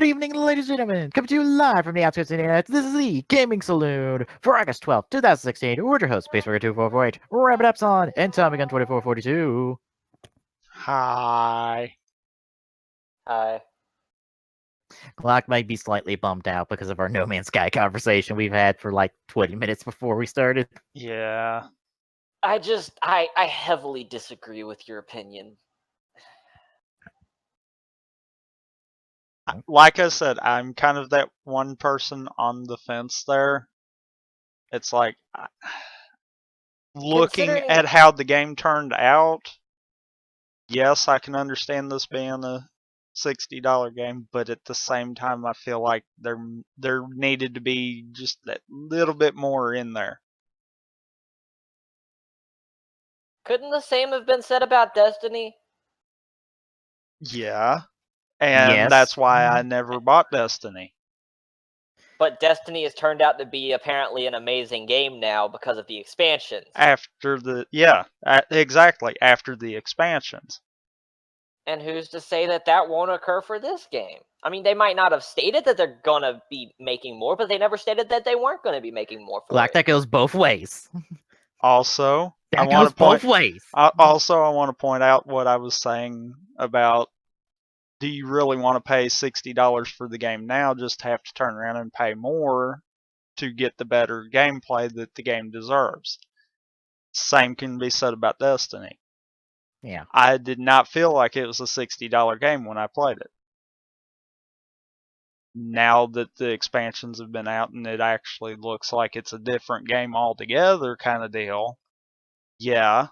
evening, ladies and gentlemen. Coming to you live from the outskirts of the internet. This is the Gaming Saloon for August 12th, 2016. We're your hosts, Spaceburger2448, Rabbit Epsilon, and TommyGun2442. Hi. Hi. Glock might be slightly bummed out because of our No Man's Sky conversation we've had for like 20 minutes before we started. Yeah. I heavily disagree with your opinion. Like I said, I'm kind of that one person on the fence there. It's like, looking at how the game turned out, yes, I can understand this being a $60 game, but at the same time, I feel like there needed to be just that little bit more in there. Couldn't the same have been said about Destiny? Yeah. And Yes. that's why I never bought Destiny. But Destiny has turned out to be apparently an amazing game now because of the expansions. After the expansions. And who's to say that that won't occur for this game? I mean, they might not have stated that they're going to be making more, but they never stated that they weren't going to be making more for Glock, it. that goes both ways. Also, I want to point out what I was saying about, do you really want to pay $60 for the game now, just have to turn around and pay more to get the better gameplay that the game deserves? Same can be said about Destiny. Yeah. I did not feel like it was a $60 game when I played it. Now that the expansions have been out and it actually looks like it's a different game altogether kind of deal, yeah,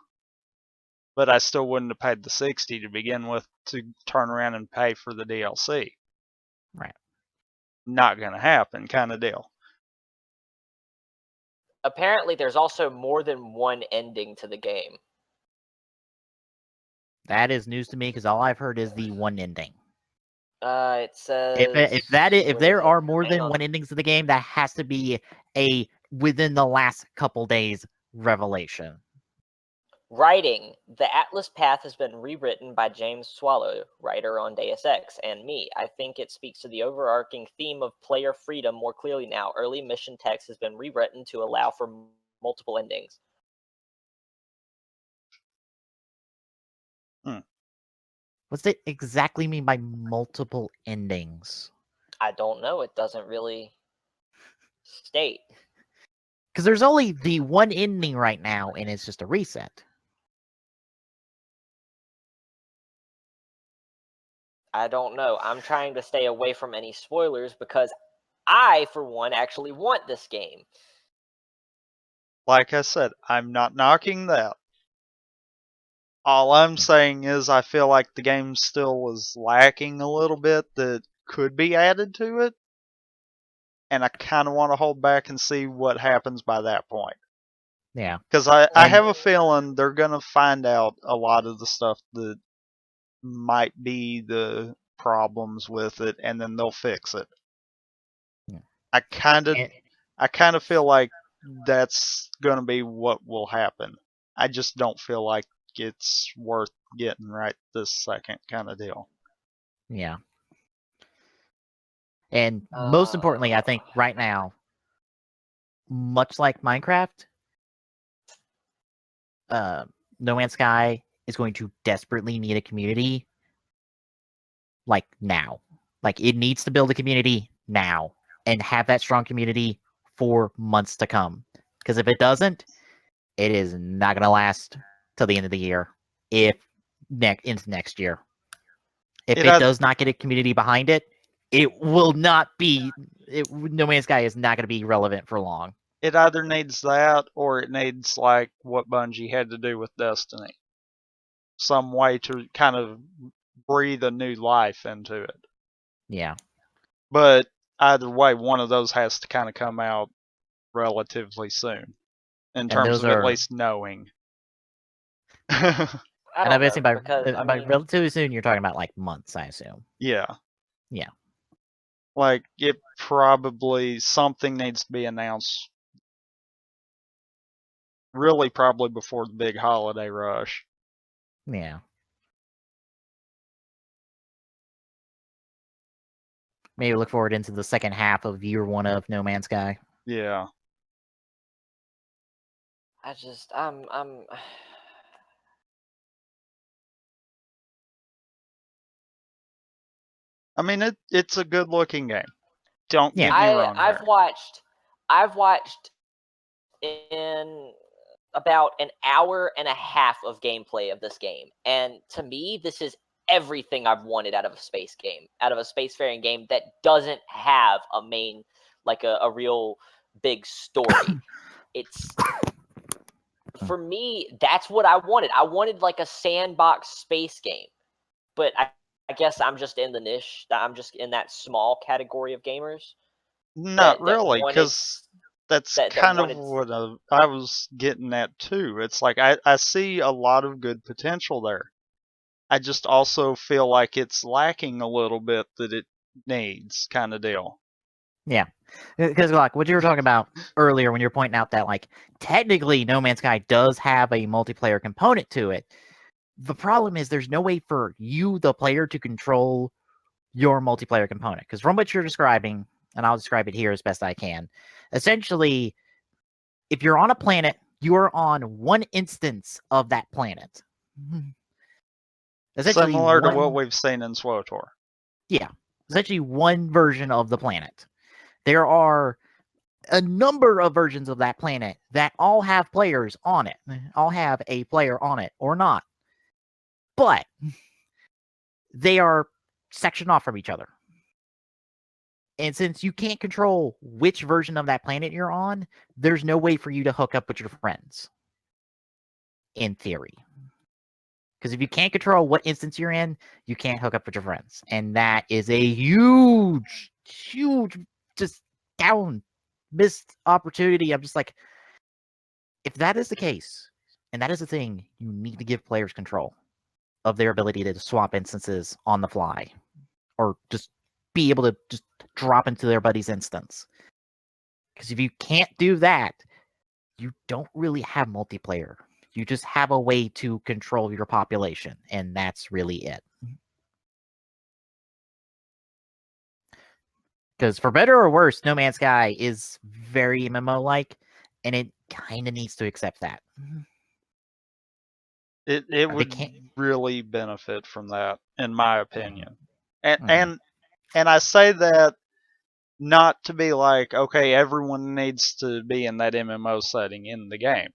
but I still wouldn't have paid the $60 to begin with to turn around and pay for the DLC. Right. Not gonna happen kind of deal. Apparently, there's also more than one ending to the game. That is news to me because all I've heard is the one ending. It says if there are more than one endings to the game, that has to be a within the last couple days revelation. Writing, the Atlas Path has been rewritten by James Swallow, writer on Deus Ex, and me. I think it speaks to the overarching theme of player freedom more clearly now. Early mission text has been rewritten to allow for multiple endings. What's it exactly mean by multiple endings? I don't know. It doesn't really state. Because there's only the one ending right now, and it's just a reset. I don't know. I'm trying to stay away from any spoilers because I, for one, actually want this game. Like I said, I'm not knocking that. All I'm saying is I feel like the game still was lacking a little bit that could be added to it. And I kind of want to hold back and see what happens by that point. Yeah. Because I have a feeling they're going to find out a lot of the stuff that might be the problems with it, and then they'll fix it. Yeah. I kind of feel like that's going to be what will happen. I just don't feel like it's worth getting right this second kind of deal. Yeah. And most importantly, I think right now, much like Minecraft, No Man's Sky is going to desperately need a community like now. Like it needs to build a community now and have that strong community for months to come. Because if it doesn't, it is not going to last till the end of the year. If into next year. If it does not get a community behind it, it will not be. No Man's Sky is not going to be relevant for long. It either needs that or it needs like what Bungie had to do with Destiny. Some way to kind of breathe a new life into it. Yeah. But either way, one of those has to kind of come out relatively soon. In terms of at least knowing. And I'm guessing by relatively soon, you're talking about like months, I assume. Yeah. Yeah. Like, it probably, something needs to be announced really probably before the big holiday rush. Yeah. maybe look forward into the second half of year 1 of No Man's Sky. Yeah. I'm I mean, it's a good looking game. Don't Yeah. get me wrong I've there. watched in about an hour and a half of gameplay of this game, and to me, this is everything I've wanted out of a space game, out of a spacefaring game that doesn't have a main, like a real big story. It's for me, that's what I wanted. I wanted like a sandbox space game, but I guess I'm just in the niche. I'm just in that small category of gamers Not that really, wanted because that's that kind of wanted. what I was getting at too. It's like I see a lot of good potential there. I just also feel like it's lacking a little bit that it needs, kind of deal. Yeah. Because, like, what you were talking about earlier when you were pointing out that, like, technically No Man's Sky does have a multiplayer component to it. The problem is there's no way for you, the player, to control your multiplayer component. Because from what you're describing, and I'll describe it here as best I can, essentially, if you're on a planet, you're on one instance of that planet. Essentially, Similar to what we've seen in SWOTOR. Yeah. Essentially, one version of the planet. There are a number of versions of that planet that all have players on it, all have a player on it or not. But they are sectioned off from each other. And since you can't control which version of that planet you're on, there's no way for you to hook up with your friends. In theory. Because if you can't control what instance you're in, you can't hook up with your friends. And that is a huge, just down missed opportunity. I'm just like, if that is the case, and that is the thing, you need to give players control of their ability to swap instances on the fly. Or just be able to just drop into their buddy's instance. Because if you can't do that, you don't really have multiplayer. You just have a way to control your population, and that's really it. Because for better or worse, No Man's Sky is very MMO-like, and it kind of needs to accept that. It They would can't. really benefit from that, in my opinion. And Mhm. and I say that not to be like, okay, everyone needs to be in that MMO setting in the game.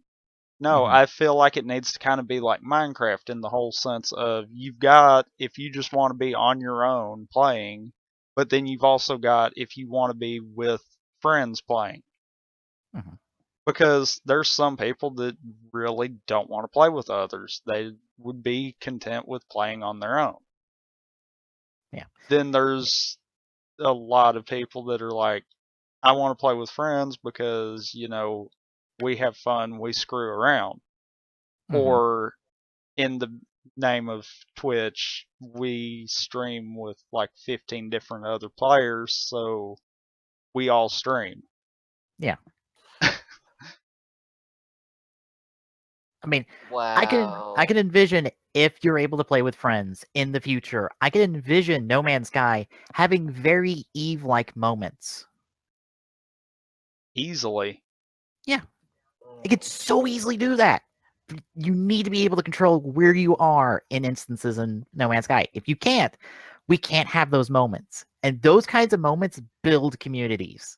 No, Mhm. I feel like it needs to kind of be like Minecraft in the whole sense of you've got if you just want to be on your own playing, but then you've also got if you want to be with friends playing. Mhm. Because there's some people that really don't want to play with others. They would be content with playing on their own. Yeah. Then there's a lot of people that are like, I want to play with friends because, we have fun, we screw around. Mhm. Or in the name of Twitch, we stream with like 15 different other players, so we all stream. Yeah. I mean, I Wow. can envision if you're able to play with friends in the future. I can envision No Man's Sky having very Eve-like moments. Easily. Yeah, it could so easily do that. You need to be able to control where you are in instances in No Man's Sky. If you can't, we can't have those moments. And those kinds of moments build communities.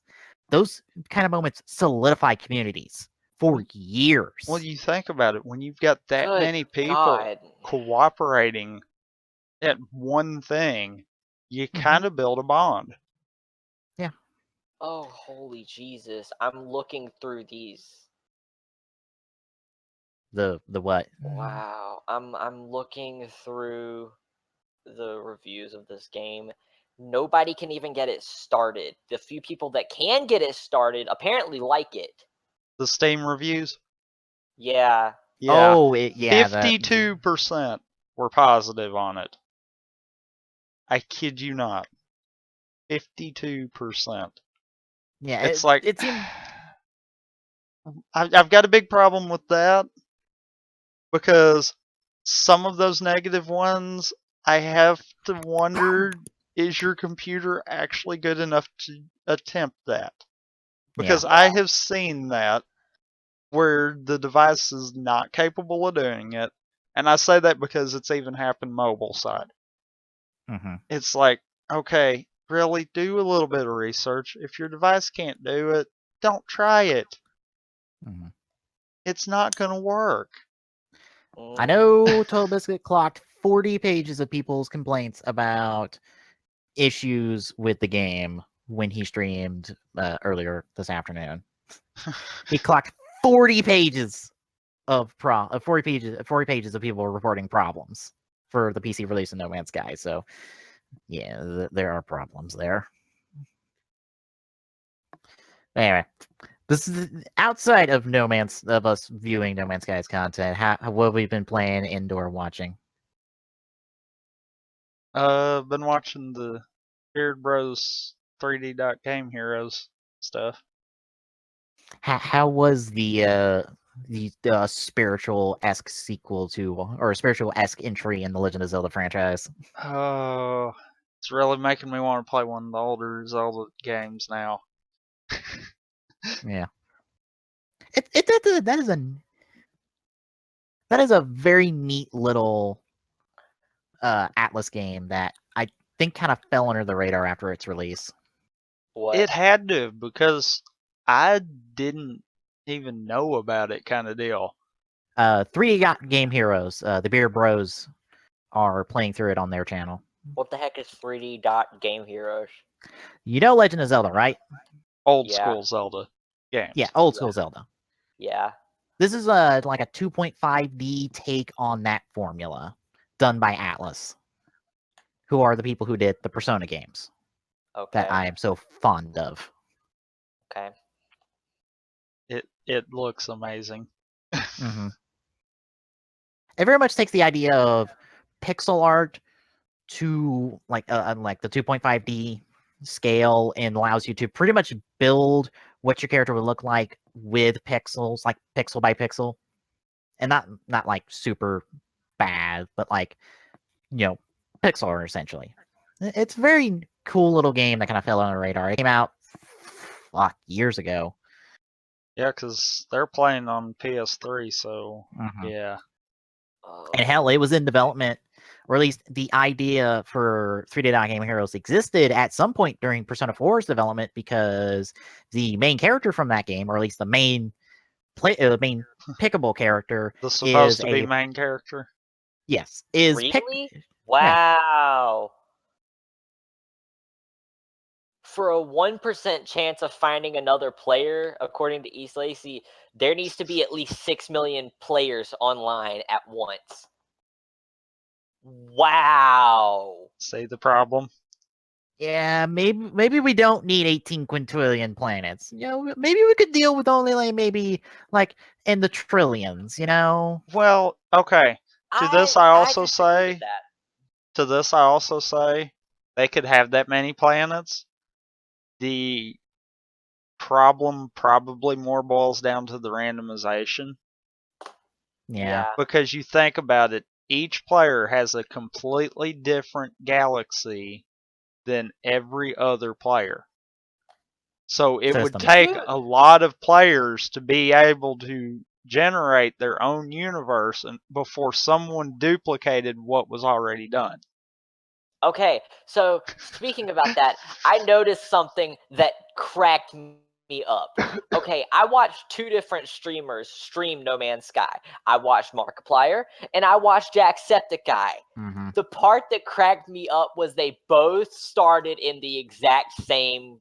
Those kind of moments solidify communities for years. Well, you think about it, when you've got that Good many people God. cooperating at one thing, you Mhm. kind of build a bond. Yeah. Oh, holy Jesus. I'm looking through these. The what? Wow. I'm looking through the reviews of this game. Nobody can even get it started. The few people that can get it started apparently like it. The Steam reviews, Yeah. yeah, Oh, yeah, that 52% were positive on it. I kid you not. 52%. yeah, It's like, it seemed I've got a big problem with that because some of those negative ones, I have to wonder, is your computer actually good enough to attempt that? Yeah. Because I have seen that where the device is not capable of doing it, and I say that because it's even happened mobile side. Mm-hmm. It's like, okay, really do a little bit of research. If your device can't do it, don't try it. Mm-hmm. It's not going to work. I know Total Biscuit clocked 40 pages of people's complaints about issues with the game when he streamed earlier this afternoon. He clocked 40 pages of 40 pages of people reporting problems for the PC release of No Man's Sky. So yeah, there are problems there. Anyway, this is outside of us viewing No Man's Sky's content. What have we been playing indoor watching? Been watching the Beard Bros 3D Game Heroes stuff. How was the spiritual-esque sequel to, or spiritual-esque entry in the Legend of Zelda franchise? Oh, it's really making me want to play one of the older Zelda games now. Yeah, that is a very neat little Atlas game that I think kind of fell under the radar after its release. What? It had to, because I didn't even know about it, kind of deal. 3D Game Heroes, the Beer Bros are playing through it on their channel. What the heck is 3D Game Heroes? You know Legend of Zelda, right? Old Yeah. school Zelda games. Yeah, old school Zelda. Yeah. This is like a 2.5D take on that formula done by Atlas, who are the people who did the Persona games Okay. that I am so fond of. Okay. It looks amazing. Mm-hmm. It very much takes the idea of pixel art to like the 2.5D scale and allows you to pretty much build what your character would look like with pixels, like pixel by pixel, and not like super bad, but like, you know, pixel art essentially. It's a very cool little game that kind of fell on the radar. It came out years ago. Yeah, because they're playing on PS3, so Mhm. yeah. And hell, it was in development, or at least the idea for 3D Game Heroes existed at some point during Persona 4's development, because the main character from that game, or at least the main main pickable character, The supposed is to be main character. Yes, is Really? Yeah. Wow. For a 1% chance of finding another player, according to East Lacey, there needs to be at least 6 million players online at once. Wow. See the problem? Yeah, maybe we don't need 18 quintillion planets. You know, maybe we could deal with only maybe in the trillions, you know? Well, okay. To this I also disagree with say that. they could have that many planets. The problem probably more boils down to the randomization. Yeah. Because you think about it, each player has a completely different galaxy than every other player. So it would System. take a lot of players to be able to generate their own universe before someone duplicated what was already done. Okay, so speaking about that, I noticed something that cracked me up. Okay, I watched two different streamers stream No Man's Sky. I watched Markiplier and I watched Jacksepticeye. Mm-hmm. The part that cracked me up was they both started in the exact same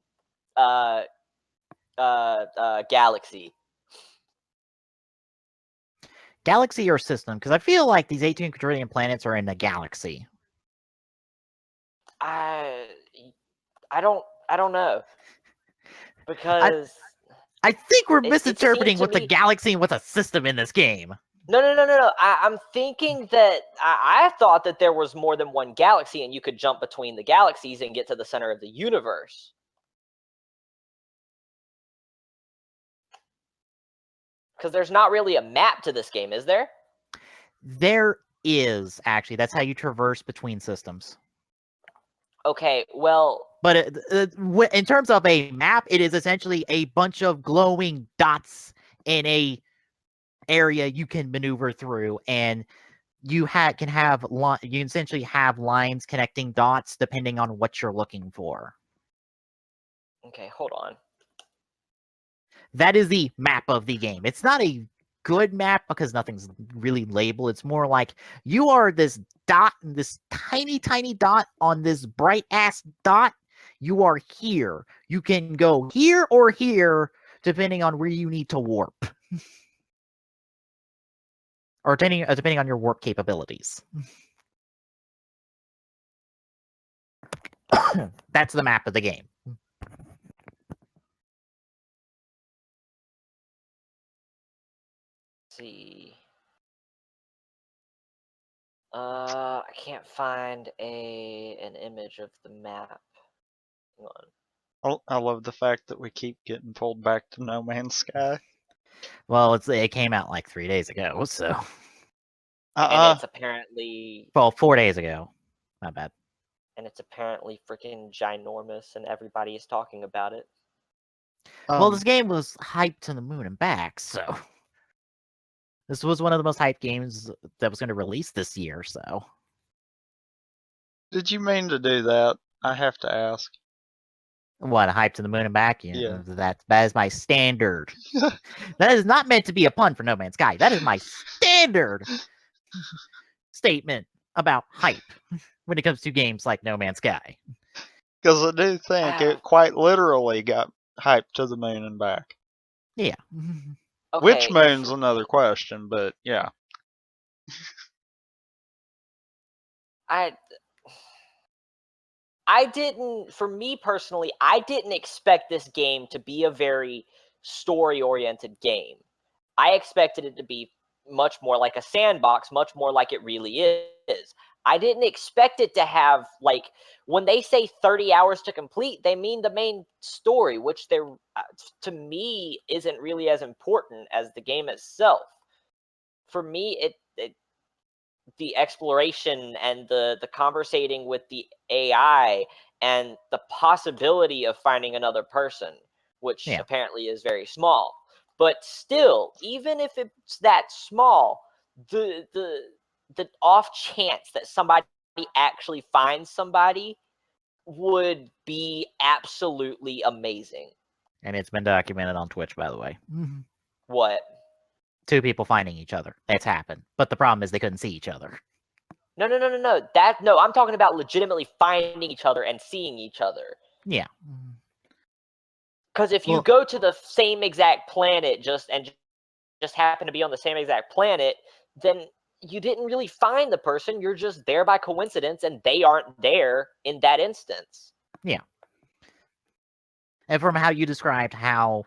galaxy. Galaxy or system? Because I feel like these 18 quadrillion planets are in a galaxy. I don't know, because I think we're it misinterpreting seemed to what's a me. galaxy and what's a system in this game. No. I'm thinking that I thought that there was more than one galaxy and you could jump between the galaxies and get to the center of the universe. Because there's not really a map to this game, is there? There is, actually. That's how you traverse between systems. Okay, well, But in terms of a map, it is essentially a bunch of glowing dots in a area you can maneuver through, and you can essentially have lines connecting dots depending on what you're looking for. okay, hold on. That is the map of the game. It's not a good map because nothing's really labeled. It's more like you are this dot, this tiny, tiny dot on this bright ass dot. You are here. You can go here or here depending on where you need to warp. Or depending on your warp capabilities. That's the map of the game. Let's see. I can't find an image of the map. Hang on. I love the fact that we keep getting pulled back to No Man's Sky. Well, it came out like 3 days ago, so. And it's apparently. Well, 4 days ago. Not bad. And it's apparently freaking ginormous, and everybody is talking about it. Well, this game was hyped to the moon and back, so. This was one of the most hyped games that was going to release this year, so. Did you mean to do that? I have to ask. What, a hype to the moon and back? Yeah. That is my standard. That is not meant to be a pun for No Man's Sky. That is my standard statement about hype when it comes to games like No Man's Sky. Because I do think it quite literally got hyped to the moon and back. Yeah. Okay, Which moon's another question, but yeah. I didn't, for me personally, I didn't expect this game to be a very story-oriented game. I expected it to be much more like a sandbox, much more like it really is. I didn't expect it to have, like, when they say 30 hours to complete, they mean the main story, which to me isn't really as important as the game itself. For me, the exploration and the conversating with the AI and the possibility of finding another person, which apparently is very small. But still, even if it's that small, the off chance that somebody actually finds somebody would be absolutely amazing. And it's been documented on Twitch, by the way. What? 2 people finding each other. It's happened. But the problem is they couldn't see each other. No. I'm talking about legitimately finding each other and seeing each other. Yeah. Because if you go to the same exact planet just happen to be on the same exact planet, then you didn't really find the person. You're just there by coincidence, and they aren't there in that instance. Yeah. And from how you described how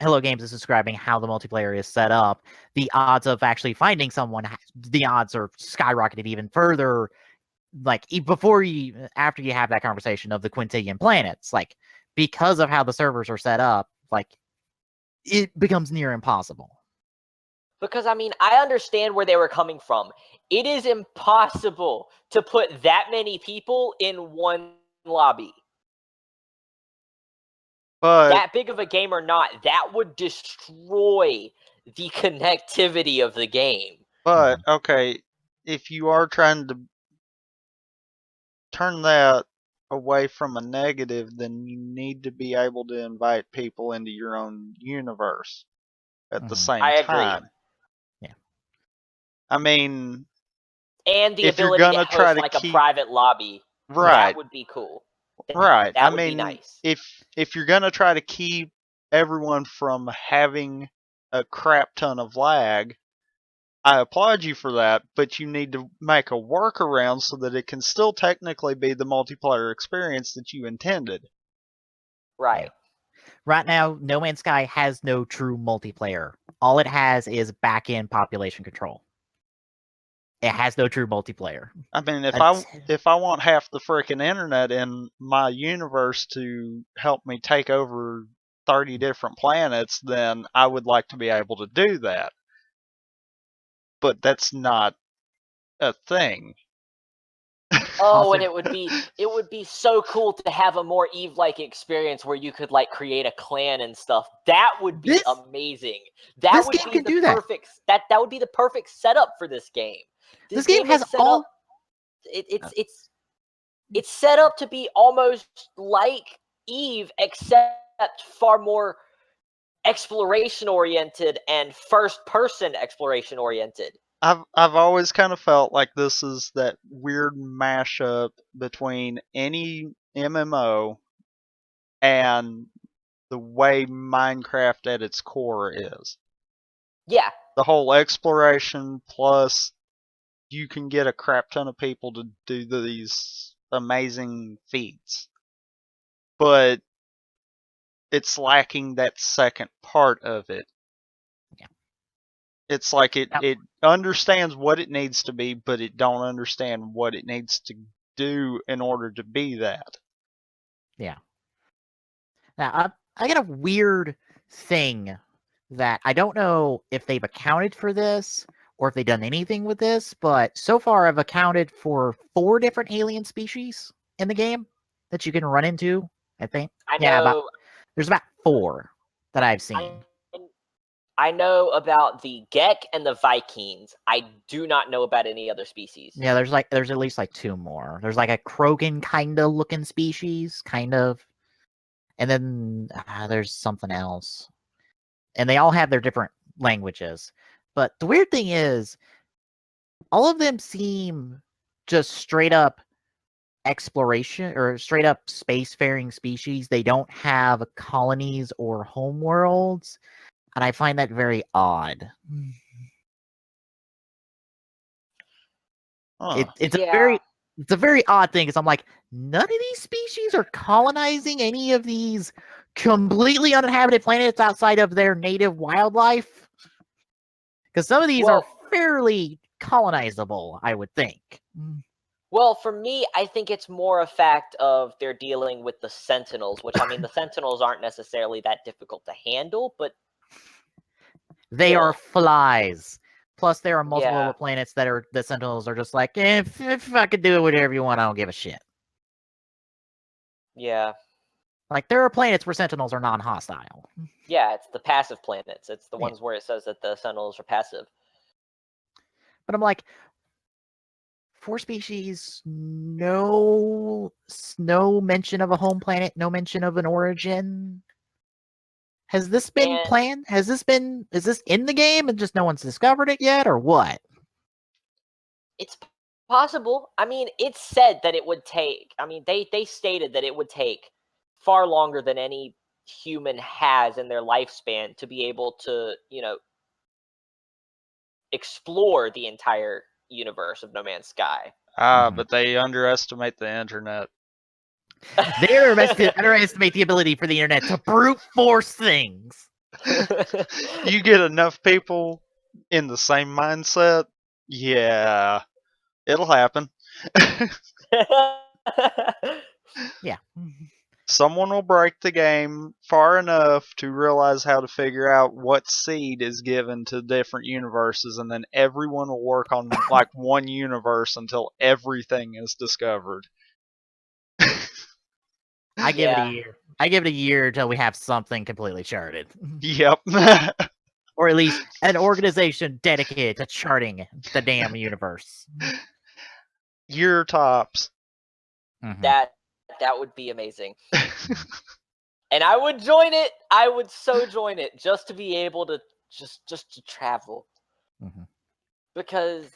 Hello Games is describing how the multiplayer is set up, the odds of actually finding someone, the odds are skyrocketed even further. Like after you have that conversation of the quintillion planets, like because of how the servers are set up, like it becomes near impossible. Because, I mean, I understand where they were coming from. It is impossible to put that many people in one lobby. But that big of a game or not, that would destroy the connectivity of the game. But, okay, if you are trying to turn that away from a negative, then you need to be able to invite people into your own universe at the same I time. agree. Yeah. I mean, and the if you're ability to gonna host try to like keep- a private lobby, right, that would be cool. right. That I would mean, be nice. if you're gonna try to keep everyone from having a crap ton of lag, I applaud you for that, but you need to make a workaround so that it can still technically be the multiplayer experience that you intended. Right. Yeah. Right now, No Man's Sky has no true multiplayer. All it has is back-end population control. It has no true multiplayer. I mean, if I want half the freaking internet in my universe to help me take over 30 different planets, then I would like to be able to do that. But that's not a thing. Oh, Also- and it would be so cool to have a more Eve-like experience where you could like create a clan and stuff. That would be amazing. That this would game be can the do that. perfect that would be the perfect setup for this game. This game has is set all. up. It's set up to be almost like Eve, except far more exploration oriented and first person exploration oriented. I've always kind of felt like this is that weird mashup between any MMO and the way Minecraft at its core is. Yeah. The whole exploration plus you can get a crap ton of people to do these amazing feats. But it's lacking that second part of it. Yeah. It's like Yep. it understands what it needs to be, but it don't understand what it needs to do in order to be that. Yeah. Now, I got a weird thing that I don't know if they've accounted for this or if they've done anything with this, but so far I've accounted for 4 different alien species in the game that you can run into, I think. There's about 4 that I've seen. I know about the Gek and the Vikings. I do not know about any other species. Yeah, there's at least like 2 more. There's like a Krogan kind of looking species, kind of. And then there's something else. And they all have their different languages. But the weird thing is, all of them seem just straight up exploration or straight up spacefaring species. They don't have colonies or homeworlds. And I find that very odd. Huh. It's a very odd thing because I'm like, none of these species are colonizing any of these completely uninhabited planets outside of their native wildlife. Because some of these are fairly colonizable, I would think. Well, for me, I think it's more a fact of they're dealing with the Sentinels, which I mean, the Sentinels aren't necessarily that difficult to handle, but they are flies. Plus, there are multiple Yeah. planets that are the Sentinels are just like, if I could do whatever you want, I don't give a shit. Yeah. Like, there are planets where Sentinels are non-hostile. Yeah, it's the passive planets. It's the Yeah. ones where it says that the Sentinels are passive. But I'm like, 4 species, no mention of a home planet, no mention of an origin. Has this been planned? Is this in the game and just no one's discovered it yet, or what? It's possible. I mean, it's said that it would take. I mean, they stated that it would take far longer than any human has in their lifespan to be able to, explore the entire universe of No Man's Sky. But they underestimate the internet. They underestimate the ability for the internet to brute force things. You get enough people in the same mindset, yeah, it'll happen. Yeah. Someone will break the game far enough to realize how to figure out what seed is given to different universes, and then everyone will work on like one universe until everything is discovered. I give it a year. I give it a year until we have something completely charted. Yep. Or at least an organization dedicated to charting the damn universe. Year tops. That would be amazing. And I would join it. I would so join it just to be able to just to travel. Because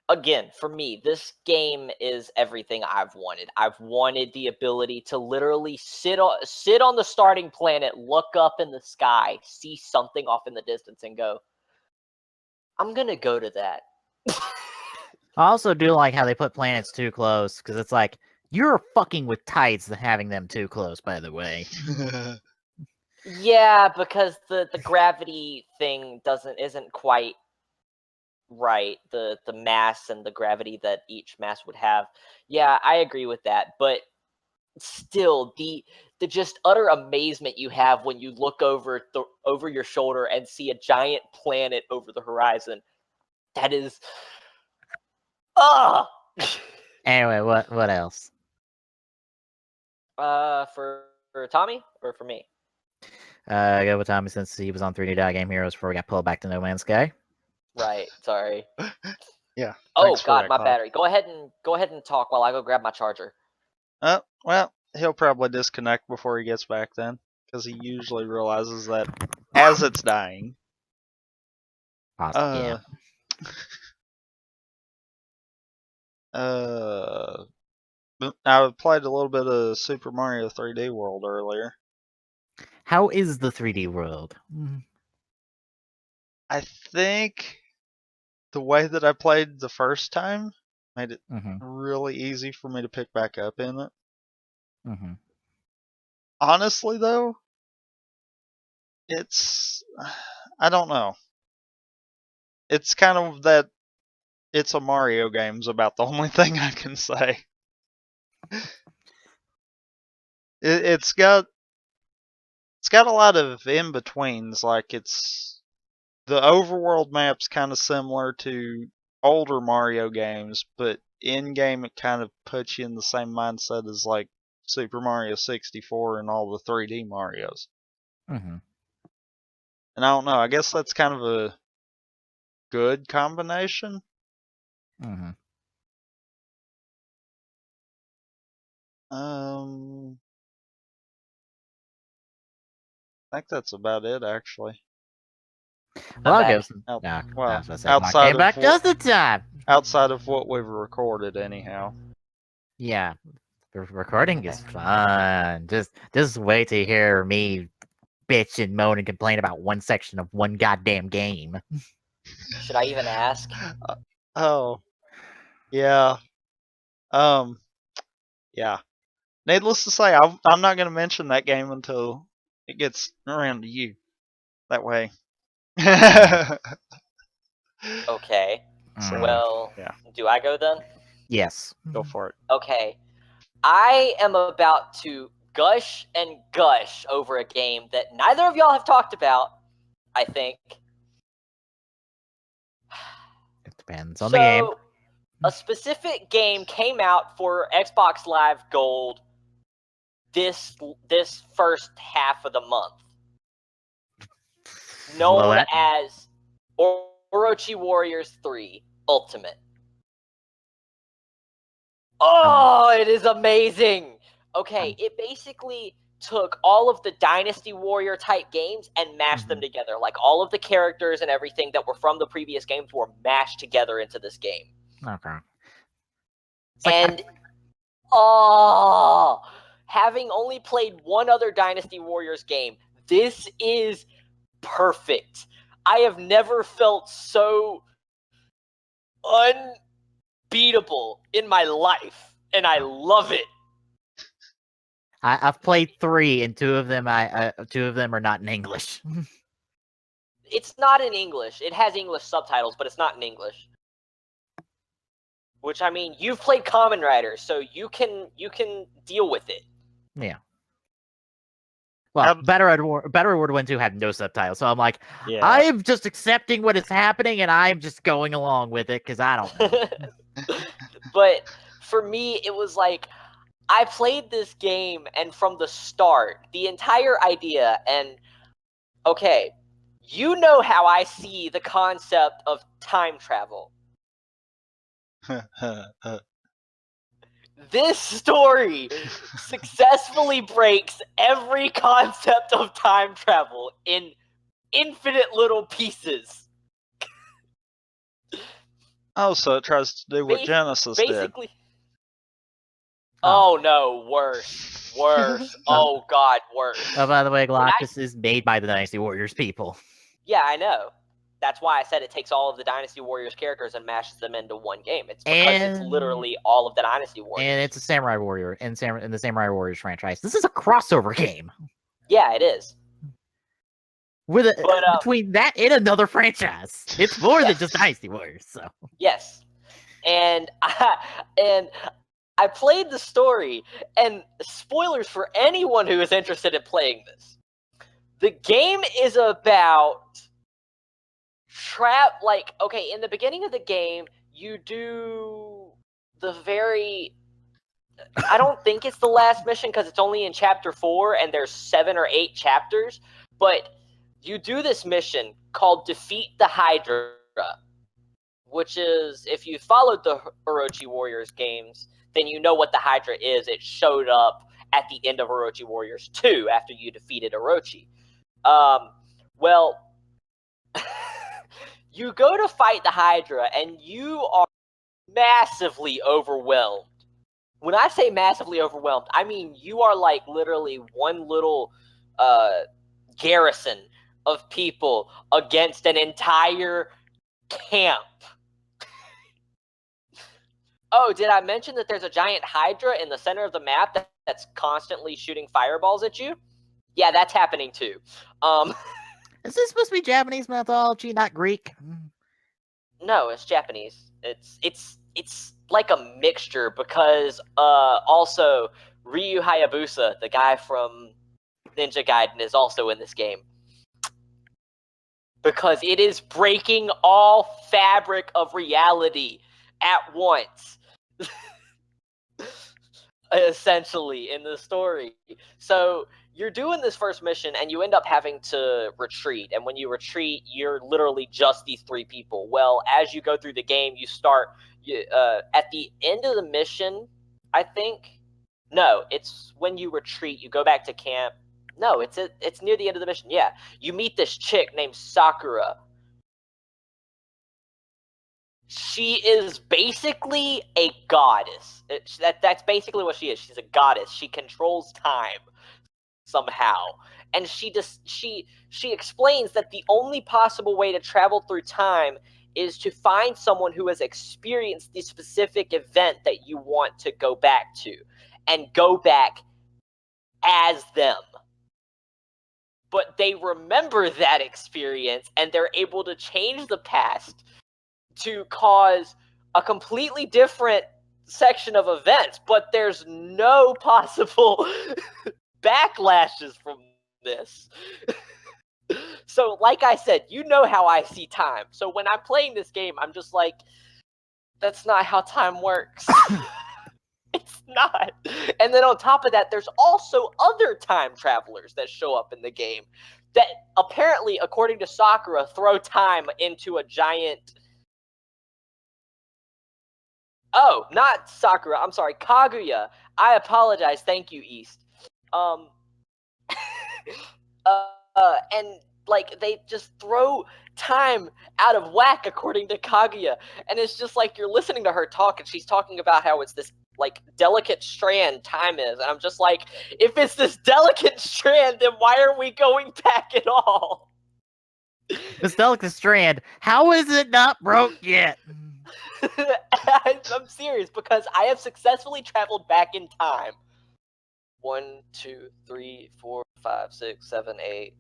again, for me, this game is everything I've wanted. I've wanted the ability to literally sit on the starting planet, look up in the sky, see something off in the distance, and go, I'm gonna go to that. I also do like how they put planets too close, because it's like, you're fucking with tides having them too close, by the way. Yeah, because the gravity thing isn't quite right. The mass and the gravity that each mass would have. Yeah, I agree with that. But still, the just utter amazement you have when you look over your shoulder and see a giant planet over the horizon. That is Anyway, what else? For Tommy or for me? Go with Tommy since he was on 3D Game Heroes before we got pulled back to No Man's Sky. Right. Sorry. Yeah. Oh thanks for God, that, my Cloud. battery. Go ahead and talk while I go grab my charger. Well, he'll probably disconnect before he gets back then, because he usually realizes that as it's dying. Yeah. I played a little bit of Super Mario 3D World earlier. How is the 3D world? I think the way that I played the first time made it really easy for me to pick back up in it. Honestly, though, I don't know. It's kind of that it's a Mario game's about the only thing I can say. It's got a lot of in betweens. Like the overworld map's kind of similar to older Mario games, but in game it kind of puts you in the same mindset as like Super Mario 64 and all the 3D Marios. And I don't know. I guess that's kind of a good combination. I think that's about it, actually. Well, I'll go. Outside came back just in time. Outside of what we've recorded, anyhow. Yeah, the recording is fun. Just wait to hear me bitch and moan and complain about one section of one goddamn game. Should I even ask? Oh, yeah. Yeah. Needless to say, I'm not going to mention that game until it gets around to you. That way. Okay. So, well, yeah. Do I go then? Yes. Go for it. Okay. I am about to gush and gush over a game that neither of y'all have talked about, I think. It depends on the game. A specific game came out for Xbox Live Gold this first half of the month, known as Orochi Warriors 3 Ultimate. Oh, it is amazing! Okay, it basically took all of the Dynasty Warrior type games and mashed them together. Like, all of the characters and everything that were from the previous games were mashed together into this game. Okay. And, having only played one other Dynasty Warriors game, this is perfect. I have never felt so unbeatable in my life, and I love it. I've played 3, and 2 of them are not in English. It's not in English. It has English subtitles, but it's not in English. Which, I mean, you've played Kamen Rider, so you can deal with it. Yeah. Well, Battle Reward 1 2 had no subtitles, so I'm like, I'm just accepting what is happening, and I'm just going along with it, because I don't know. But for me, it was like, I played this game, and from the start, the entire idea, and, okay, you know how I see the concept of time travel. This story successfully breaks every concept of time travel in infinite little pieces. Oh, so it tries to do what Genesis did. Oh no, worse. Oh god, worse. Oh, by the way, Glock, this is made by the Dynasty Warriors people. Yeah, I know. That's why I said it takes all of the Dynasty Warriors characters and mashes them into one game. It's because it's literally all of the Dynasty Warriors. And it's a Samurai Warrior in the Samurai Warriors franchise. This is a crossover game. Yeah, it is. Between that and another franchise, it's more than just Dynasty Warriors. So yes, and I played the story, and spoilers for anyone who is interested in playing this. The game is about in the beginning of the game, you do I don't think it's the last mission because it's only in chapter 4 and there's 7 or 8 chapters, but you do this mission called Defeat the Hydra, which is, if you followed the Orochi Warriors games, then you know what the Hydra is. It showed up at the end of Orochi Warriors 2 after you defeated Orochi. Well, you go to fight the Hydra and you are massively overwhelmed. When I say massively overwhelmed, I mean you are like literally one little garrison of people against an entire camp. Oh, did I mention that there's a giant Hydra in the center of the map that's constantly shooting fireballs at you? Yeah, that's happening too. Is this supposed to be Japanese mythology, not Greek? No, it's Japanese. It's like a mixture because also Ryu Hayabusa, the guy from Ninja Gaiden, is also in this game. Because it is breaking all fabric of reality at once. Essentially, in the story. So you're doing this first mission and you end up having to retreat, and when you retreat you're literally just these 3 people. Well, as you go through the game, you start at the end of the mission, I think. No, it's when you retreat, you go back to camp. No, it's near the end of the mission. Yeah, you meet this chick named Sakura. She is basically a goddess. That's basically what she is. She's a goddess. She controls time somehow, and she explains that the only possible way to travel through time is to find someone who has experienced the specific event that you want to go back to, and go back as them. But they remember that experience, and they're able to change the past to cause a completely different section of events, but there's no possible backlashes from this. So, like I said, you know how I see time. So when I'm playing this game, I'm just like, that's not how time works. It's not. And then on top of that, there's also other time travelers that show up in the game that apparently, according to Sakura, throw time into a giant... Oh, not Sakura. I'm sorry, Kaguya. I apologize. Thank you, East. And like they just throw time out of whack, according to Kaguya, and it's just like you're listening to her talk, and she's talking about how it's this like delicate strand time is, and I'm just like, if it's this delicate strand, then why are we going back at all? This delicate strand, how is it not broke yet? I'm serious, because I have successfully traveled back in time 1, 2, 3, 4, 5, 6, 7, 8,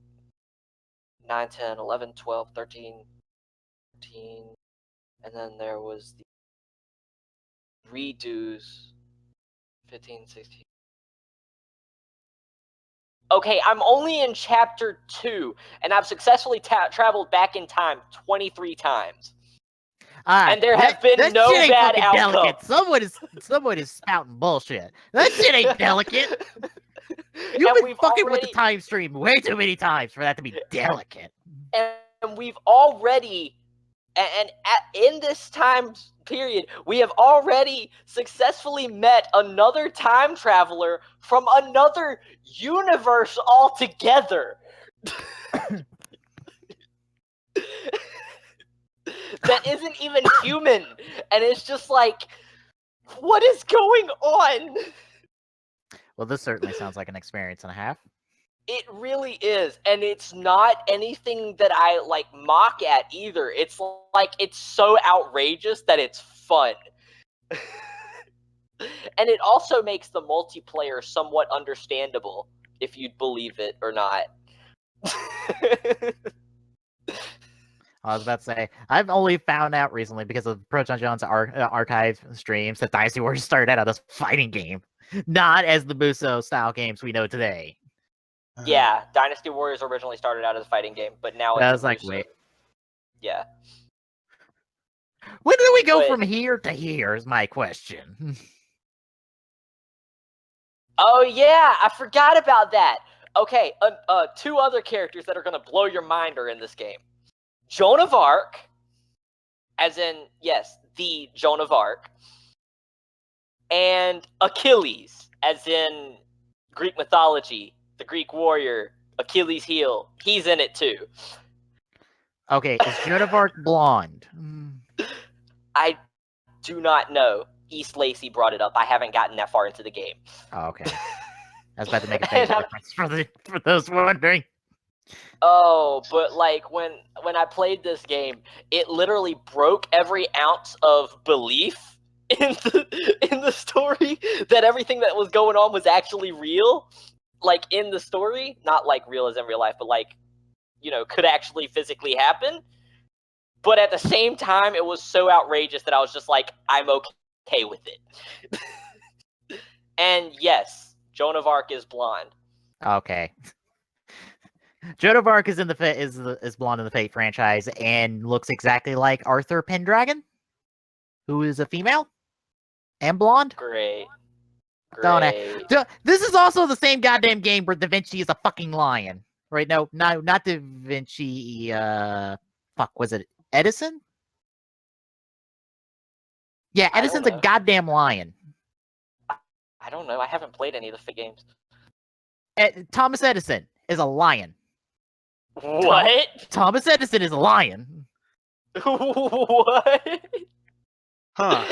9, 10, 11, 12, 13, 14, and then there was the redos 15, 16. Okay, I'm only in chapter 2, and I've successfully traveled back in time 23 times. And there have been no shit ain't bad fucking outcomes. delicate. Someone is spouting bullshit. That shit ain't delicate. You've been fucking with the time stream way too many times for that to be delicate. And we've already, in this time period, we have already successfully met another time traveler from another universe altogether. That isn't even human, and it's just like, what is going on? Well, this certainly sounds like an experience and a half. It really is, and it's not anything that I like mock at either. It's like, it's so outrageous that it's fun. And it also makes the multiplayer somewhat understandable, if you'd believe it or not. I was about to say, I've only found out recently because of Proton John's archive streams that Dynasty Warriors started out as a fighting game, not as the Muso style games we know today. Yeah, Dynasty Warriors originally started out as a fighting game, but now I it's was like, wait. Yeah. When do we go But- from here to here? Is my question. Oh yeah, I forgot about that. Okay, two other characters that are gonna blow your mind are in this game. Joan of Arc, as in yes, the Joan of Arc, and Achilles, as in Greek mythology, the Greek warrior, Achilles' heel. He's in it too. Okay, is Joan of Arc blonde? I do not know. East Lacey brought it up. I haven't gotten that far into the game. Oh, okay. I was about to make a face reference for those wondering. Oh, but like when I played this game, it literally broke every ounce of belief in the story that everything that was going on was actually real. Like in the story, not like real as in real life, but like, could actually physically happen. But at the same time, it was so outrageous that I was just like, I'm okay with it. And yes, Joan of Arc is blonde. Okay. Joan of Arc is in the is blonde in the Fate franchise and looks exactly like Arthur Pendragon, who is a female and blonde. Great. Don't Great. This is also the same goddamn game where Da Vinci is a fucking lion. Right? No, not Da Vinci. Fuck, was it Edison? Yeah, I don't Edison's a know. goddamn lion. I don't know. I haven't played any of the Fit games. Thomas Edison is a lion. What? Thomas Edison is a lion. What? Huh.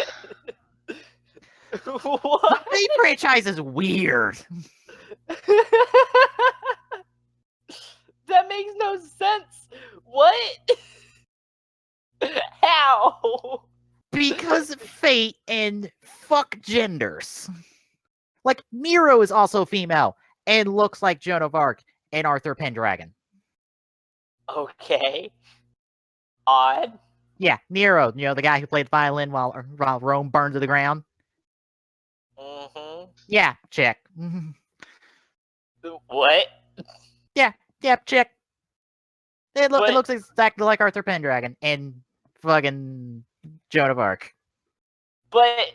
The What? Fate franchise is weird. That makes no sense. What? How? Because Fate and fuck genders. Like, Nero is also female and looks like Joan of Arc and Arthur Pendragon. Okay. Odd. Yeah, Nero, the guy who played violin while Rome burned to the ground. Mm-hmm. Yeah, check. What? Yeah, check. It But- looks exactly like Arthur Pendragon and fucking Joan of Arc. But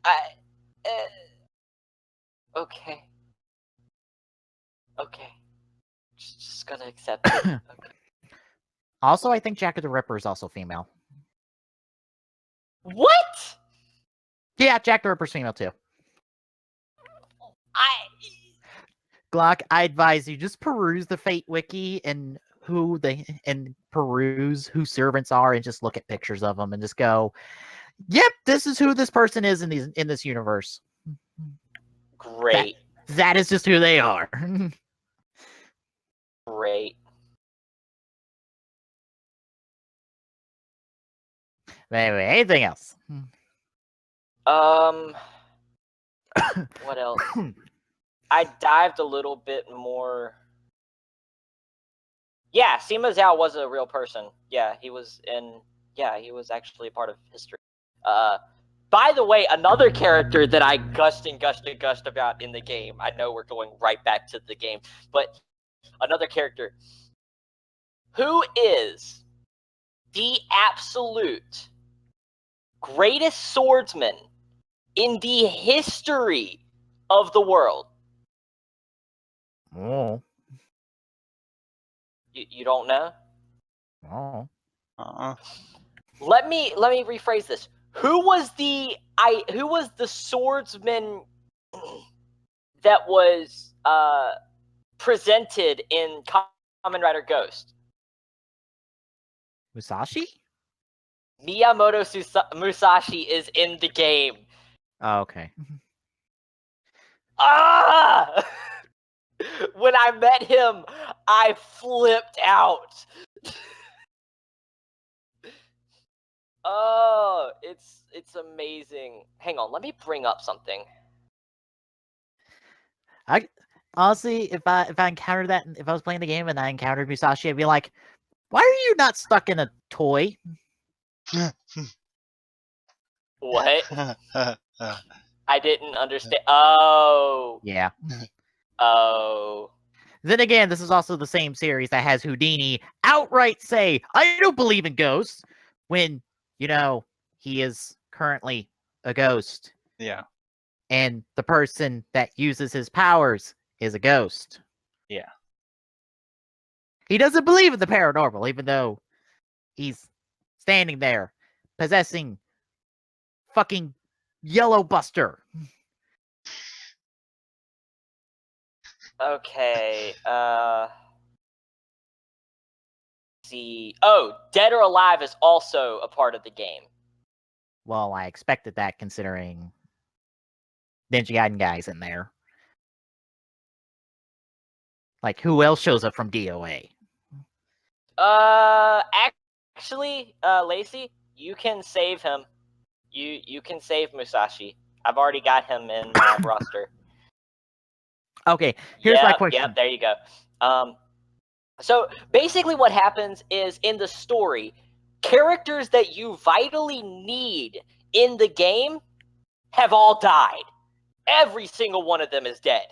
I okay. Okay. Just gonna accept it. Okay. Also, I think Jack of the Ripper is also female. What? Yeah, Jack the Ripper's female too. Glock, I advise you just peruse the Fate wiki and peruse who servants are and just look at pictures of them and just go, yep, this is who this person is in this universe. Great. That is just who they are. Great. Anyway, anything else? What else? I dived a little bit more. Yeah, Sima Zhao was a real person. Yeah, he was actually a part of history. By the way, another character that I gushed about in the game. I know we're going right back to the game, but another character who is the absolute greatest swordsman in the history of the world. Oh. You don't know? Oh. Let me rephrase this. Who was the swordsman that was presented in Kamen Rider Ghost? Musashi? Miyamoto Musashi is in the game. Oh, okay. Ah! When I met him, I flipped out. Oh, it's amazing. Hang on, let me bring up something. I honestly, if I encountered that, if I was playing the game and I encountered Musashi, I'd be like, why are you not stuck in a toy? What? I didn't understand. Oh. Yeah. Oh. Then again, this is also the same series that has Houdini outright say, I don't believe in ghosts, when, he is currently a ghost. Yeah. And the person that uses his powers is a ghost. Yeah. He doesn't believe in the paranormal, even though he's standing there possessing fucking Yellow Buster. Okay. See. Oh, Dead or Alive is also a part of the game. Well, I expected that considering Ninja Gaiden guy's in there. Like, who else shows up from DOA? Actually, Lacey, you can save him. You can save Musashi. I've already got him in my roster. Okay, here's my question. Yep, there you go. So basically what happens is, in the story, characters that you vitally need in the game have all died. Every single one of them is dead.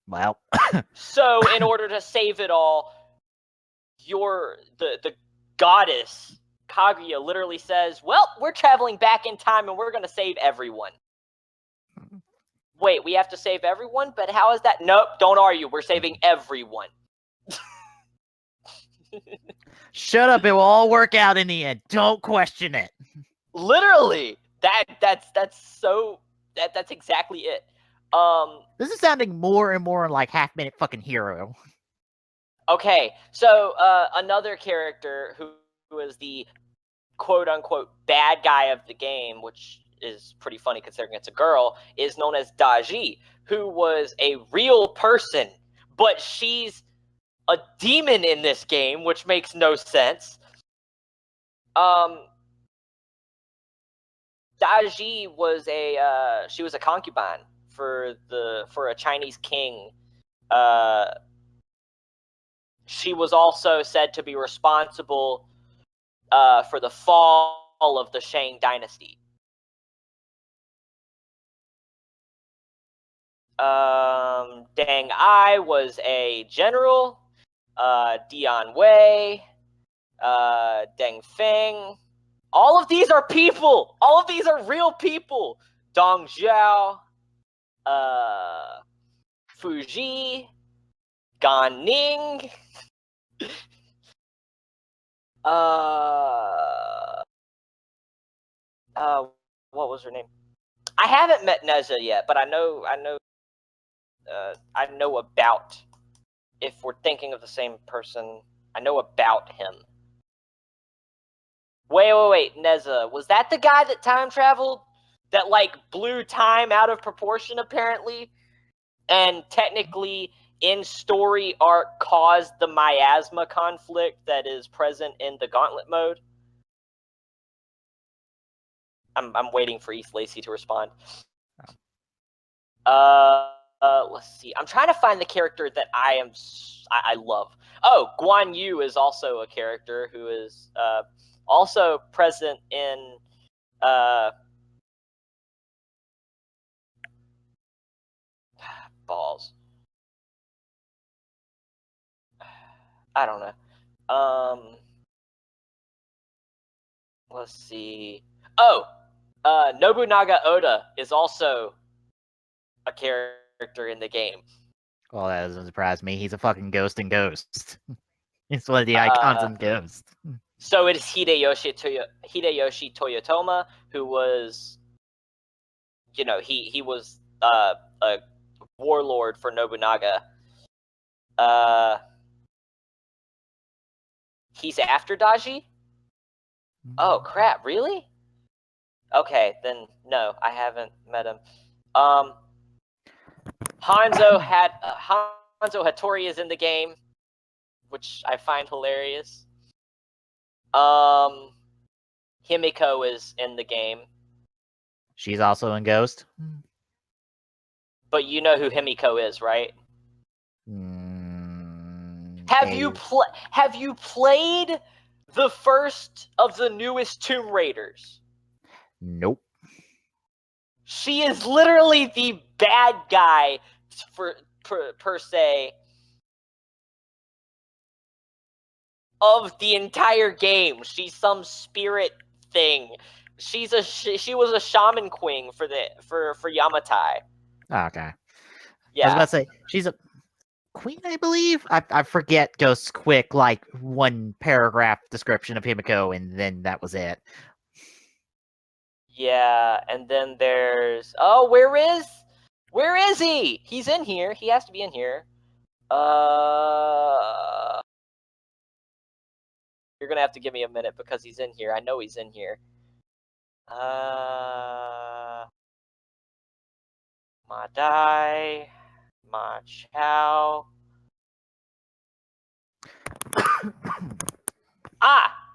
Well, So in order to save it all, the goddess Kaguya literally says, well, we're traveling back in time and we're going to save everyone. Wait, we have to save everyone? But how is that? Nope, don't argue. We're saving everyone. Shut up, it will all work out in the end. Don't question it. Literally. That's exactly it. This is sounding more and more like half-minute fucking Hero. Okay, so another character who is the quote-unquote bad guy of the game, which is pretty funny considering it's a girl, is known as Daji, who was a real person, but she's a demon in this game, which makes no sense. Daji was she was a concubine for a Chinese king. She was also said to be responsible for the fall of the Shang dynasty. Deng Ai was a general. Dian Wei, Deng Feng. All of these are people. All of these are real people. Dong Zhao, Fuji, Gan Ning. What was her name? I haven't met Neza yet, but I know about. If we're thinking of the same person, I know about him. Wait, Neza, was that the guy that time traveled? That, like, blew time out of proportion, apparently? And technically, in story arc, caused the miasma conflict that is present in the Gauntlet mode? I'm waiting for East Lacey to respond. Let's see. I'm trying to find the character that I love. Oh, Guan Yu is also a character who is also present in balls. I don't know. Let's see. Oh, Nobunaga Oda is also a character in the game. Well, that doesn't surprise me. He's a fucking ghost in Ghost. He's one of the icons in Ghost. So it is Hideyoshi Toyotoma, who was, he was a warlord for Nobunaga. He's after Daji? Oh crap, really? Okay, then no, I haven't met him. Hanzo Hattori is in the game, which I find hilarious. Himiko is in the game. She's also in Ghost. But you know who Himiko is, right? Have you played the first of the newest Tomb Raiders? Nope. She is literally the bad guy per se of the entire game. She's some spirit thing. She was a shaman queen for Yamatai. Okay. Yeah. I was about to say she's a queen, I believe. I forget Ghost's quick one paragraph description of Himiko, and then that was it. Yeah, and then there's where is he? He's in here. He has to be in here. You're gonna have to give me a minute because he's in here. I know he's in here. Ma Dai, Ma Chao.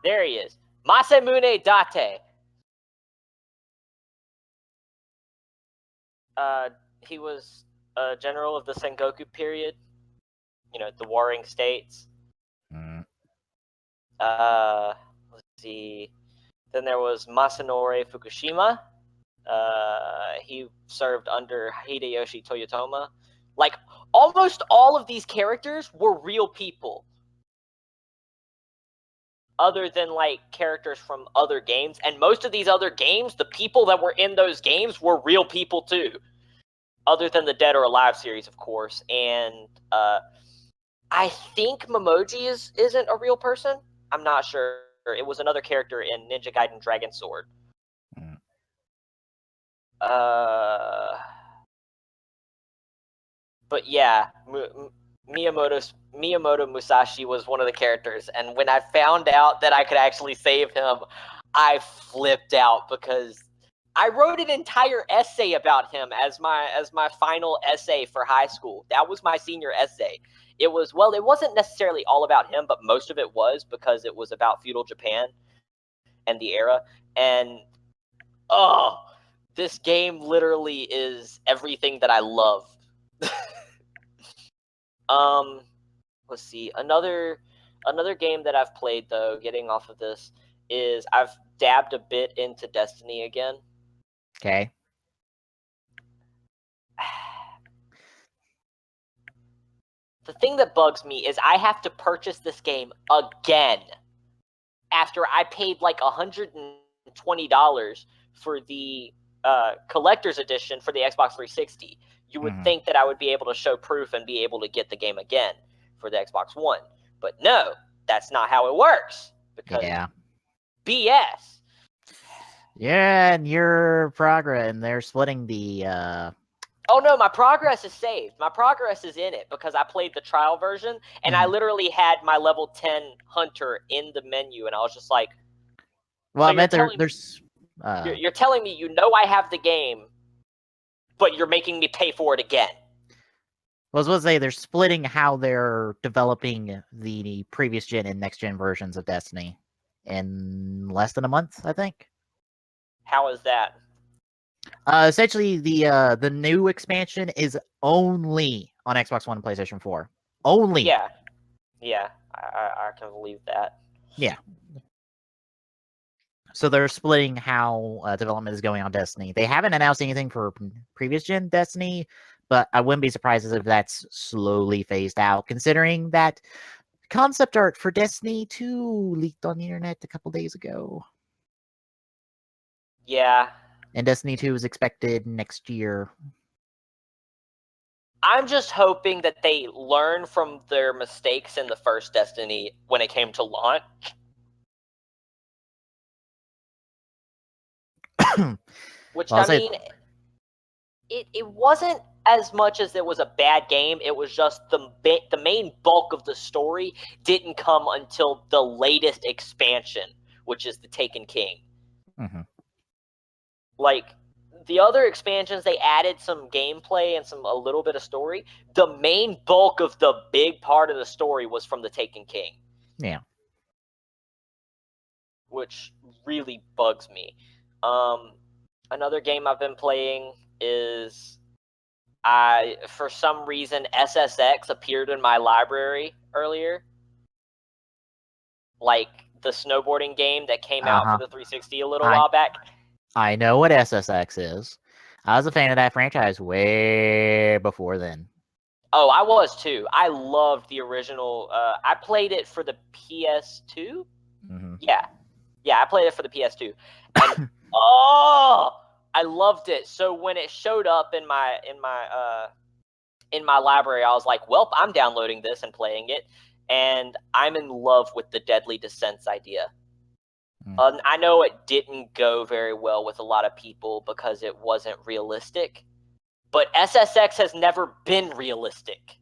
There he is. Masamune Date. He was a general of the Sengoku period. You know, the Warring States. Let's see. Then there was Masanori Fukushima. He served under Hideyoshi Toyotomi. Like, almost all of these characters were real people. Other than, like, characters from other games. And most of these other games, the people that were in those games were real people, too. Other than the Dead or Alive series, of course. And, I think Memoji isn't a real person. I'm not sure. It was another character in Ninja Gaiden Dragon Sword. But yeah, Miyamoto Musashi was one of the characters, and when I found out that I could actually save him, I flipped out because I wrote an entire essay about him as my final essay for high school. That was my senior essay. It wasn't necessarily all about him, but most of it was because it was about feudal Japan and the era. And this game literally is everything that I love. Let's see. Another game that I've played, though, getting off of this, is I've dabbed a bit into Destiny again. Okay. The thing that bugs me is I have to purchase this game again after I paid like $120 for the collector's edition for the Xbox 360. You would think that I would be able to show proof and be able to get the game again for the Xbox One. But no, that's not how it works. Because BS. Yeah, and your progress, and they're splitting the. Oh no, my progress is saved. My progress is in it because I played the trial version, and I literally had my level 10 hunter in the menu, and I was just like, well, so I meant there's. You're telling me you know I have the game, but you're making me pay for it again. Well, I was going to say they're splitting how they're developing the previous gen and next gen versions of Destiny in less than a month, I think. How is that? Essentially, the new expansion is only on Xbox One and PlayStation 4. Only. Yeah, I can believe that. Yeah. So they're splitting how development is going on Destiny. They haven't announced anything for previous gen Destiny, but I wouldn't be surprised if that's slowly phased out, considering that concept art for Destiny 2 leaked on the internet a couple days ago. Yeah. And Destiny 2 is expected next year. I'm just hoping that they learn from their mistakes in the first Destiny when it came to launch. Which, I mean, it wasn't as much as it was a bad game. It was just the main bulk of the story didn't come until the latest expansion, which is the Taken King. Like, the other expansions, they added some gameplay and a little bit of story. The main bulk of the big part of the story was from the Taken King. Yeah. Which really bugs me. Another game I've been playing is for some reason SSX appeared in my library earlier. Like the snowboarding game that came out for the 360 a little while back. I know what SSX is. I was a fan of that franchise way before then. Oh, I was too. I loved the original. I played it for the PS2. Mm-hmm. Yeah, I played it for the PS2, and I loved it. So when it showed up in my library, I was like, "Well, I'm downloading this and playing it," and I'm in love with the Deadly Descents idea. I know it didn't go very well with a lot of people because it wasn't realistic, but SSX has never been realistic.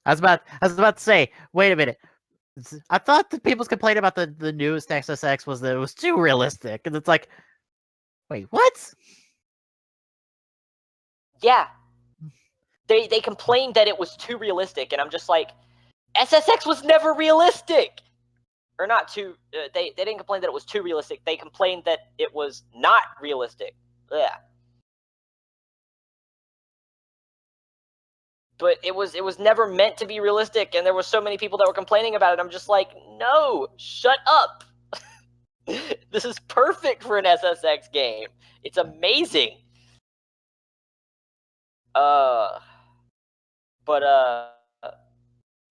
I was about to say, wait a minute. I thought the people's complaint about the newest XSX was that it was too realistic, and it's like, wait, what? Yeah, they complained that it was too realistic, and I'm just like, SSX was never realistic. Or not too. They didn't complain that it was too realistic. They complained that it was not realistic. Yeah. But it was never meant to be realistic, and there were so many people that were complaining about it. I'm just like, no, shut up. This is perfect for an SSX game. It's amazing. But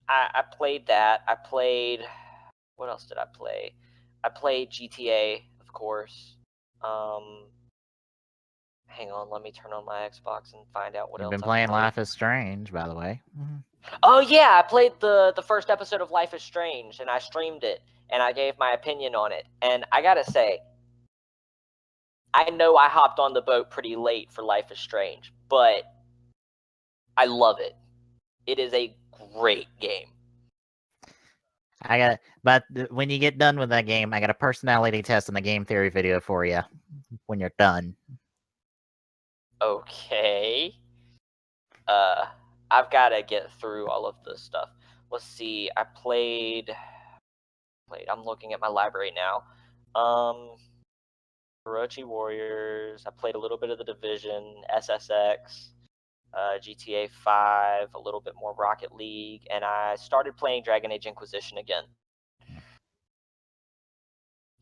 I played that. I played. What else did I play? I played GTA, of course. Hang on, let me turn on my Xbox and find out what You've else been I playing played. Life is Strange, by the way. Oh yeah, I played the first episode of Life is Strange, and I streamed it, and I gave my opinion on it. And I gotta say, I know I hopped on the boat pretty late for Life is Strange, but I love it. It is a great game. But when you get done with that game, I got a personality test and a game theory video for you when you're done. Okay. I've got to get through all of this stuff. Let's see. I played. I'm looking at my library now. Orochi Warriors. I played a little bit of The Division, SSX, GTA 5, a little bit more Rocket League, and I started playing Dragon Age Inquisition again.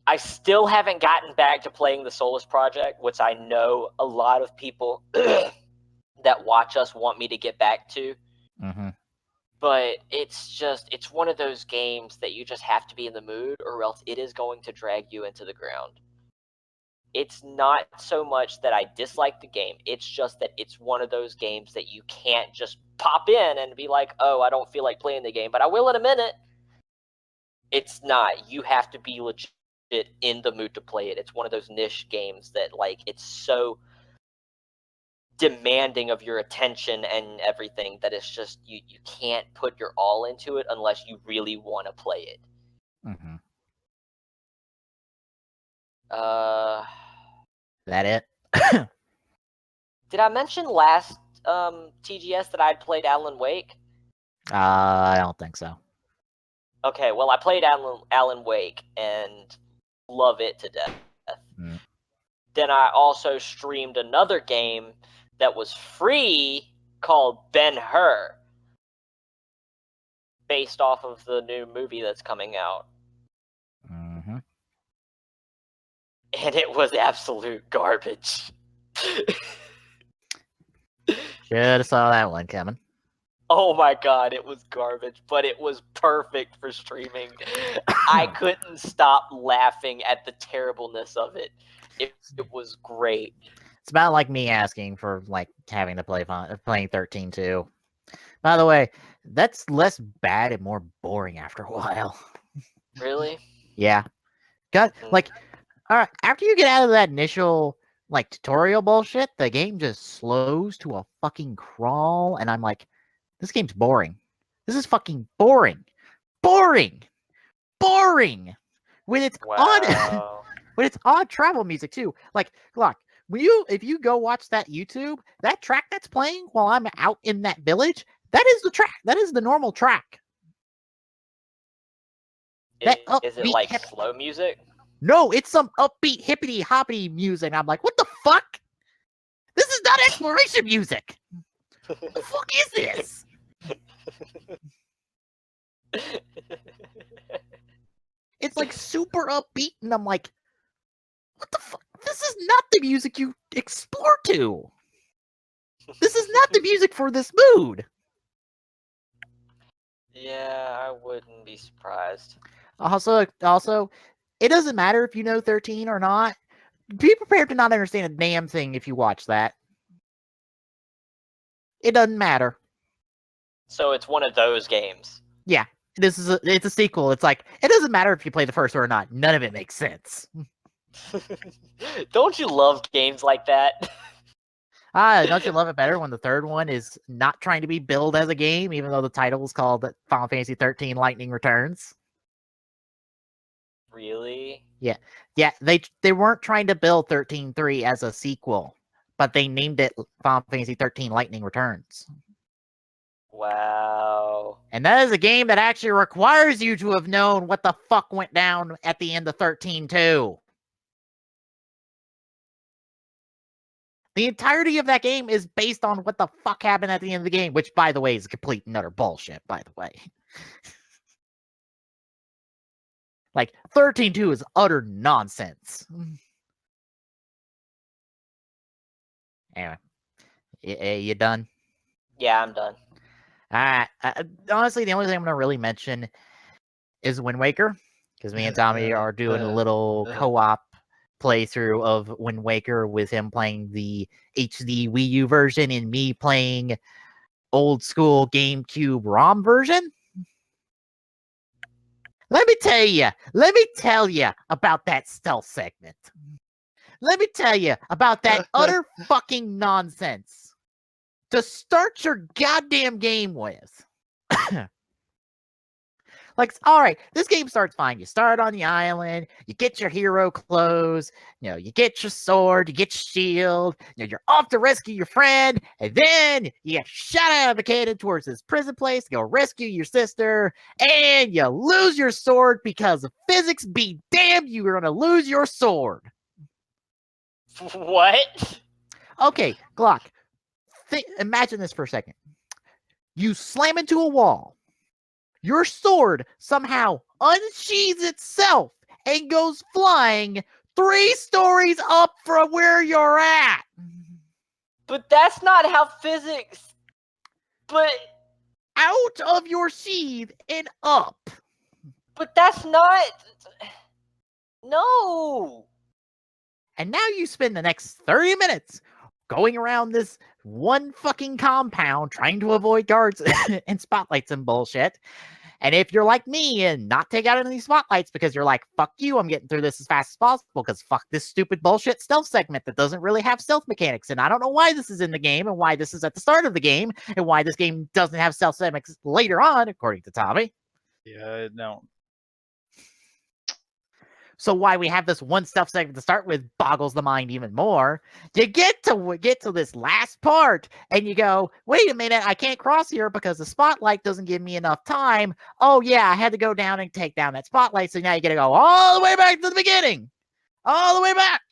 I still haven't gotten back to playing the Solus Project, which I know a lot of people that watch us want me to get back to. Mm-hmm. But it's one of those games that you just have to be in the mood, or else it is going to drag you into the ground. It's not so much that I dislike the game. It's just that it's one of those games that you can't just pop in and be like, oh, I don't feel like playing the game, but I will in a minute. It's not. You have to be legit in the mood to play it. It's one of those niche games that, like, it's so demanding of your attention and everything that it's just you can't put your all into it unless you really want to play it. Mm-hmm. That it? Did I mention last TGS that I'd played Alan Wake? I don't think so. Okay, well, I played Alan Wake and love it to death. Mm. Then I also streamed another game that was free called Ben-Hur, based off of the new movie that's coming out. Mm-hmm. And it was absolute garbage. Should have saw that one coming. Oh my god, it was garbage, but it was perfect for streaming. I couldn't stop laughing at the terribleness of it. It was great. It's about like me asking for like having to playing 13 too. By the way, that's less bad and more boring after a while. Really? Yeah. Got like, all right. After you get out of that initial like tutorial bullshit, the game just slows to a fucking crawl, and I'm like, this game's boring. This is fucking boring, boring. With its Wow. with its odd travel music too. Like, look, if you go watch that YouTube, that track that's playing while I'm out in that village, that is the track. That is the normal track. Is it like slow music? No, it's some upbeat hippity hoppity music. I'm like, what the fuck? This is not exploration music. What the fuck is this? It's like super upbeat, and I'm like, what the fuck? This is not the music you explore to. This is not the music for this mood. Yeah, I wouldn't be surprised. Also, it doesn't matter if you know 13 or not. Be prepared to not understand a damn thing if you watch that. It doesn't matter. So it's one of those games. Yeah, it's a sequel. It's like, it doesn't matter if you play the first one or not. None of it makes sense. Don't you love games like that? Don't you love it better when the third one is not trying to be billed as a game, even though the title is called Final Fantasy 13 Lightning Returns? Really? Yeah, they weren't trying to bill 13.3 as a sequel, but they named it Final Fantasy 13 Lightning Returns. Wow. And that is a game that actually requires you to have known what the fuck went down at the end of 13 too. The entirety of that game is based on what the fuck happened at the end of the game, which, by the way, is complete and utter bullshit, by the way. Like, 13.2 is utter nonsense. Anyway, you done? Yeah, I'm done. Honestly, the only thing I'm going to really mention is Wind Waker, because me and Tommy are doing a little co-op playthrough of Wind Waker with him playing the HD Wii U version and me playing old school GameCube ROM version. Let me tell you about that stealth segment. Let me tell you about that utter fucking nonsense to start your goddamn game with. Like, all right, this game starts fine. You start on the island, you get your hero clothes, you get your sword, you get your shield, you're off to rescue your friend, and then you get shot out of a cannon towards this prison place to go rescue your sister, and you lose your sword because of physics. Be damned, you're gonna lose your sword. What? Okay, Glock, imagine this for a second. You slam into a wall. Your sword somehow unsheathes itself and goes flying 3 stories up from where you're at. But that's not how physics. But Out of your sheath and up. But that's not. No. And now you spend the next 30 minutes going around this one fucking compound trying to avoid guards and spotlights and bullshit. And if you're like me and not take out any of these spotlights because you're like, fuck you, I'm getting through this as fast as possible because fuck this stupid bullshit stealth segment that doesn't really have stealth mechanics. And I don't know why this is in the game and why this is at the start of the game and why this game doesn't have stealth segments later on, according to Tommy. Yeah, no. So why we have this one stealth segment to start with boggles the mind even more. You get to this last part and you go, wait a minute, I can't cross here because the spotlight doesn't give me enough time. Oh yeah, I had to go down and take down that spotlight. So now you got to go all the way back to the beginning. All the way back.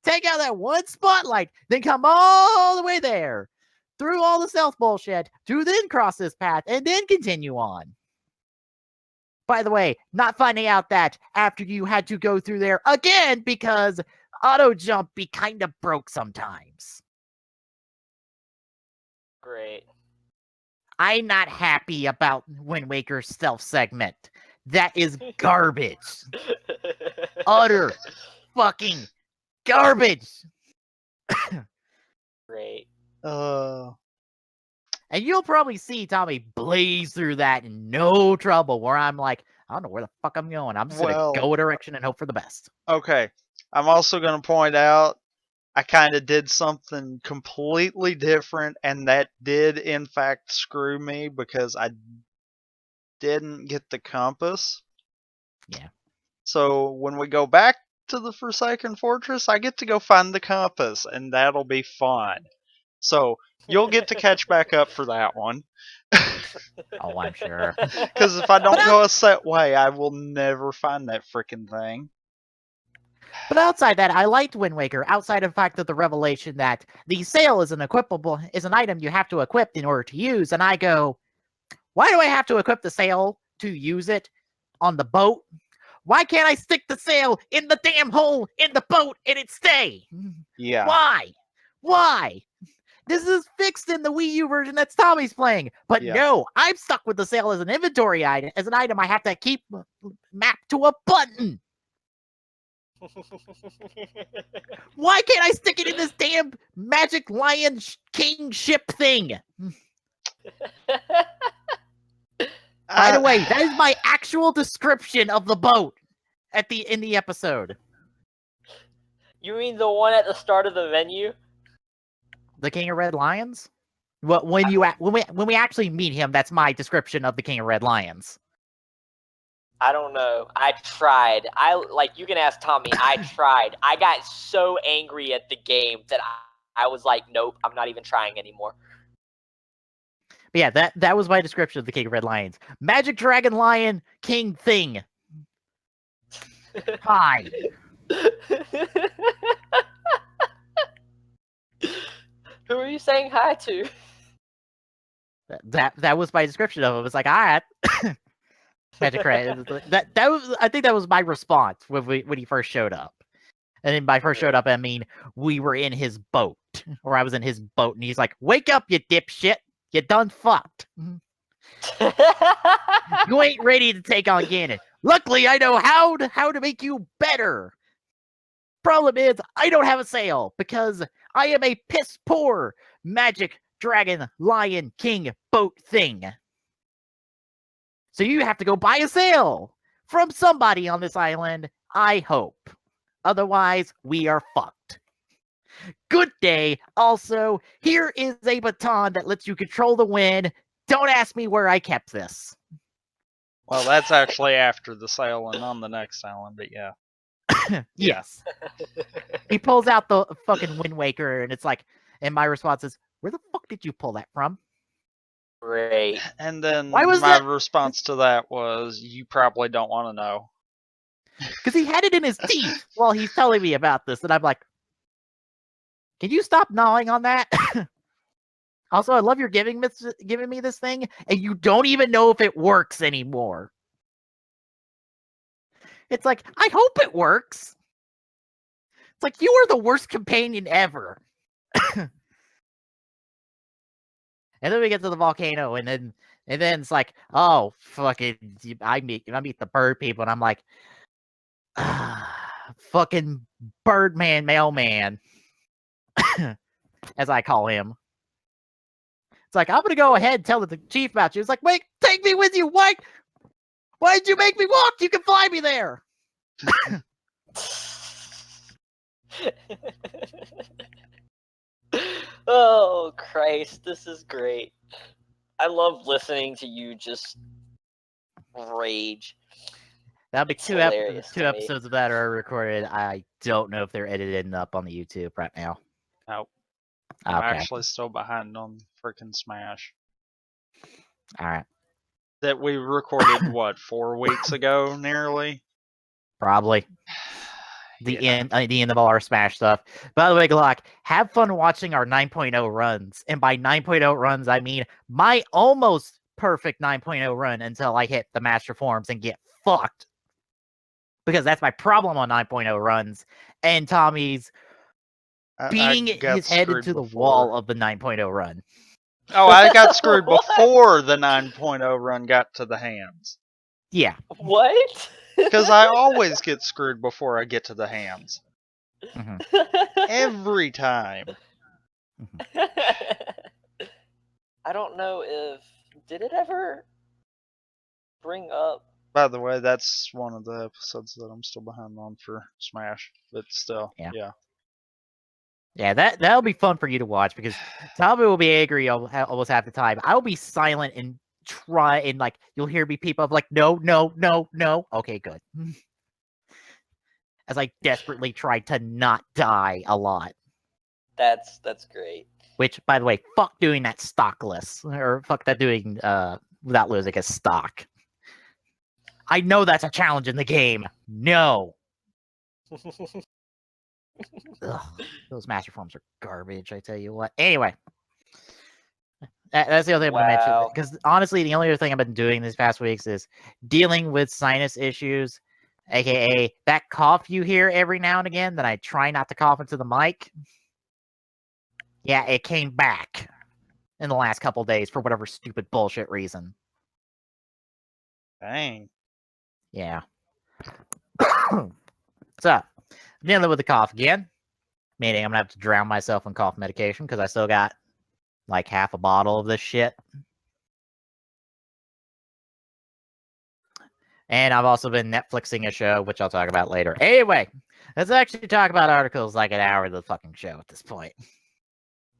Take out that one spotlight, then come all the way there. Through all the stealth bullshit to then cross this path and then continue on. By the way, not finding out that after you had to go through there again because auto jump be kind of broke sometimes. Great. I'm not happy about Wind Waker's stealth segment. That is garbage. Utter fucking garbage. Great. And you'll probably see Tommy blaze through that in no trouble, where I'm like, I don't know where the fuck I'm going. I'm just going to go a direction and hope for the best. Okay. I'm also going to point out I kind of did something completely different, and that did, in fact, screw me because I didn't get the compass. Yeah. So when we go back to the Forsaken Fortress, I get to go find the compass, and that'll be fun. So you'll get to catch back up for that one. Oh, I'm sure. Because if I don't go a set way, I will never find that freaking thing. But outside that, I liked Wind Waker, outside of the fact that the revelation that the sail is an item you have to equip in order to use. And I go, why do I have to equip the sail to use it on the boat? Why can't I stick the sail in the damn hole in the boat and it stay? Yeah. Why? This is fixed in the Wii U version that's Tommy's playing. But Yeah. no, I'm stuck with the sail as an inventory item. As an item, I have to keep mapped to a button. Why can't I stick it in this damn Magic Lion King ship thing? By the way, that is my actual description of the boat in the episode. You mean the one at the start of the menu? The King of Red Lions? Well, when we actually meet him, that's my description of the King of Red Lions. I don't know. I tried. You can ask Tommy. I tried. I got so angry at the game that I was like, nope, I'm not even trying anymore. But yeah, that was my description of the King of Red Lions. Magic Dragon Lion King thing. Hi. Who are you saying hi to? That was my description of it. It was like, all right. Magic Dragon. That was, I think that was my response when he first showed up. And then by first showed up, I mean we were in his boat, or I was in his boat, and he's like, "Wake up, you dipshit! You done fucked. You ain't ready to take on Ganon. Luckily, I know how to make you better. Problem is, I don't have a sail because I am a piss poor Magic Dragon Lion King boat thing. So you have to go buy a sail from somebody on this island. I hope." Otherwise, we are fucked. Good day. Also, here is a baton that lets you control the wind. Don't ask me where I kept this. Well, that's actually after the sail and on the next island, but yeah. Yes. He pulls out the fucking Wind Waker, and it's like, and my response is, where the fuck did you pull that from? Great. And then Why was my that- response to that was, you probably don't want to know. Because he had it in his teeth while he's telling me about this, and I'm like, can you stop gnawing on that? Also, I love you're giving me this thing, and you don't even know if it works anymore. It's like, I hope it works. It's like, you are the worst companion ever. And then we get to the volcano, and then it's like, oh, fucking, I meet the bird people, and I'm like, fucking Birdman Mailman, as I call him. It's like, I'm gonna go ahead and tell the chief about you. It's like, wait, take me with you. Why did you make me walk? You can fly me there. Oh, Christ, this is great. I love listening to you just rage. That'll be It's two hilarious to me. episodes of that are recorded. I don't know if they're edited up on the YouTube right now. Nope. Okay. I'm actually still behind on freaking Smash. All right. That we recorded, what, 4 weeks ago, nearly? Probably. The end of all our Smash stuff. By the way, Glock, have fun watching our 9.0 runs. And by 9.0 runs, I mean my almost perfect 9.0 run until I hit the Master Forms and get fucked. Because that's my problem on 9.0 runs. And Tommy's beating his head into the wall of the 9.0 run. Oh, I got screwed before the 9.0 run got to the hands. Yeah. What? Because I always get screwed before I get to the hands. Mm-hmm. Every time. I don't know if... Did it ever bring up... By the way, that's one of the episodes that I'm still behind on for Smash. But still, yeah. Yeah, that'll be fun for you to watch because Tommy will be angry almost half the time. I'll be silent and try and like you'll hear me people of like no. Okay, good. As I desperately try to not die a lot. That's great. Which, by the way, fuck doing that stockless or fuck that doing without losing a stock. I know that's a challenge in the game. No. Ugh, those Master Forms are garbage, I tell you what. Anyway, that's the other thing I'm going to mention. Because honestly, the only other thing I've been doing these past weeks is dealing with sinus issues. aka that cough you hear every now and again that I try not to cough into the mic. Yeah, it came back in the last couple days for whatever stupid bullshit reason. Dang. Yeah. So, dealing with the cough again, meaning I'm gonna have to drown myself in cough medication because I still got like half a bottle of this shit. And I've also been Netflixing a show, which I'll talk about later. Anyway, let's actually talk about articles like an hour of the fucking show at this point.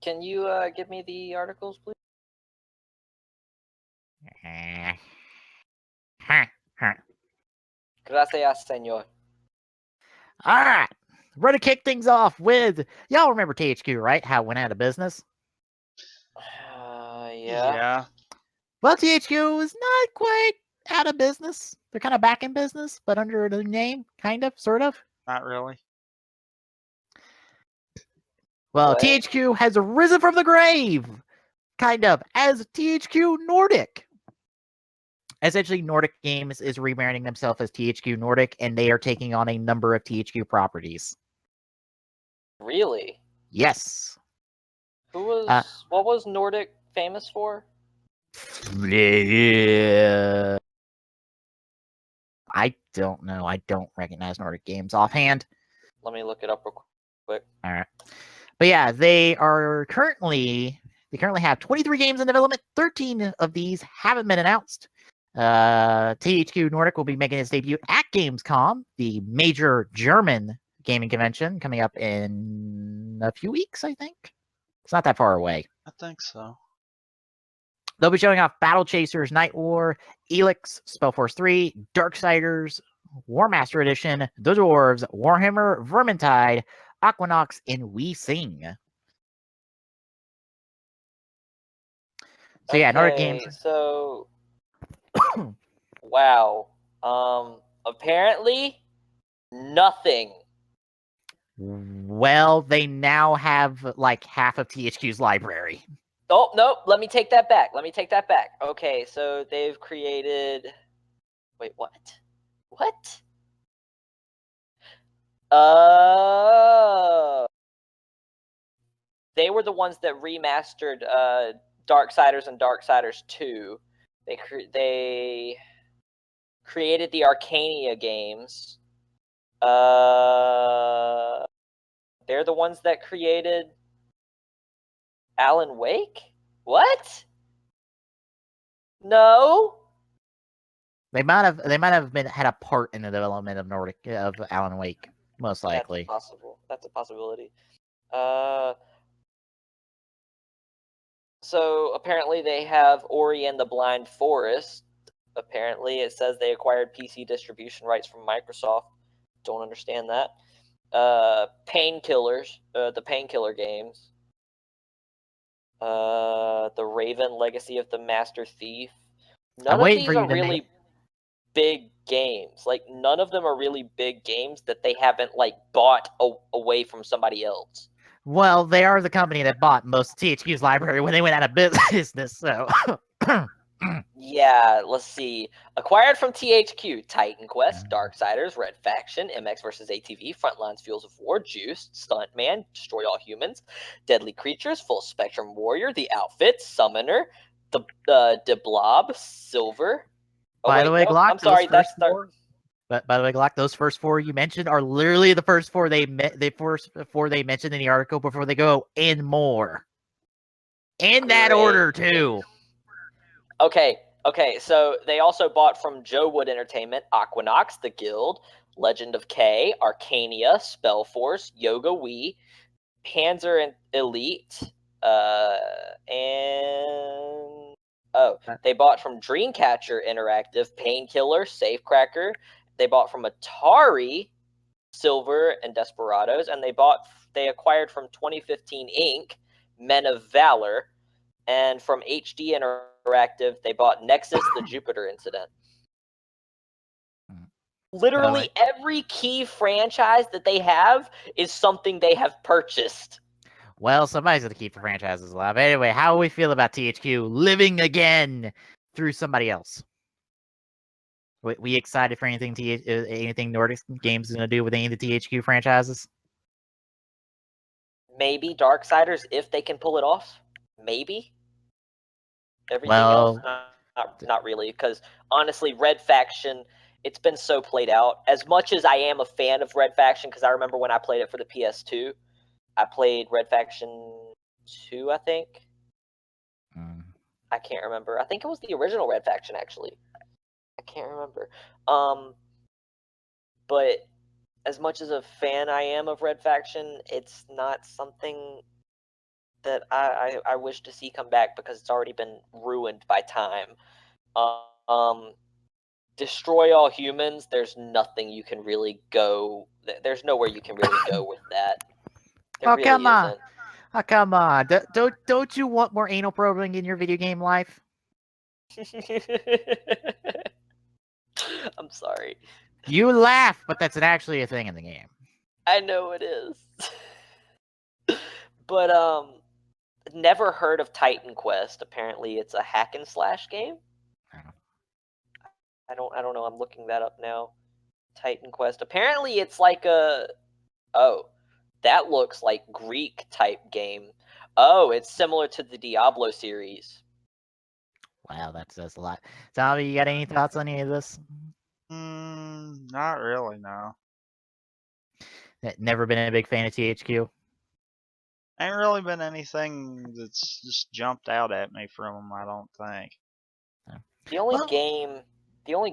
Can you give me the articles, please? Gracias, señor. All right. We're going to kick things off with, y'all remember THQ, right? How it went out of business? Yeah. Well, THQ is not quite out of business. They're kind of back in business, but under a new name, kind of, sort of. Not really. Well, What? THQ has risen from the grave, kind of, as THQ Nordic. Essentially, Nordic Games is rebranding themselves as THQ Nordic, and they are taking on a number of THQ properties. Really? Yes. Who was? What was Nordic famous for? I don't know. I don't recognize Nordic Games offhand. Let me look it up real quick. All right. But yeah, they currently have 23 games in development. 13 of these haven't been announced. THQ Nordic will be making its debut at Gamescom, the major German gaming convention, coming up in a few weeks, I think. It's not that far away. I think so. They'll be showing off Battle Chasers, Night War, Elix, Spellforce 3, Darksiders, Warmaster Edition, The Dwarves, Warhammer, Vermintide, Aquanox, and We Sing. So yeah, Nordic Games. So wow. Apparently nothing. Well, they now have like half of THQ's library. Oh, nope. Let me take that back. Okay, so they've created. Wait, what? What? They were the ones that remastered Darksiders and Darksiders 2. They created the Arcania games. They're the ones that created Alan Wake? What? No. They might have had a part in the development of Alan Wake, most likely. That's possible. That's a possibility. So apparently they have Ori and the Blind Forest. Apparently it says they acquired PC distribution rights from Microsoft. Don't understand that. Painkillers, the Painkiller games. The Raven Legacy of the Master Thief. None of these are really big games. Like, none of them are really big games that they haven't, like, bought away from somebody else. Well, they are the company that bought most of THQ's library when they went out of business, so... Yeah, let's see. Acquired from THQ, Titan Quest, Darksiders, Red Faction, MX vs. ATV, Frontlines Fuels of War, Juice, Stuntman, Destroy All Humans, Deadly Creatures, Full Spectrum Warrior, The Outfit, Summoner, the Blob, Silver. By the way, Glock, I'm sorry, that's But by the way, Glock, those first four you mentioned are literally the first four they mentioned in the article before they go in more. In that order, too. Okay, so they also bought from Joe Wood Entertainment, Aquanox, The Guild, Legend of K, Arcania, Spellforce, Yoga Wii, Panzer and Elite, and they bought from Dreamcatcher Interactive, Painkiller, Safecracker. They bought from Atari, Silver and Desperados, and they acquired from 2015 Inc., Men of Valor, and from HD Interactive, they bought Nexus, The Jupiter Incident. Literally every key franchise that they have is something they have purchased. Well, somebody's going to keep the franchises alive. Anyway, how we feel about THQ living again through somebody else? We excited for anything anything Nordic Games is going to do with any of the THQ franchises? Maybe Darksiders if they can pull it off. Maybe. Everything else, Well, not really. Because honestly, Red Faction, it's been so played out. As much as I am a fan of Red Faction, because I remember when I played it for the PS2, I played Red Faction 2, I think. I can't remember. I think it was the original Red Faction, actually. I can't remember. But as much as a fan I am of Red Faction, it's not something that I wish to see come back because it's already been ruined by time. Destroy all humans. There's nothing you can really go. There's nowhere you can really go with that. There really come on. isn't. Oh, come on. Don't you want more anal probing in your video game life? I'm sorry. You laugh, but that's actually a thing in the game. I know it is. But never heard of Titan Quest. Apparently it's a hack and slash game. I don't know. I'm looking that up now. Titan Quest. Apparently it's like that looks like Greek type game. Oh, it's similar to the Diablo series. Wow, that says a lot. Tommy, you got any thoughts on any of this? Not really, no. Never been a big fan of THQ? Ain't really been anything that's just jumped out at me from them, I don't think. The only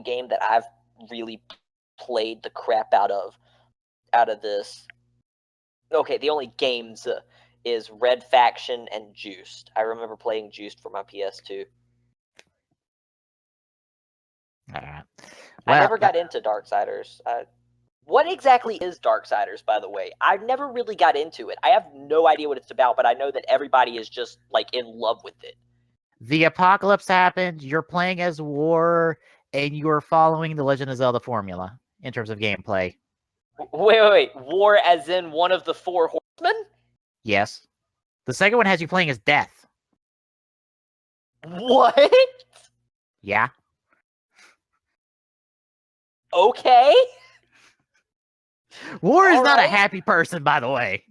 game that I've really played the crap out of this. Okay, the only games is Red Faction and Juiced. I remember playing Juiced for my PS2. Alright. I never got into Darksiders. What exactly is Darksiders, by the way? I never really got into it. I have no idea what it's about, but I know that everybody is just like in love with it. The apocalypse happened, you're playing as War, and you're following the Legend of Zelda formula in terms of gameplay. Wait. War as in one of the four horsemen? Yes. The second one has you playing as Death. What? Yeah. Okay. War is not a happy person, by the way.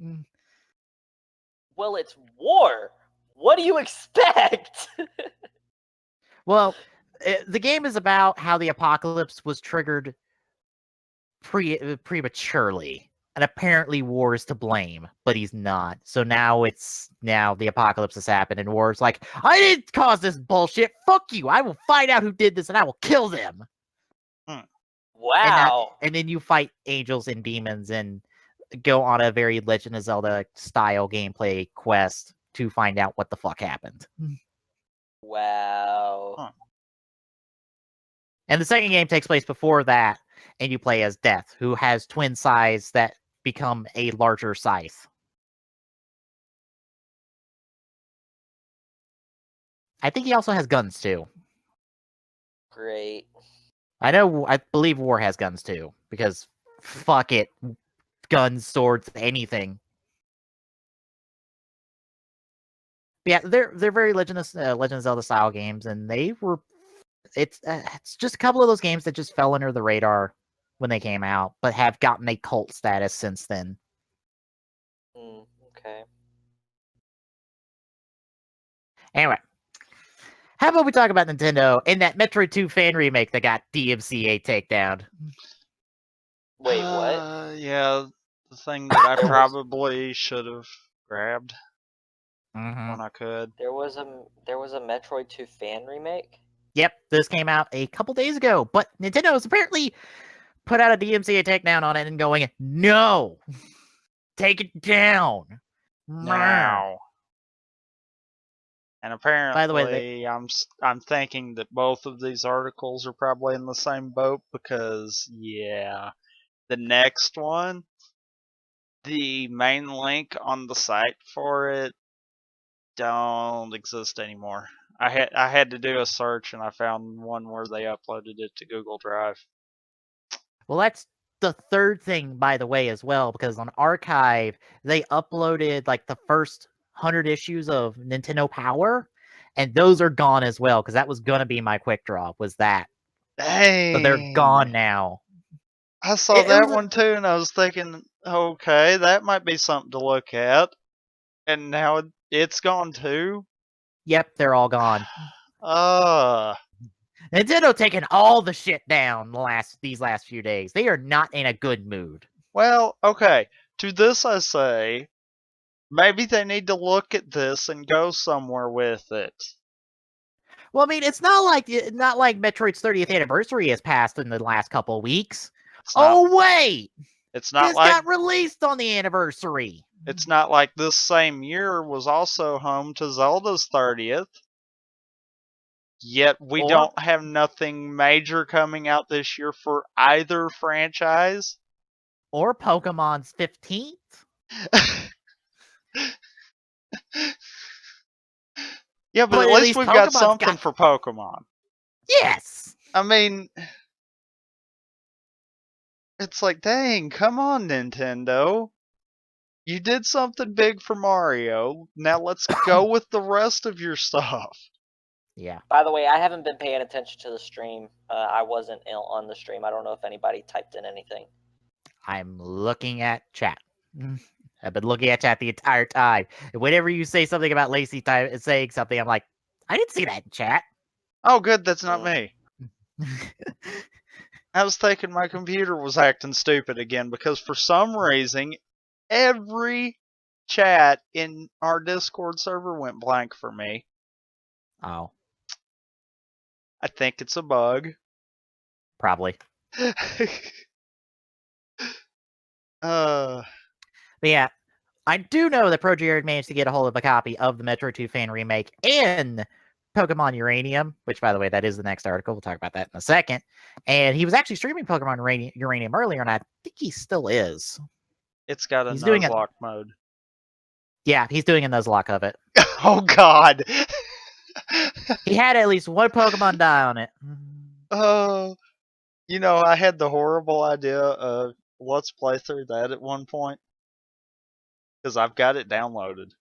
Well, it's War. What do you expect? Well, the game is about how the apocalypse was triggered prematurely. And apparently War is to blame, but he's not. So now the apocalypse has happened, and War's like, I didn't cause this bullshit. Fuck you. I will find out who did this, and I will kill them. Wow. And then you fight angels and demons and go on a very Legend of Zelda style gameplay quest to find out what the fuck happened. Wow. And the second game takes place before that, and you play as Death, who has twin scythes that become a larger scythe. I think he also has guns too. Great. I believe War has guns too, because fuck it. Guns, swords, anything. Yeah, they're very Legend of Zelda style games, and they were. It's just a couple of those games that just fell under the radar when they came out, but have gotten a cult status since then. Okay. Anyway, how about we talk about Nintendo and that Metroid 2 fan remake that got DMCA takedown? Wait, what? Yeah, the thing that I probably should have grabbed when I could. There was a Metroid 2 fan remake? Yep, this came out a couple days ago, but Nintendo's apparently put out a DMCA takedown on it and going, no, take it down now. And apparently, by the way, I'm thinking that both of these articles are probably in the same boat because the next one, the main link on the site for it don't exist anymore. I had to do a search and I found one where they uploaded it to Google Drive. Well, that's the third thing, by the way, as well, because on Archive, they uploaded like the first 100 issues of Nintendo Power, and those are gone as well, because that was going to be my quick draw, was that. Dang. So they're gone now. I saw It that was one too, and I was thinking, okay, that might be something to look at. And now it's gone too. Yep, they're all gone. Nintendo taking all the shit down these last few days. They are not in a good mood. Well, okay. To this I say, maybe they need to look at this and go somewhere with it. Well, I mean, it's not like Metroid's 30th anniversary has passed in the last couple of weeks. Wait, it's not this like got released on the anniversary. it's not like this same year was also home to Zelda's 30th. Yet we don't have nothing major coming out this year for either franchise. Or Pokemon's 15th. Yeah, but at least we've got something for Pokemon. Yes. I mean, it's like, dang, come on, Nintendo. You did something big for Mario. Now let's go with the rest of your stuff. Yeah. By the way, I haven't been paying attention to the stream. I wasn't on the stream. I don't know if anybody typed in anything. I'm looking at chat. I've been looking at chat the entire time. And whenever you say something about Lacey saying something, I'm like, I didn't see that in chat. Oh, good, that's not me. I was thinking my computer was acting stupid again because for some reason, every chat in our Discord server went blank for me. Oh. I think it's a bug. Probably. But yeah, I do know that Pro Jared managed to get a hold of a copy of the Metro 2 fan remake and Pokemon Uranium, which, by the way, that is the next article. We'll talk about that in a second. And he was actually streaming Pokemon Uranium earlier, and I think he still is. It's got a Nuzlocke mode. Yeah, he's doing a Nuzlocke of it. Oh, God. He had at least one Pokemon die on it. Oh, I had the horrible idea of let's play through that at one point. Because I've got it downloaded.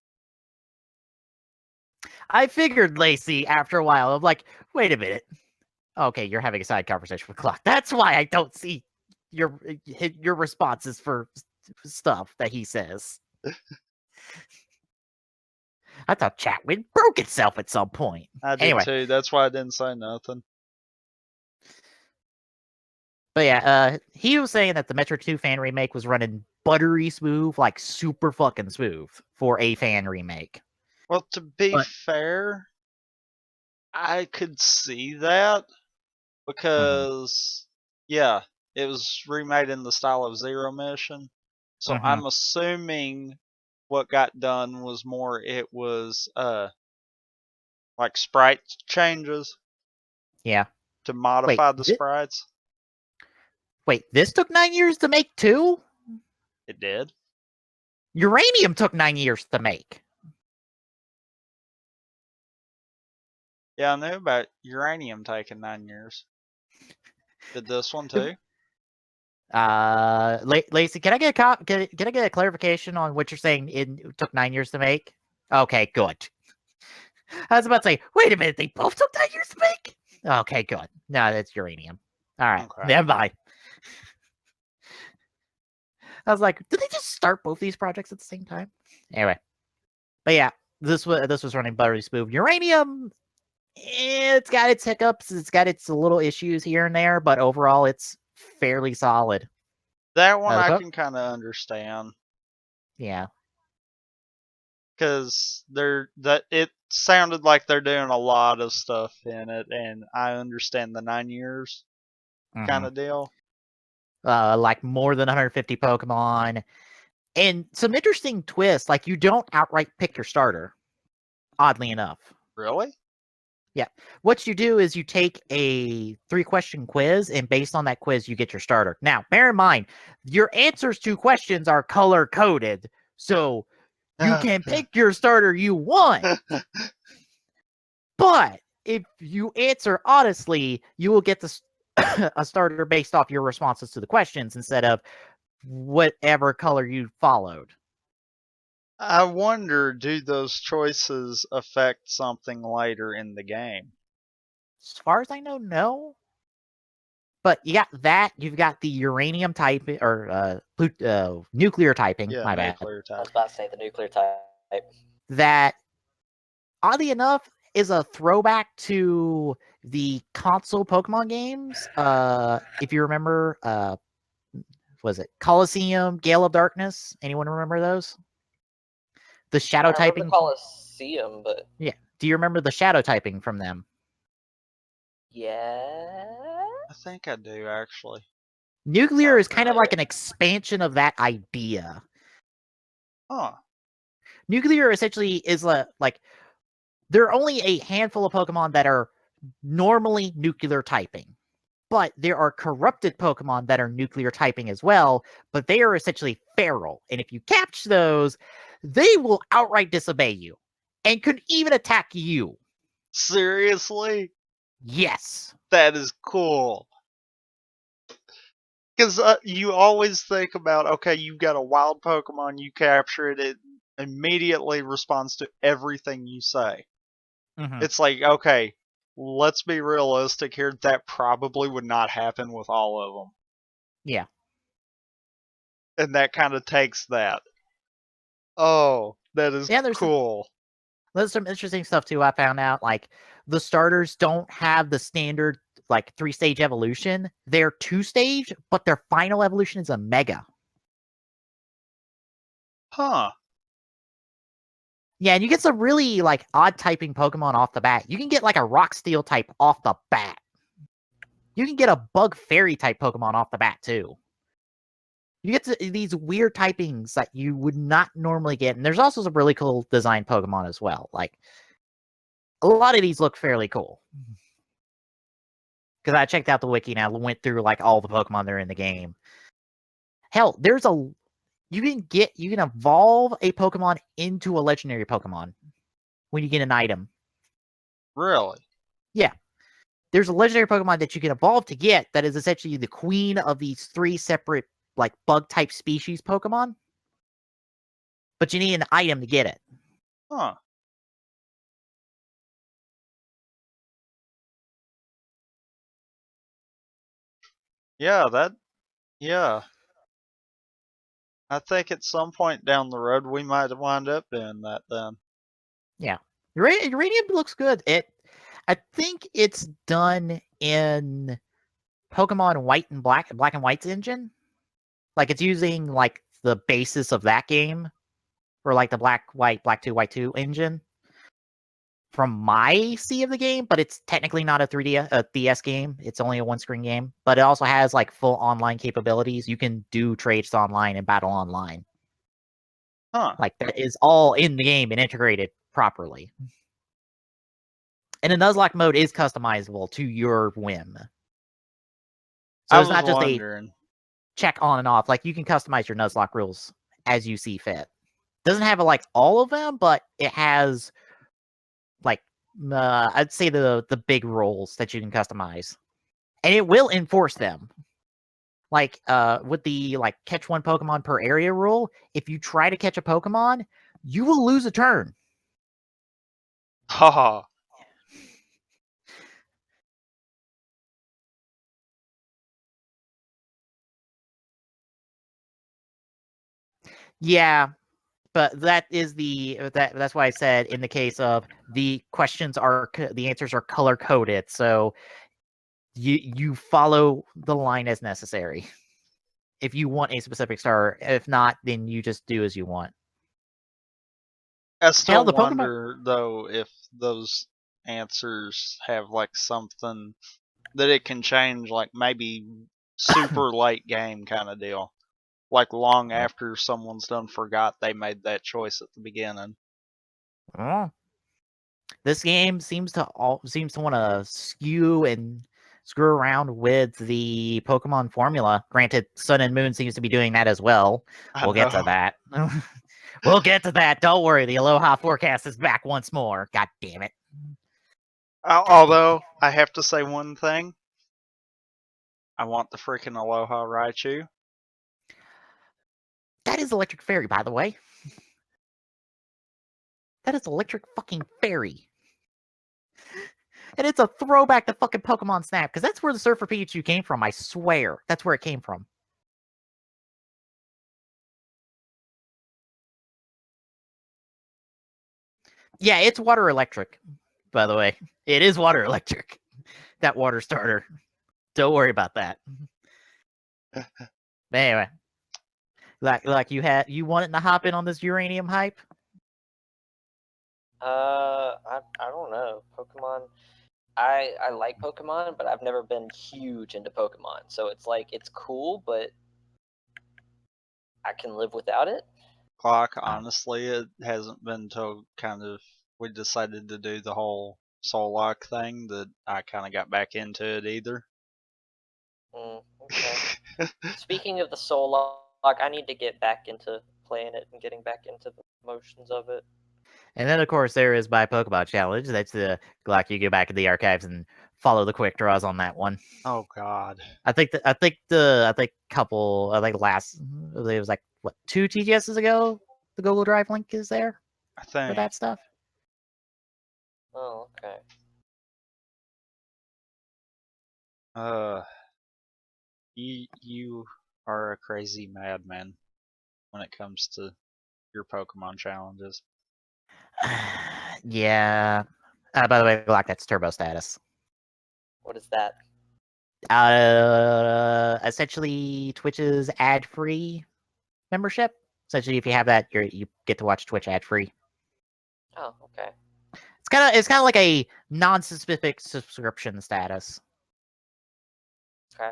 I figured, Lacey, after a while, I'm like, wait a minute. Okay, you're having a side conversation with Clock. That's why I don't see your responses for stuff that he says. I thought Chatwin broke itself at some point. I did too. That's why I didn't say nothing. But yeah, he was saying that the Metro 2 fan remake was running buttery smooth, like super fucking smooth for a fan remake. Well, to be fair, I could see that because, yeah, it was remade in the style of Zero Mission. So I'm assuming what got done was more, it was like sprite changes. Yeah. To modify the sprites. Wait, this took 9 years to make too? It did. Uranium took 9 years to make. Yeah, I knew about Uranium taking 9 years. Did this one too? Lacey, can I get a clarification on what you're saying? It took 9 years to make. Okay, good. I was about to say, wait a minute, they both took 9 years to make. Okay, good. No, that's Uranium. All right, never mind. I was like, did they just start both these projects at the same time? Anyway, but yeah, this was running buttery smooth. Uranium, it's got its hiccups, it's got its little issues here and there, but overall, it's fairly solid. That one I can kind of understand. Yeah, because it sounded like they're doing a lot of stuff in it, and I understand the 9 years kind of deal. Like more than 150 Pokemon. And some interesting twists, like you don't outright pick your starter, oddly enough. Really? Yeah. What you do is you take a 3-question quiz, and based on that quiz, you get your starter. Now, bear in mind, your answers to questions are color-coded, so you can pick your starter you want. But if you answer honestly, you will get a starter based off your responses to the questions instead of whatever color you followed. I wonder, do those choices affect something later in the game? As far as I know, no. But you got that. You've got the uranium type or nuclear typing. Yeah, my bad. nuclear I was type. about to say the nuclear type. That, oddly enough, is a throwback to the console Pokemon games. If you remember, was it Coliseum, Gale of Darkness? Anyone remember those? The shadow I remember typing. Coliseum, but Yeah. Do you remember the shadow typing from them? yeah. I think I do actually. Nuclear Sounds is kind of familiar. like an expansion of that idea. Huh. Nuclear essentially is like there are only a handful of Pokemon that are normally nuclear typing, but there are corrupted Pokemon that are nuclear typing as well, but they are essentially feral. And if you catch those, they will outright disobey you and could even attack you. Seriously? Yes. That is cool. Because you always think about, okay, you've got a wild Pokemon, you capture it, it immediately responds to everything you say. Mhm. It's like, okay, let's be realistic here. That probably would not happen with all of them. Yeah. And that kind of takes that. Oh, that is Yeah, there's cool. some interesting stuff too. I found out like the starters don't have the standard like 3-stage evolution. They're 2-stage, but their final evolution is a mega. Huh. Yeah, and you get some really like odd typing Pokemon off the bat. You can get like a Rock Steel type off the bat. You can get a Bug Fairy type Pokemon off the bat too. You get these weird typings that you would not normally get, and there's also some really cool design Pokemon as well. Like a lot of these look fairly cool. Because I checked out the wiki and I went through like all the Pokemon that are in the game. Hell, you can evolve a Pokemon into a legendary Pokemon when you get an item. Really? Yeah. There's a legendary Pokemon that you can evolve to get that is essentially the queen of these 3 separate like bug type species Pokemon. But you need an item to get it. Huh. Yeah. I think at some point down the road we might wind up doing that then. Yeah. Uranium looks good. I think it's done in Pokemon White and Black and White's engine. Like it's using like the basis of that game, or like the Black 2, White 2 engine from my see of the game, but it's technically not a 3D DS game. It's only a one-screen game, but it also has like full online capabilities. You can do trades online and battle online. Huh. Like that is all in the game and integrated properly. And the Nuzlocke mode is customizable to your whim. So I it's was not just a wondering. check on and off. Like you can customize your Nuzlocke rules as you see fit. Doesn't have like all of them, but it has like I'd say the big roles that you can customize, and it will enforce them. Like with the like catch one Pokemon per area rule, if you try to catch a Pokemon, you will lose a turn. Haha. Yeah, but that's why I said in the case of the questions the answers are color coded, so you follow the line as necessary. If you want a specific star, if not, then you just do as you want. I Hell, still the Pokemon. wonder though if those answers have like something that it can change, like maybe super late game kind of deal. Like long after someone's done forgot they made that choice at the beginning. Oh. This game seems to want to skew and screw around with the Pokemon formula. Granted, Sun and Moon seems to be doing that as well. I We'll get to know. that. We'll get to that. Don't worry. The Aloha Forecast is back once more. God damn it. Although I have to say one thing, I want the freaking Aloha Raichu. That is Electric Fairy, by the way. That is Electric fucking Fairy. And it's a throwback to fucking Pokemon Snap, because that's where the Surfer Pikachu came from, I swear. That's where it came from. Yeah, it's water electric, by the way. It is water electric. That water starter. Don't worry about that. But anyway. Like you wanted to hop in on this uranium hype? I don't know. Pokemon. I like Pokemon, but I've never been huge into Pokemon. So it's like it's cool, but I can live without it. Clock, honestly, it hasn't been until kind of we decided to do the whole Soul Lock thing that I kind of got back into it either. Okay. Speaking of the Soul Lock, I need to get back into playing it and getting back into the motions of it. And then, of course, there is my Pokemon Challenge. That's the Glock. You go back in the archives and follow the quick draws on that one. Oh God. I think last it was like what 2 TGSs ago. The Google Drive link is there I for think. that stuff. Oh, okay. You are a crazy madman when it comes to your Pokemon challenges. Yeah. By the way, Glock, that's turbo status. What is that? Essentially Twitch's ad-free membership. Essentially, if you have that, you get to watch Twitch ad-free. Oh, okay. It's kind of like a non-specific subscription status. Okay.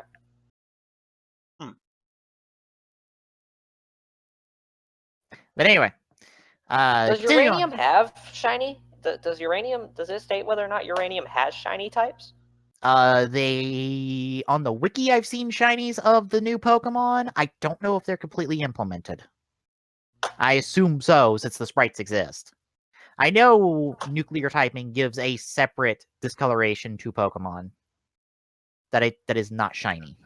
But anyway, Does uranium have shiny? Does it state whether or not uranium has shiny types? They on the wiki I've seen shinies of the new Pokemon. I don't know if they're completely implemented. I assume so, since the sprites exist. I know nuclear typing gives a separate discoloration to Pokemon that is not shiny.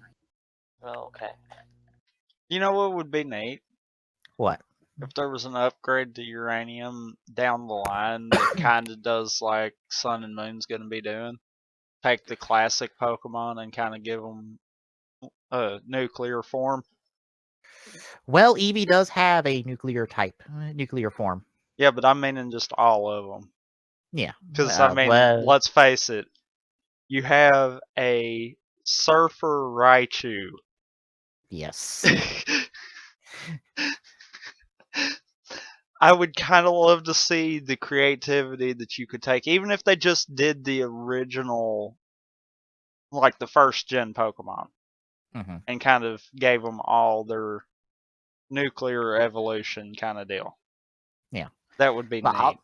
Oh, okay. You know what would be neat? What? If there was an upgrade to uranium down the line that kind of does like Sun and Moon's going to be doing. Take the classic Pokemon and kind of give them a nuclear form. Well, Eevee does have a nuclear form. Yeah, but I'm meaning just all of them. Yeah. Because, I mean, let's face it. You have a Surfer Raichu. Yes. I would kind of love to see the creativity that you could take, even if they just did the original, like the first gen Pokemon, and kind of gave them all their nuclear evolution kind of deal. Yeah. That would be neat.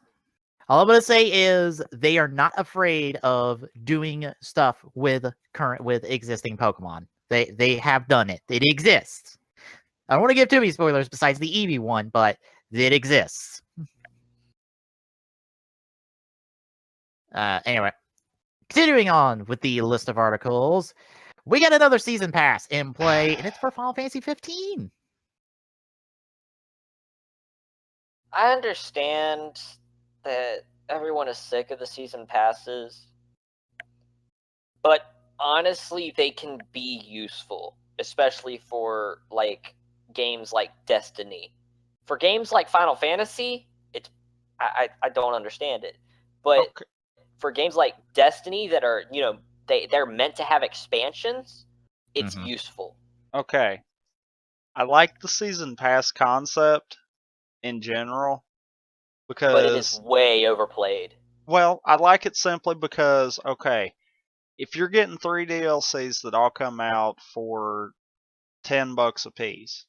All I'm gonna say is they are not afraid of doing stuff with existing Pokemon. They have done it. It exists. I don't want to give too many spoilers besides the Eevee one, but it exists. Anyway, continuing on with the list of articles, we got another season pass in play, and it's for Final Fantasy 15. I understand that everyone is sick of the season passes, but honestly, they can be useful, especially for like games like Destiny. For games like Final Fantasy, I don't understand it, but Okay. For games like Destiny that are they're meant to have expansions, it's useful. Okay. I like the season pass concept in general because but it is way overplayed. Well, I like it simply because okay, if you're getting 3 DLCs that all come out for $10 a piece,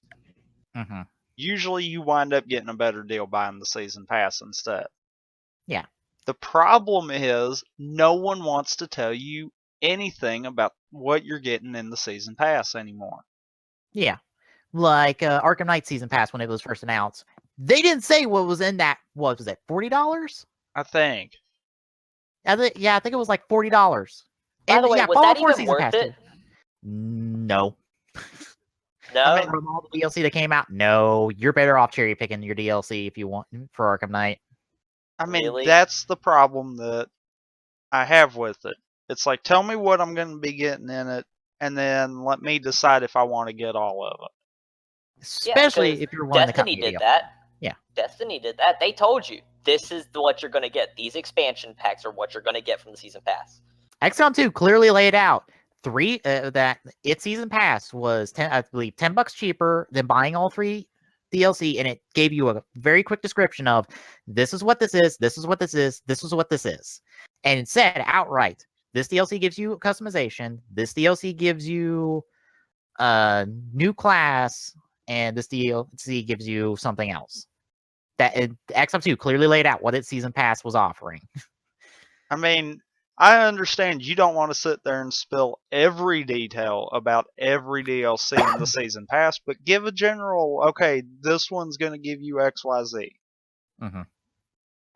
usually you wind up getting a better deal buying the season pass instead. Yeah. The problem is no one wants to tell you anything about what you're getting in the season pass anymore. Yeah. Like Arkham Knight season pass when it was first announced. They didn't say what was in that. What was it? $40? I think. I think it was like $40. By the way, was that even worth it? No. No. I mean, from all the DLC that came out, no. You're better off cherry picking your DLC if you want for Arkham Knight. I mean, Really? that's the problem that I have with it. It's like, tell me what I'm going to be getting in it, and then let me decide if I want to get all of it. Especially if you're willing to cut me Destiny a did deal. that. Yeah. Destiny did that. They told you this is what you're going to get. These expansion packs are what you're going to get from the season pass. XCOM 2 clearly laid out that its season pass was I believe $10 cheaper than buying all 3 DLC, and it gave you a very quick description of this is what this is, this is what this is, this is what this is, and it said outright, this DLC gives you customization, this DLC gives you a new class, and this DLC gives you something else. XCOM 2 clearly laid out what its season pass was offering. I mean, I understand you don't want to sit there and spill every detail about every DLC in the season pass, but give a general, okay, this one's going to give you XYZ. Mm-hmm.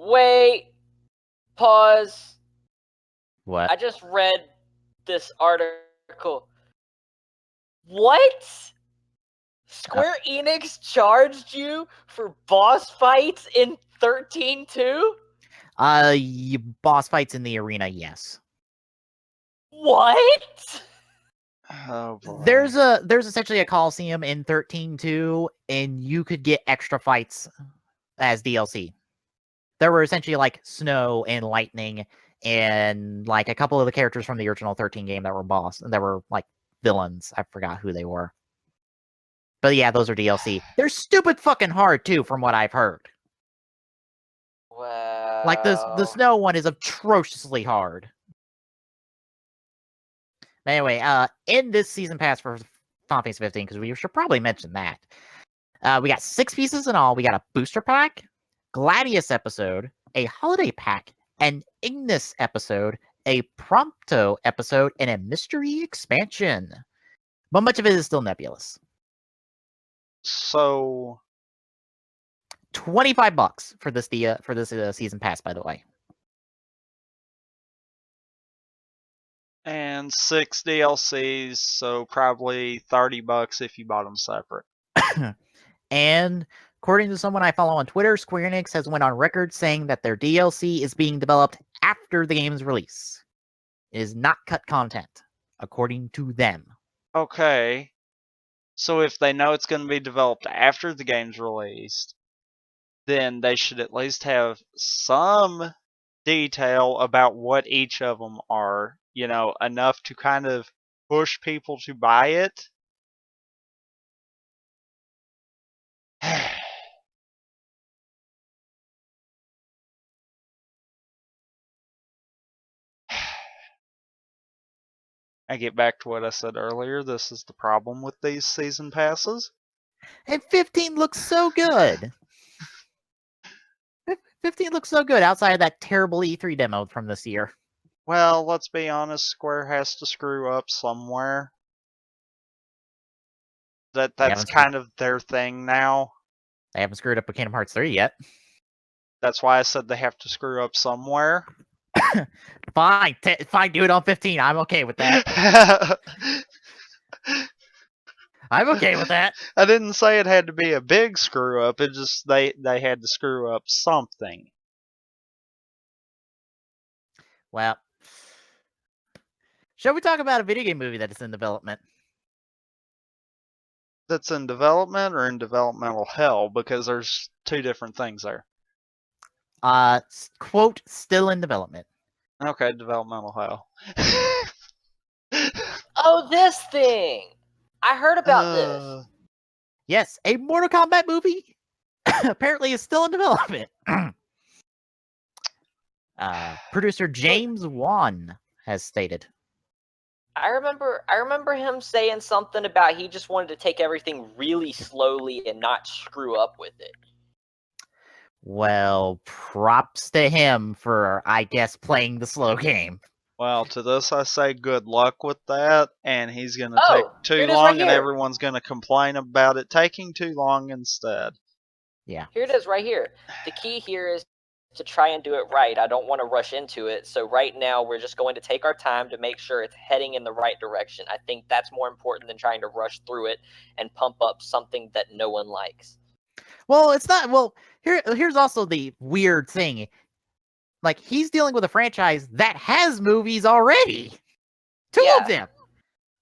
Wait, pause. What? I just read this article. What? Square Enix charged you for boss fights in 13.2? Boss fights in the arena, yes. What? Oh boy. There's essentially a Coliseum in 13.2, and you could get extra fights as DLC. There were essentially like snow and lightning and like a couple of the characters from the original 13 game that were like villains. I forgot who they were. But yeah, those are DLC. They're stupid fucking hard too, from what I've heard. Wow. Like the snow one is atrociously hard. But anyway, in this season pass for Final Fantasy 15, because we should probably mention that. We got 6 pieces in all. We got a booster pack, Gladius episode, a holiday pack, an Ignis episode, a Prompto episode, and a mystery expansion. But much of it is still nebulous. So $25 for this season pass, by the way. And 6 DLCs, so probably $30 if you bought them separate. And according to someone I follow on Twitter, Square Enix has went on record saying that their DLC is being developed after the game's release. It is not cut content, according to them. Okay. So if they know it's going to be developed after the game's released, then they should at least have some detail about what each of them are, enough to kind of push people to buy it. I get back to what I said earlier. This is the problem with these season passes. And 15 looks so good. 15 looks so good outside of that terrible E3 demo from this year. Well, let's be honest, Square has to screw up somewhere. That's kind of their thing now. They haven't screwed up with Kingdom Hearts 3 yet. That's why I said they have to screw up somewhere. Fine, do it on 15. I'm okay with that. I'm okay with that. I didn't say it had to be a big screw up. It just they had to screw up something. Well, shall we talk about a video game movie that is in development? That's in development or in developmental hell, because there's 2 different things there. Quote, still in development. Okay, developmental hell. Oh, this thing! I heard about this. Yes, a Mortal Kombat movie apparently is still in development. Producer James Wan has stated. I remember him saying something about he just wanted to take everything really slowly and not screw up with it. Well, props to him for, I guess, playing the slow game. Well, to this I say good luck with that, and he's going to take too here it is long, right and here. everyone's going to complain about it taking too long instead. Yeah. Here it is right here. The key here is to try and do it right. I don't want to rush into it, so right now we're just going to take our time to make sure it's heading in the right direction. I think that's more important than trying to rush through it and pump up something that no one likes. Well, it's not. Well, here's also the weird thing. Like, he's dealing with a franchise that has movies already. Two Yeah. of them.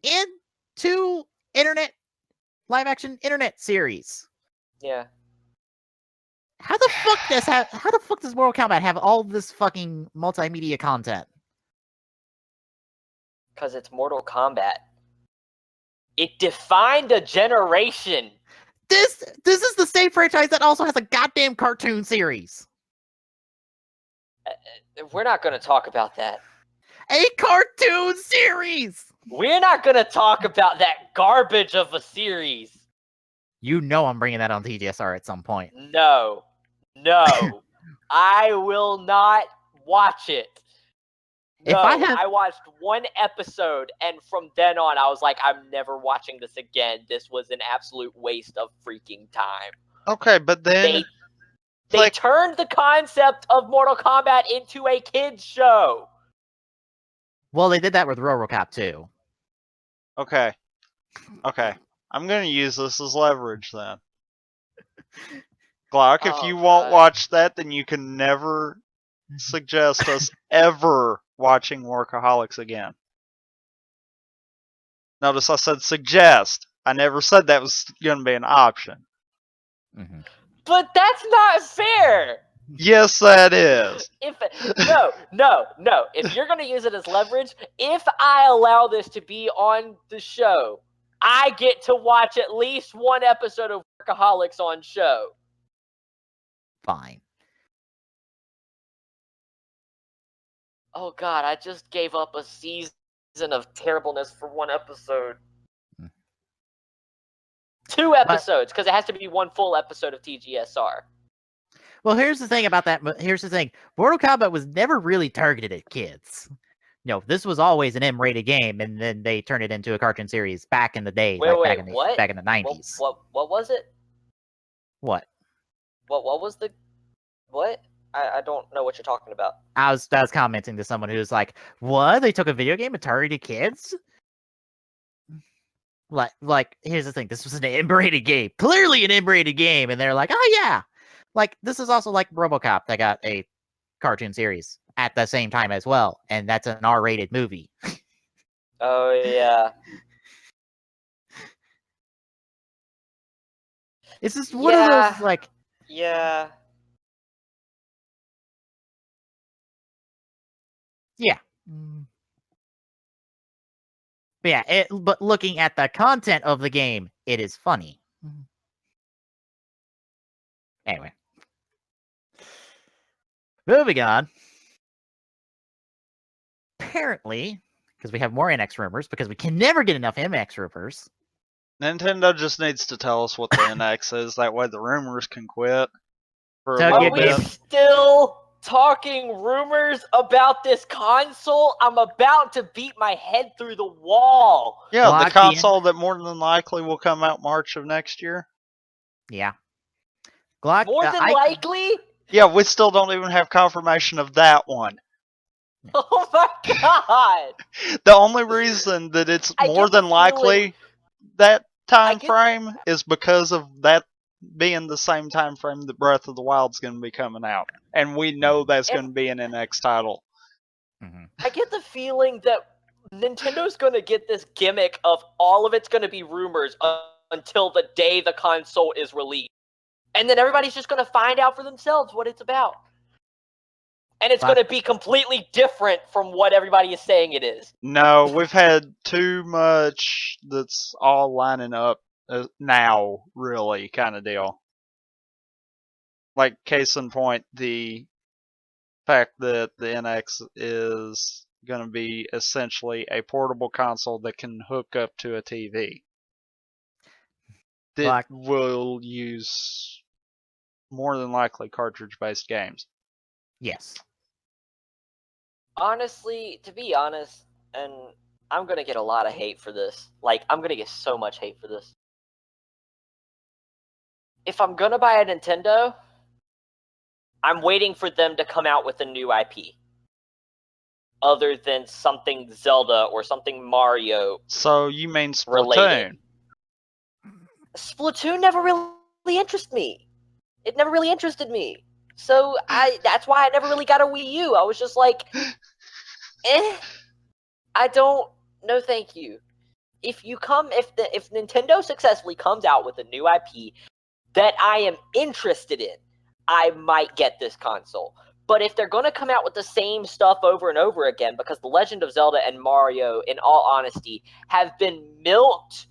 And 2 live-action internet series. Yeah. How the fuck does Mortal Kombat have all this fucking multimedia content? Because it's Mortal Kombat. It defined a generation. This is the same franchise that also has a goddamn cartoon series. We're not going to talk about that. A cartoon series! We're not going to talk about that garbage of a series. You know I'm bringing that on TGSR at some point. No. I will not watch it. If No, I I watched 1 episode, and from then on, I was like, I'm never watching this again. This was an absolute waste of freaking time. Okay, but then They turned the concept of Mortal Kombat into a kids show. Well, they did that with RoboCop too. Okay. I'm gonna use this as leverage then. Glock, if you won't watch that, then you can never suggest us ever watching Workaholics again. Notice I said suggest. I never said that was gonna be an option. Mm-hmm. But that's not fair. Yes, that is. No. If you're gonna use it as leverage, if I allow this to be on the show, I get to watch at least 1 episode of Workaholics on show. Fine. Oh god, I just gave up a season of terribleness for 1 episode. 2 episodes, because it has to be 1 full episode of TGSR. Well, here's the thing about that. Here's the thing. Mortal Kombat was never really targeted at kids. No, this was always an M-rated game, and then they turned it into a cartoon series back in the day, back in the 90s. What was it? What? What was the what? I don't know what you're talking about. I was commenting to someone who was like, "What? They took a video game and targeted kids?" Like, here's the thing. This was an M-rated game, clearly an M-rated game, and they're like, "Oh yeah." Like, this is also like RoboCop that got a cartoon series at the same time as well, and that's an R-rated movie. Oh yeah. It's just one of those like. Yeah. Yeah. But yeah, but looking at the content of the game, it is funny. Anyway. Moving on. Apparently, because we have more NX rumors, because we can never get enough MX rumors. Nintendo just needs to tell us what the NX is. That way the rumors can quit for a Doug, little Are we bit. still talking rumors about this console? I'm about to beat my head through the wall. Yeah, Glock, the console that more than likely will come out March of next year. Yeah. Glock, More than likely? Yeah, we still don't even have confirmation of that one. Oh my god! The only reason that it's more than likely that time frame is because of that being the same time frame that Breath of the Wild's going to be coming out. And we know that's going to be an NX title. Mm-hmm. I get the feeling that Nintendo's going to get this gimmick of all of it's going to be rumors until the day the console is released. And then everybody's just going to find out for themselves what it's about. And it's going to be completely different from what everybody is saying it is. No, we've had too much that's all lining up now, really, kind of deal. Like, case in point, the fact that the NX is going to be essentially a portable console that can hook up to a TV. That will use more than likely cartridge-based games. Yes. Honestly, to be honest, and I'm going to get a lot of hate for this. Like, I'm going to get so much hate for this. If I'm going to buy a Nintendo, I'm waiting for them to come out with a new IP. Other than something Zelda or something Mario. So you mean Splatoon? Related. Splatoon never really interested me. It never really interested me. So that's why I never really got a Wii U. I was just like, I don't. No, thank you. If Nintendo successfully comes out with a new IP that I am interested in, I might get this console. But if they're going to come out with the same stuff over and over again, because The Legend of Zelda and Mario, in all honesty, have been milked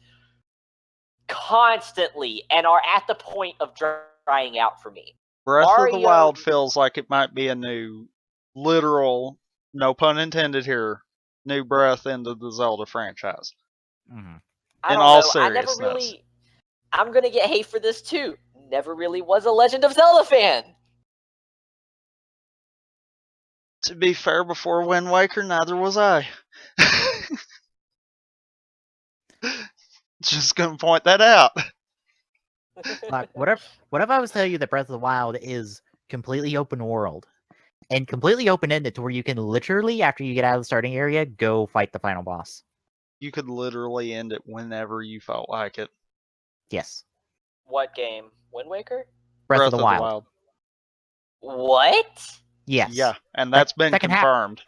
constantly and are at the point of drying out for me. Breath of the Mario- Wild feels like it might be a new, literal, no pun intended here, new breath into the Zelda franchise. Mhm. I In don't all know. I never seriousness. really. I'm gonna get hate for this too. Never really was a Legend of Zelda fan. To be fair, before Wind Waker, neither was I. Just gonna point that out. Like, what if I was telling you that Breath of the Wild is completely open world and completely open ended to where you can literally, after you get out of the starting area, go fight the final boss? You could literally end it whenever you felt like it. Yes, What game? Wind Waker? Breath of the Wild. What? Yes. Yeah, and that's been that can happen. confirmed.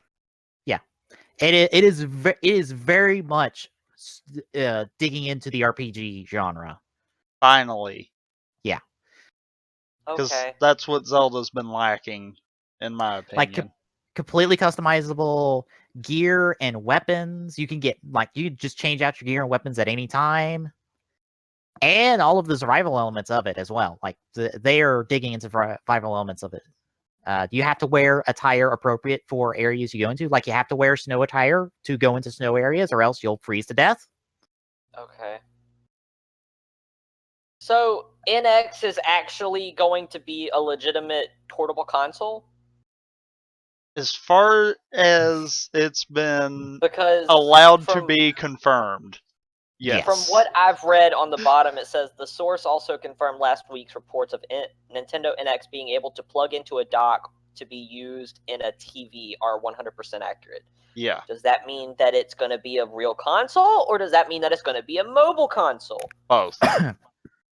Yeah, it is very much digging into the RPG genre. Finally. Yeah. Because Okay. that's what Zelda's been lacking, in my opinion. Completely customizable gear and weapons. You can just change out your gear and weapons at any time. And all of the survival elements of it as well. Like they are digging into survival elements of it. You have to wear attire appropriate for areas you go into. Like you have to wear snow attire to go into snow areas, or else you'll freeze to death. Okay. So NX is actually going to be a legitimate portable console? As far as it's been Because allowed to be confirmed. Yes. From what I've read on the bottom, it says the source also confirmed last week's reports of Nintendo NX being able to plug into a dock to be used in a TV are 100% accurate. Yeah. Does that mean that it's going to be a real console, or does that mean that it's going to be a mobile console? Both.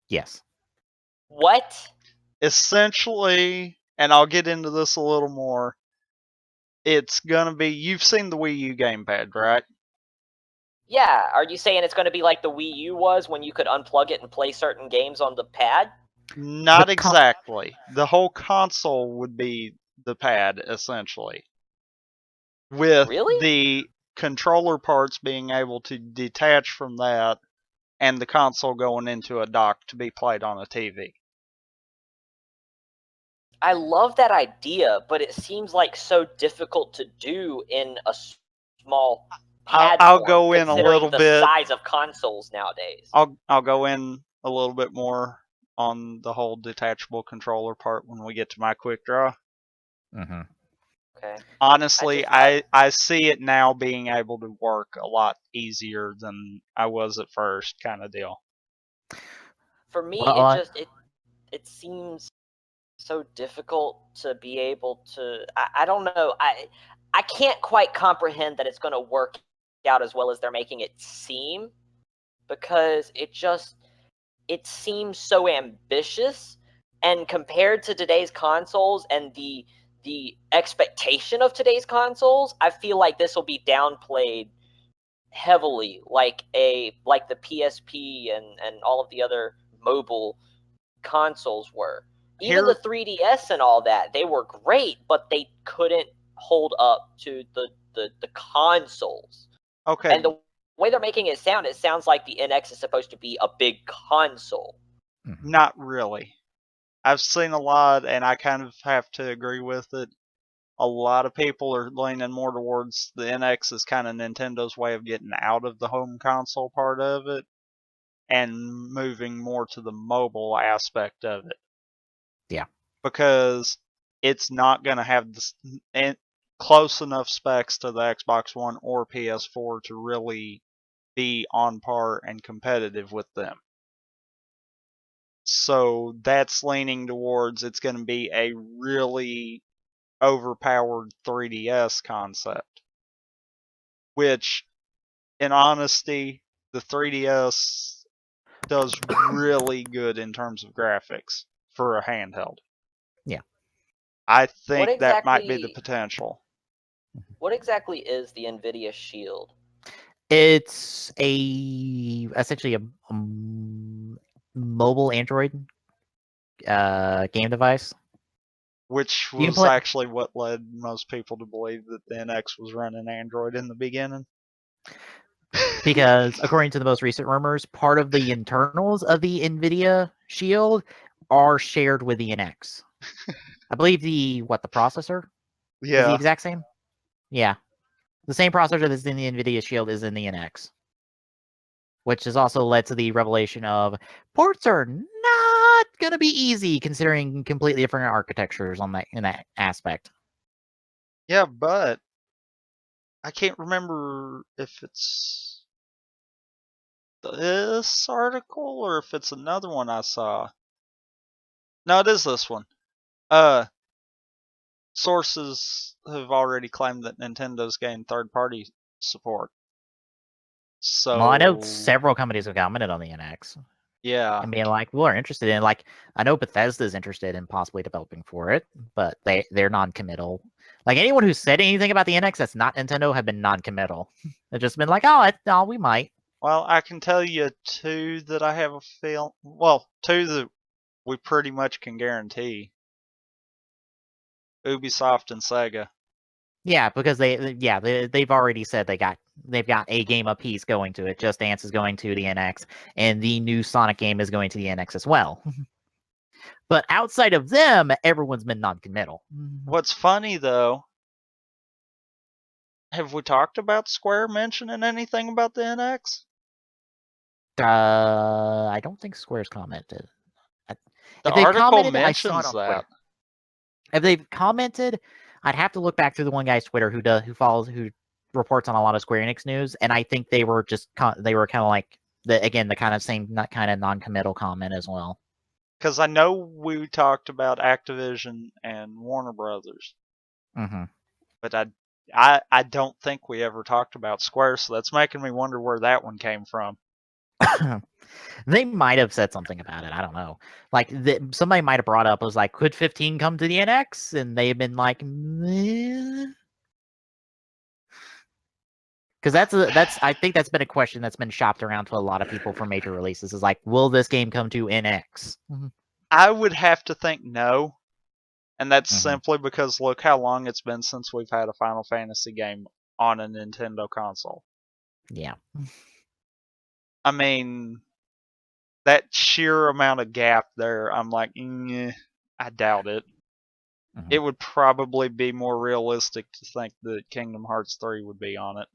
Yes. What? Essentially, and I'll get into this a little more, it's going to be, you've seen the Wii U gamepad, right? Yeah, are you saying it's going to be like the Wii U was when you could unplug it and play certain games on the pad? Not exactly. The whole console would be the pad, essentially. With the controller parts being able to detach from that and the console going into a dock to be played on a TV. I love that idea, but it seems like so difficult to do in a small pad I'll form, go in a little the bit. size of consoles nowadays. I'll go in a little bit more on the whole detachable controller part when we get to my quick draw. Mm-hmm. Okay. Honestly, I see it now being able to work a lot easier than I was at first, kind of deal. For me, it seems so difficult to be able to. I don't know. I can't quite comprehend that it's going to work out as well as they're making it seem, because it seems so ambitious, and compared to today's consoles and the expectation of today's consoles, I feel like this will be downplayed heavily, like the PSP and all of the other mobile consoles were. Even the 3DS and all that, they were great, but they couldn't hold up to the consoles. Okay. And the way they're making it sounds like the NX is supposed to be a big console. Not really. I've seen a lot, and I kind of have to agree with it. A lot of people are leaning more towards the NX as kind of Nintendo's way of getting out of the home console part of it and moving more to the mobile aspect of it. Yeah. Because it's not going to have close enough specs to the Xbox One or PS4 to really be on par and competitive with them. So that's leaning towards it's going to be a really overpowered 3DS concept. Which, in honesty, the 3DS does really good in terms of graphics for a handheld. Yeah. I think that might be the exactly- potential. What exactly is the NVIDIA Shield? It's essentially a mobile Android game device. Which You can was play actually what led most people to believe that the NX was running Android in the beginning. because, according to the most recent rumors, part of the internals of the NVIDIA Shield are shared with the NX. I believe the processor is the Yeah. exact same. Yeah, the same processor that's in the NVIDIA Shield is in the NX, which has also led to the revelation of ports are not gonna be easy considering completely different architectures on that in that aspect. Yeah, but I can't remember if it's this article or if it's another one I saw. No, it is this one. Sources have already claimed that Nintendo's gained third-party support. So Well, I know several companies have commented on the NX yeah, and being like, "We're interested in." Like, I know Bethesda's interested in possibly developing for it, but they're non-committal. Like anyone who's said anything about the NX that's not Nintendo have been non-committal. They've just been like, "Oh, we might." well, I can tell you two that I have a feel. Well, two that we pretty much can guarantee: Ubisoft and Sega. Yeah, because they've already said they've got a game apiece going to it. Just Dance is going to the NX, and the new Sonic game is going to the NX as well. But outside of them, everyone's been non-committal. What's funny though, have we talked about Square mentioning anything about the NX? I don't think Square's commented. The If they've article commented, I saw it mentions on that. Twitter. If they've commented, I'd have to look back through the one guy's Twitter who reports on a lot of Square Enix news, and I think they were just they were kind of like the kind of same kind of non-committal comment as well. Because I know we talked about Activision and Warner Brothers, Mm-hmm. but I don't think we ever talked about Square, so that's making me wonder where that one came from. They might have said something about it. I don't know. Like somebody might have brought up was like, could 15 come to the NX? And they've been like, because that's I think that's been a question that's been shopped around to a lot of people for major releases. Is like, will this game come to NX? I would have to think no, and that's Mhm. simply because look how long it's been since we've had a Final Fantasy game on a Nintendo console. Yeah. I mean, that sheer amount of gap there, I'm like, I doubt it. Mhm. It would probably be more realistic to think that Kingdom Hearts 3 would be on it.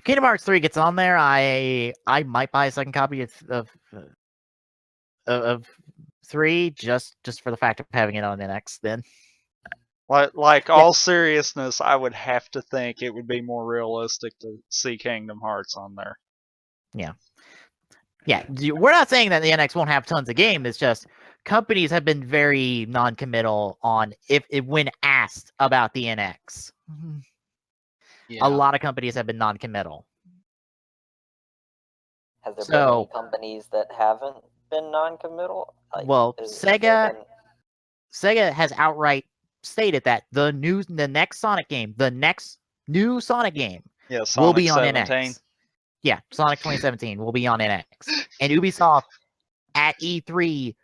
Kingdom Hearts 3 gets on there, I might buy a second copy of 3 just for the fact of having it on NX then. Like all seriousness, I would have to think it would be more realistic to see Kingdom Hearts on there. Yeah. Yeah, we're not saying that the NX won't have tons of games. It's just companies have been very non-committal on if when asked about the NX. Yeah. A lot of companies have been non-committal. Has there been So- any companies that haven't been non-committal? Well, has there been- Sega has outright stated that the next Sonic game, the next new Sonic game, Yeah, will Sonic be on 17. NX. Yeah, Sonic 2017 will be on NX. And Ubisoft at E3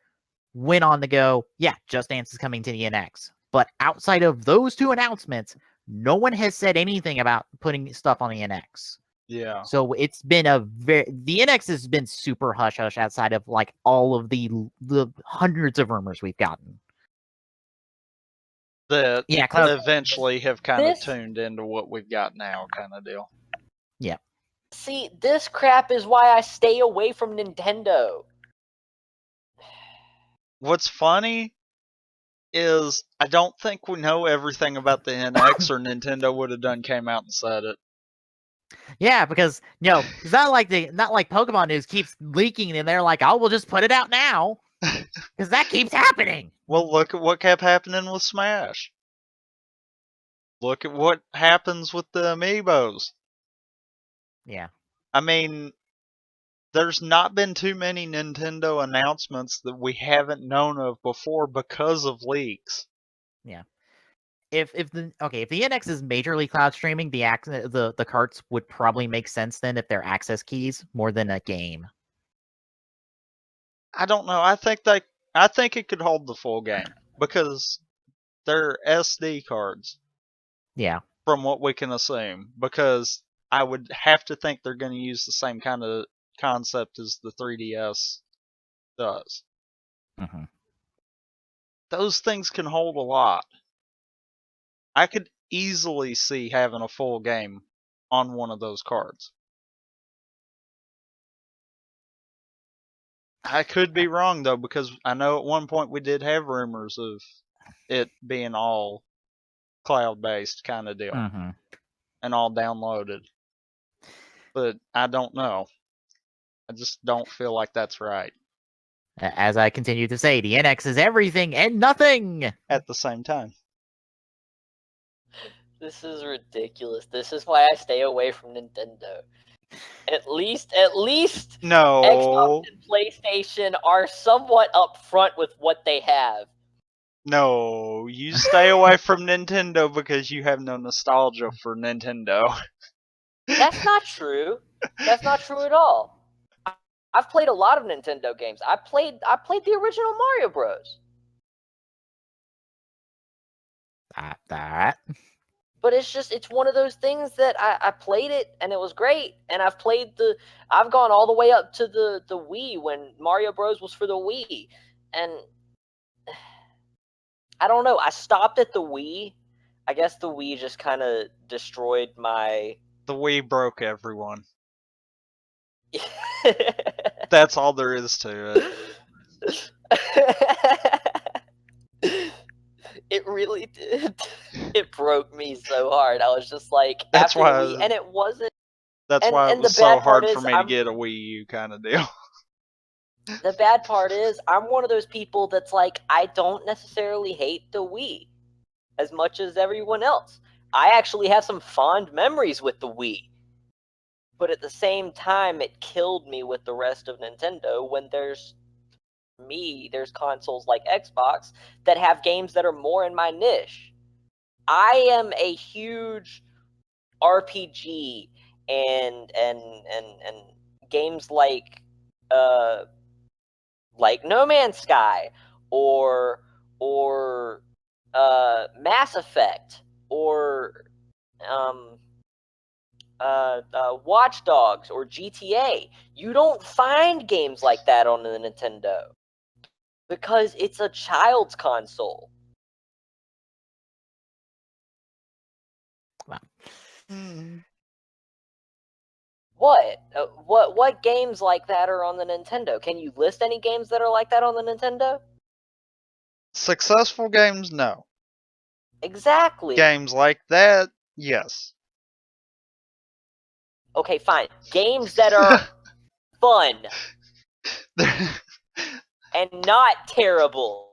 went on to go, yeah, Just Dance is coming to the NX. But outside of those two announcements, no one has said anything about putting stuff on the NX. Yeah. So it's been the NX has been super hush hush outside of like all of the hundreds of rumors we've gotten. That Yeah, Cloud. eventually have kind of This- tuned into what we've got now, kind of deal. Yeah. See, this crap is why I stay away from Nintendo. What's funny is I don't think we know everything about the NX or Nintendo would have done came out and said it. Yeah, because it's not like Pokemon news keeps leaking and they're like, oh, we'll just put it out now. Because that keeps happening. Well, look at what kept happening with Smash. Look at what happens with the amiibos. Yeah. I mean, there's not been too many Nintendo announcements that we haven't known of before because of leaks. Yeah. If the NX is majorly cloud streaming, the carts would probably make sense then if they're access keys more than a game. I don't know. I think it could hold the full game because they're SD cards. Yeah. From what we can assume, because I would have to think they're going to use the same kind of concept as the 3DS does. Mm-hmm. Those things can hold a lot. I could easily see having a full game on one of those cards. I could be wrong though, because I know at one point we did have rumors of it being all cloud-based kind of deal Mm-hmm. and all downloaded. But I don't know. I just don't feel like that's right As I continue to say, the NX is everything and nothing at the same time. This is ridiculous. This is why I stay away from Nintendo. At least Xbox No. and PlayStation are somewhat upfront with what they have. No, you stay away from Nintendo because you have no nostalgia for Nintendo. That's not true. That's not true at all. I've played a lot of Nintendo games. I played the original Mario Bros. That. But it's one of those things that I played it and it was great. And I've gone all the way up to the Wii when Mario Bros was for the Wii. And I don't know. I stopped at the Wii. I guess the Wii just kind of destroyed my. The Wii broke everyone. That's all there is to it. It really did. It broke me so hard. I was just like, That's after why. the Wii, and it wasn't. That's why it And was the so bad part hard for is me to get a Wii U kind of deal. The bad part is I'm one of those people that's like, I don't necessarily hate the Wii as much as everyone else. I actually have some fond memories with the Wii. But at the same time, it killed me with the rest of Nintendo when there's consoles like Xbox that have games that are more in my niche. I am a huge RPG and games like No Man's Sky or Mass Effect or Watch Dogs or GTA. You don't find games like that on the Nintendo because it's a child's console. Wow. What games like that are on the Nintendo? Can you list any games that are like that on the Nintendo? Successful games, no. Exactly. Games like that, yes. Okay, fine. Games that are fun and not terrible.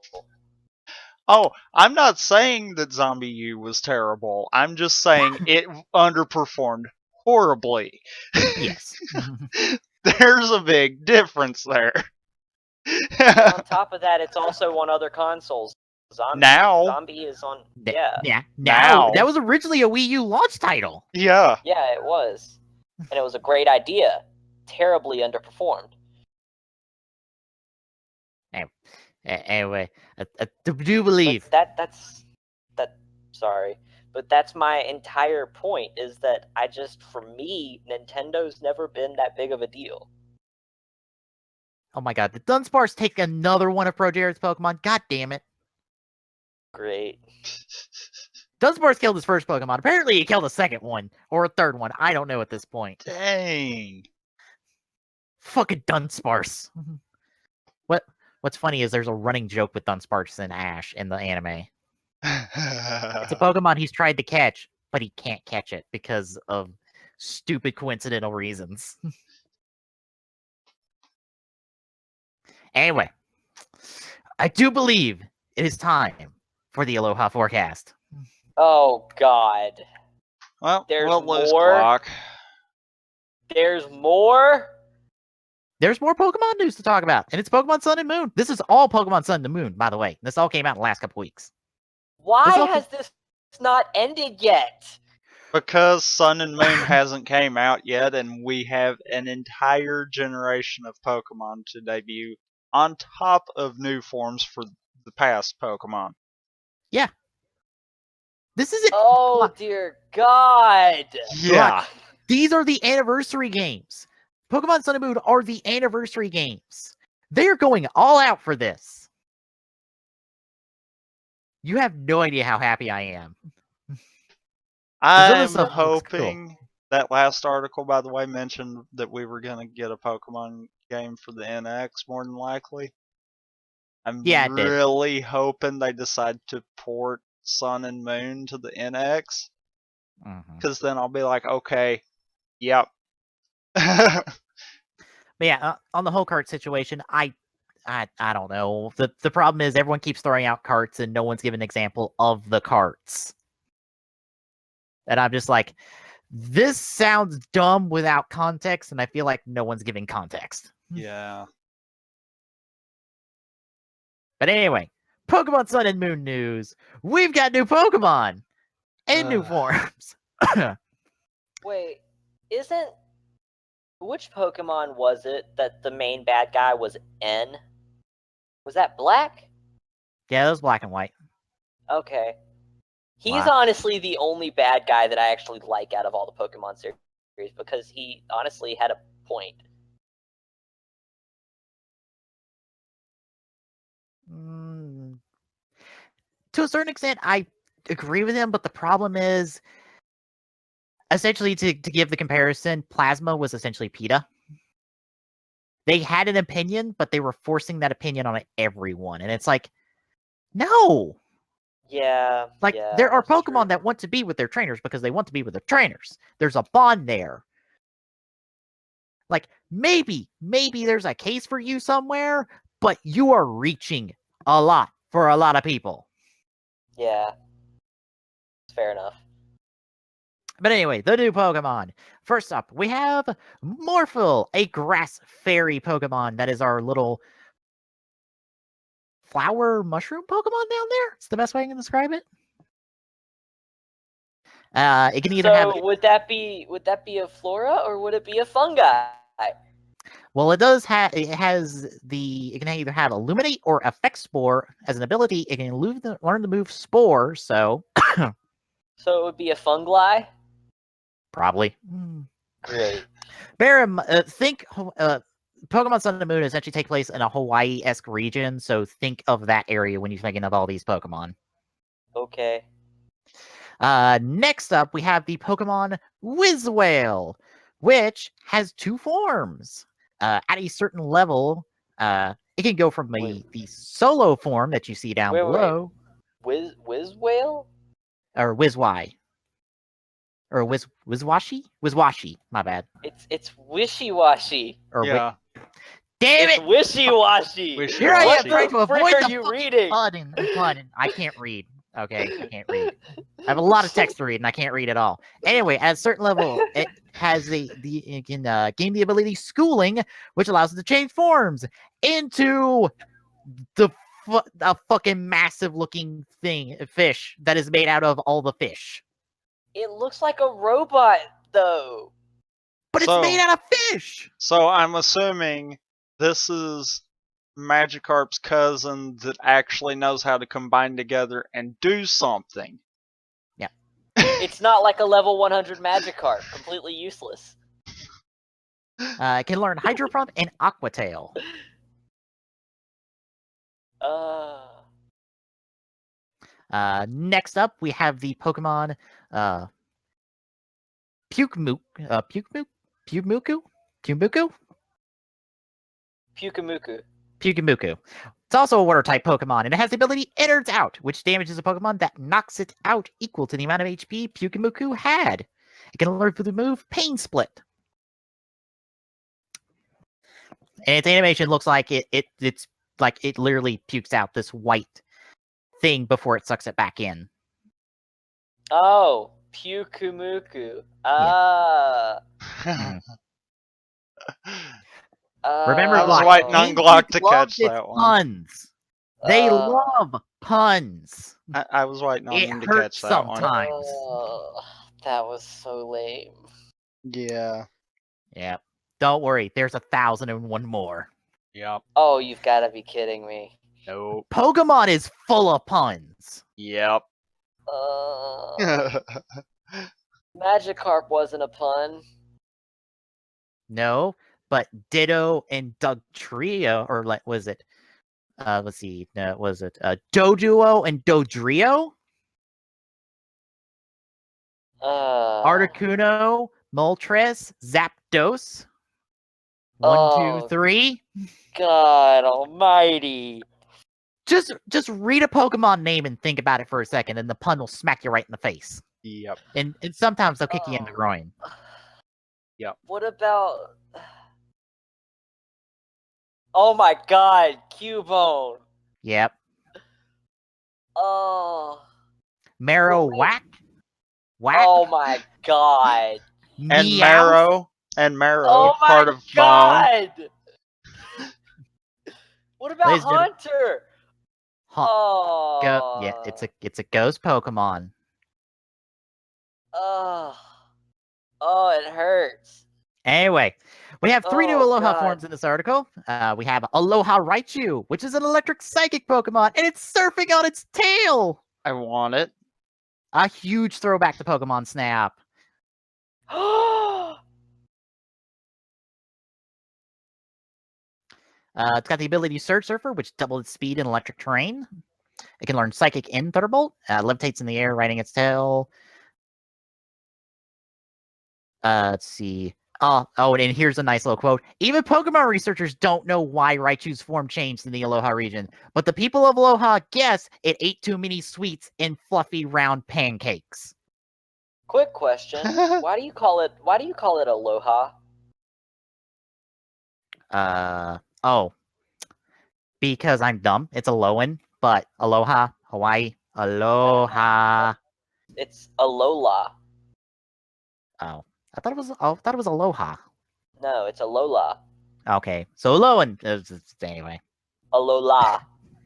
Oh, I'm not saying that Zombie U was terrible. I'm just saying it underperformed horribly. Yes. There's a big difference there. And on top of that, it's also on other consoles. Zombie is on. Yeah. Now that was originally a Wii U launch title. Yeah. Yeah, it was, and it was a great idea. Terribly underperformed. Anyway, I do believe Sorry, but that's my entire point. Is that for me, Nintendo's never been that big of a deal. Oh my god, did Dunsparce take another one of Pro Jared's Pokemon? God damn it. Great. Dunsparce killed his first Pokemon. Apparently he killed a second one. Or a third one. I don't know at this point. Dang. Fucking Dunsparce. What's funny is there's a running joke with Dunsparce and Ash in the anime. It's a Pokemon he's tried to catch, but he can't catch it because of stupid coincidental reasons. Anyway, I do believe it is time for the Aloha Forecast. Oh God. Well, There's we'll lose more. clock. There's more. there's more Pokemon news to talk about, and it's Pokemon Sun and Moon. This is all Pokemon Sun and Moon, by the way. This all came out in the last couple weeks. Why This all has this not ended yet? Because Sun and Moon hasn't came out yet, and we have an entire generation of Pokemon to debut on top of new forms for the past Pokemon. Yeah. This isn't. Oh dear God! Yeah. These are the anniversary games. Pokemon Sun and Moon are the anniversary games. They're going all out for this. You have no idea how happy I am. I'm stuff looks cool. hoping that last article, by the way, mentioned that we were going to get a Pokemon game for the NX more than likely. I'm Yeah, it did. really hoping they decide to port Sun and Moon to the NX, because then I'll be like, okay, yep. But yeah, on the whole cart situation, I don't know. The problem is everyone keeps throwing out carts and no one's given an example of the carts. And I'm just like, this sounds dumb without context, and I feel like no one's giving context. Yeah. But anyway, Pokemon Sun and Moon news. We've got new Pokemon and new forms. Wait, which Pokemon was it that the main bad guy was N? Was that Black? Yeah, that was black and white. Okay. He's Wow. honestly the only bad guy that I actually like out of all the Pokemon series because he honestly had a point. To a certain extent, I agree with him, but the problem is, essentially, to give the comparison, Plasma was essentially PETA. They had an opinion, but they were forcing that opinion on everyone. And it's like, no! Yeah. Like, yeah, there are that's Pokemon true. that want to be with their trainers because they want to be with their trainers. There's a bond there. Like, maybe there's a case for you somewhere, but you are reaching a lot for a lot of people. Yeah. Fair enough. But anyway, the new Pokemon. First up, we have Morphle, a grass fairy Pokemon that is our little flower mushroom Pokemon down there. It's the best way I can describe it. It can either have. Would that be a flora or would it be a fungi? Well, it does have. It has the. It can either have Illuminate or Effect Spore as an ability. It can learn to move Spore. So. So it would be a fungi. Probably. Great. Think. Pokemon Sun and Moon essentially take place in a Hawaii-esque region, so think of that area when you're thinking of all these Pokemon. Okay. Next up, we have the Pokemon Wizwhale, which has two forms. At a certain level, it can go from the solo form that you see down below. Wizwhale? Or Wizwy. Or Wizwashi, my bad. It's wishy-washy. Or yeah. Damn It's it! wishy-washy. Here I am trying to What the avoid frick the are you reading? pun. I can't read. Okay, I can't read. I have a lot of text to read, and I can't read at all. Anyway, at a certain level, it has it can gain the ability Schooling, which allows it to change forms into a fucking massive looking fish that is made out of all the fish. It looks like a robot, though. But it's made out of fish! So I'm assuming this is Magikarp's cousin that actually knows how to combine together and do something. Yeah. It's not like a level 100 Magikarp. Completely useless. It can learn Hydro Pump and Aqua Tail. Next up, we have the Pokemon Pyukmuku. It's also a water-type Pokemon, and it has the ability Innards Out, which damages a Pokemon that knocks it out equal to the amount of HP Pyukmuku had. It can learn through the move Pain Split. And its animation looks like it's like it literally pukes out this white thing before it sucks it back in. Oh, Pyukumuku. Ah. Remember, I was Glock. waiting on Game Glock Freak to catch loves its that one. puns. They love puns. I was waiting on It him to hurts catch that one. sometimes. That was so lame. Yeah. Yep. Don't worry. There's 1,001 more. Yep. Oh, you've got to be kidding me. Nope. Pokemon is full of puns. Yep. Magikarp wasn't a pun. No, but Ditto and Dugtrio, or was it? Let's see. No, was it Doduo and Dodrio? Articuno, Moltres, Zapdos. 1, 2, 3. God almighty. Just read a Pokemon name and think about it for a second, and the pun will smack you right in the face. Yep. And sometimes they'll kick you in the groin. Yep. What about... Oh my god, Cubone. Yep. Oh. Marowak. Whack. Oh my god. And Meowth. Marrow. And Marrow. Oh my part of Bone. god. What about Ladies and gentlemen- Hunter? Yeah, it's a ghost Pokemon. Oh, it hurts. Anyway, we have 3 new Oh, Aloha God. forms in this article. We have Aloha Raichu, which is an electric psychic Pokemon, and it's surfing on its tail. I want it. A huge throwback to Pokemon Snap. It's got the ability Surge Surfer, which doubles its speed in electric terrain. It can learn Psychic and Thunderbolt. Levitates in the air, riding its tail. Let's see. Oh, and here's a nice little quote. Even Pokemon researchers don't know why Raichu's form changed in the Aloha region, but the people of Aloha guess it ate too many sweets and fluffy round pancakes. Quick question. Why do you call it Aloha? Because I'm dumb. It's Alolan, but Aloha, Hawaii, Aloha. It's Alola. Oh, I thought it was Aloha. No, it's Alola. Okay, so Alolan. Anyway, Alola.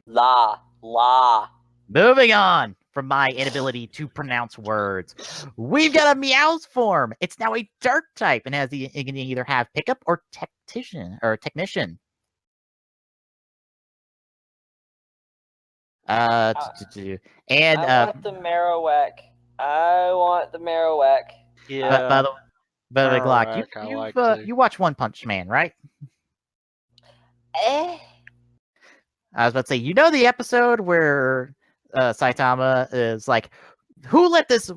La. moving on from my inability to pronounce words. We've got a Meowth form. It's now a dark type and it can either have pickup or technician. And I want the Marowak. Yeah. by the way, Glock, Marowak, you watch One Punch Man, right? Eh? I was about to say, you know the episode where Saitama is like, who let this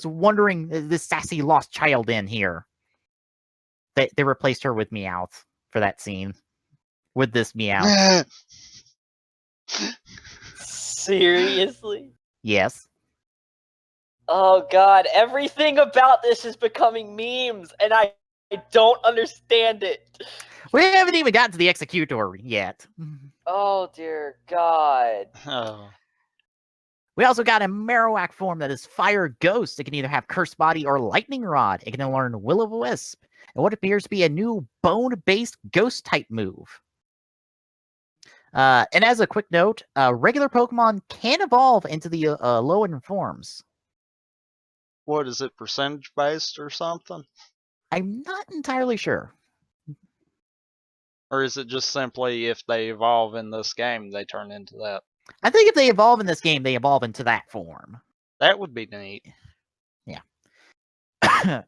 wandering, this sassy lost child in here? They replaced her with Meowth for that scene. With this Meowth. Seriously? Yes. Oh god, everything about this is becoming memes, and I don't understand it. We haven't even gotten to the Executor yet. Oh dear god. Oh. We also got a Marowak form that is Fire Ghost. It can either have Curse Body or Lightning Rod. It can learn Will-O-Wisp, and what appears to be a new bone-based ghost type move. And as a quick note, regular Pokemon can evolve into the Alolan forms. What is it, percentage based or something? I'm not entirely sure. Or is it just simply if they evolve in this game, they turn into that? I think if they evolve in this game, they evolve into that form. That would be neat. Yeah.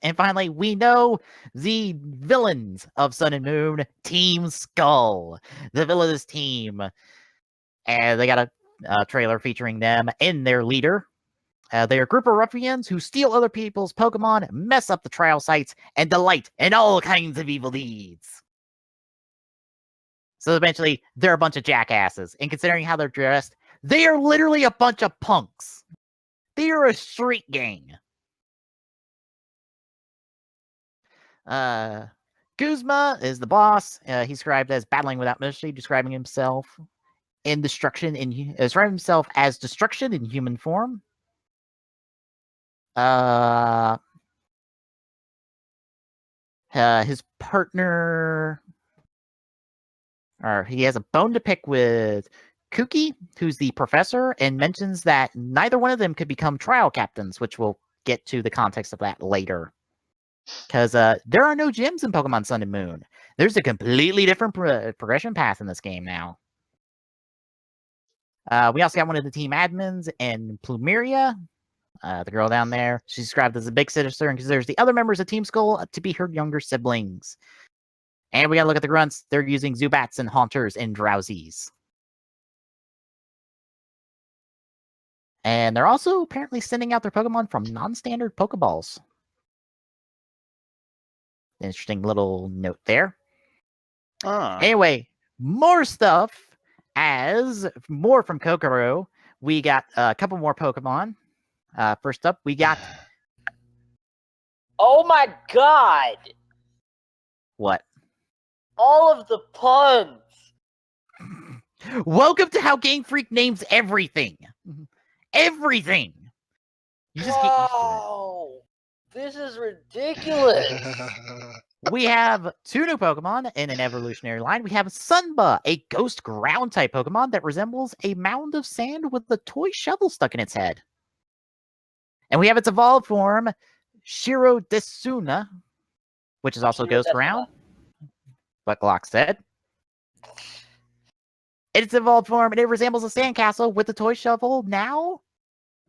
And finally, we know the villains of Sun and Moon, Team Skull. The villainous team. And they got a trailer featuring them and their leader. They are a group of ruffians who steal other people's Pokemon, mess up the trial sites, and delight in all kinds of evil deeds. So eventually, they're a bunch of jackasses. And considering how they're dressed, they are literally a bunch of punks. They are a street gang. Guzma is the boss. He's described as battling without mercy, describing himself as destruction in human form. his partner, or he has a bone to pick with Kuki, who's the professor, and mentions that neither one of them could become trial captains, which we'll get to the context of that later. Because there are no gyms in Pokemon Sun and Moon. There's a completely different progression path in this game now. We also got one of the team admins and Plumeria, the girl down there. She's described as a big sister and considers the other members of Team Skull to be her younger siblings. And we gotta look at the grunts. They're using Zubats and Haunters and Drowsies. And they're also apparently sending out their Pokemon from non-standard Pokeballs. Interesting little note there. Anyway, more stuff. As more from Kokoro, we got a couple more Pokemon. First up, we got... Oh my god! What? All of the puns! Welcome to how Game Freak names everything. Everything. You just get used to it. This is ridiculous. We have 2 new Pokemon in an evolutionary line. We have Sunba, a ghost ground type Pokemon that resembles a mound of sand with a toy shovel stuck in its head. And we have its evolved form, Shiro Desuna, which is also ghost ground. What Glock said. In its evolved form, it resembles a sandcastle with the toy shovel now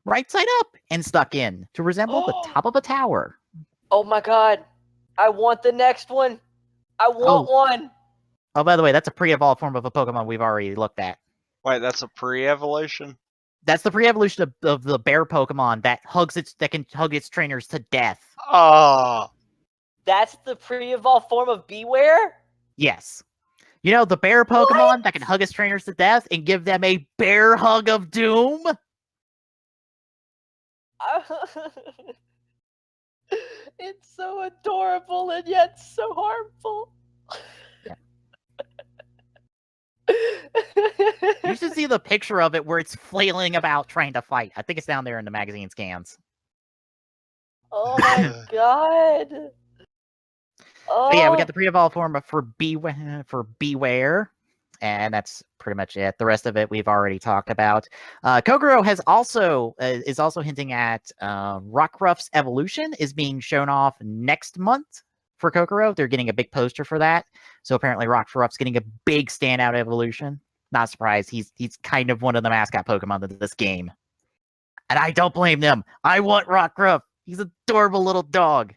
right side up and stuck in to resemble the top of a tower. Oh my god. I want the next one. I want one. Oh, by the way, that's a pre-evolved form of a Pokemon we've already looked at. Wait, that's a pre-evolution? That's the pre-evolution of the bear Pokemon that can hug its trainers to death. Oh. That's the pre-evolved form of Beware? Yes. You know, the bear Pokemon that can hug its trainers to death and give them a bear hug of doom? It's so adorable and yet so harmful. Yeah. You should see the picture of it where it's flailing about trying to fight. I think it's down there in the magazine scans. Oh my god. But yeah, we got the pre-evolved form for Beware, and that's pretty much it. The rest of it we've already talked about. Kokoro is also hinting at Rockruff's evolution is being shown off next month for Kokoro. They're getting a big poster for that. So apparently Rockruff's getting a big standout evolution. Not surprised. He's kind of one of the mascot Pokemon of this game. And I don't blame them. I want Rockruff. He's an adorable little dog.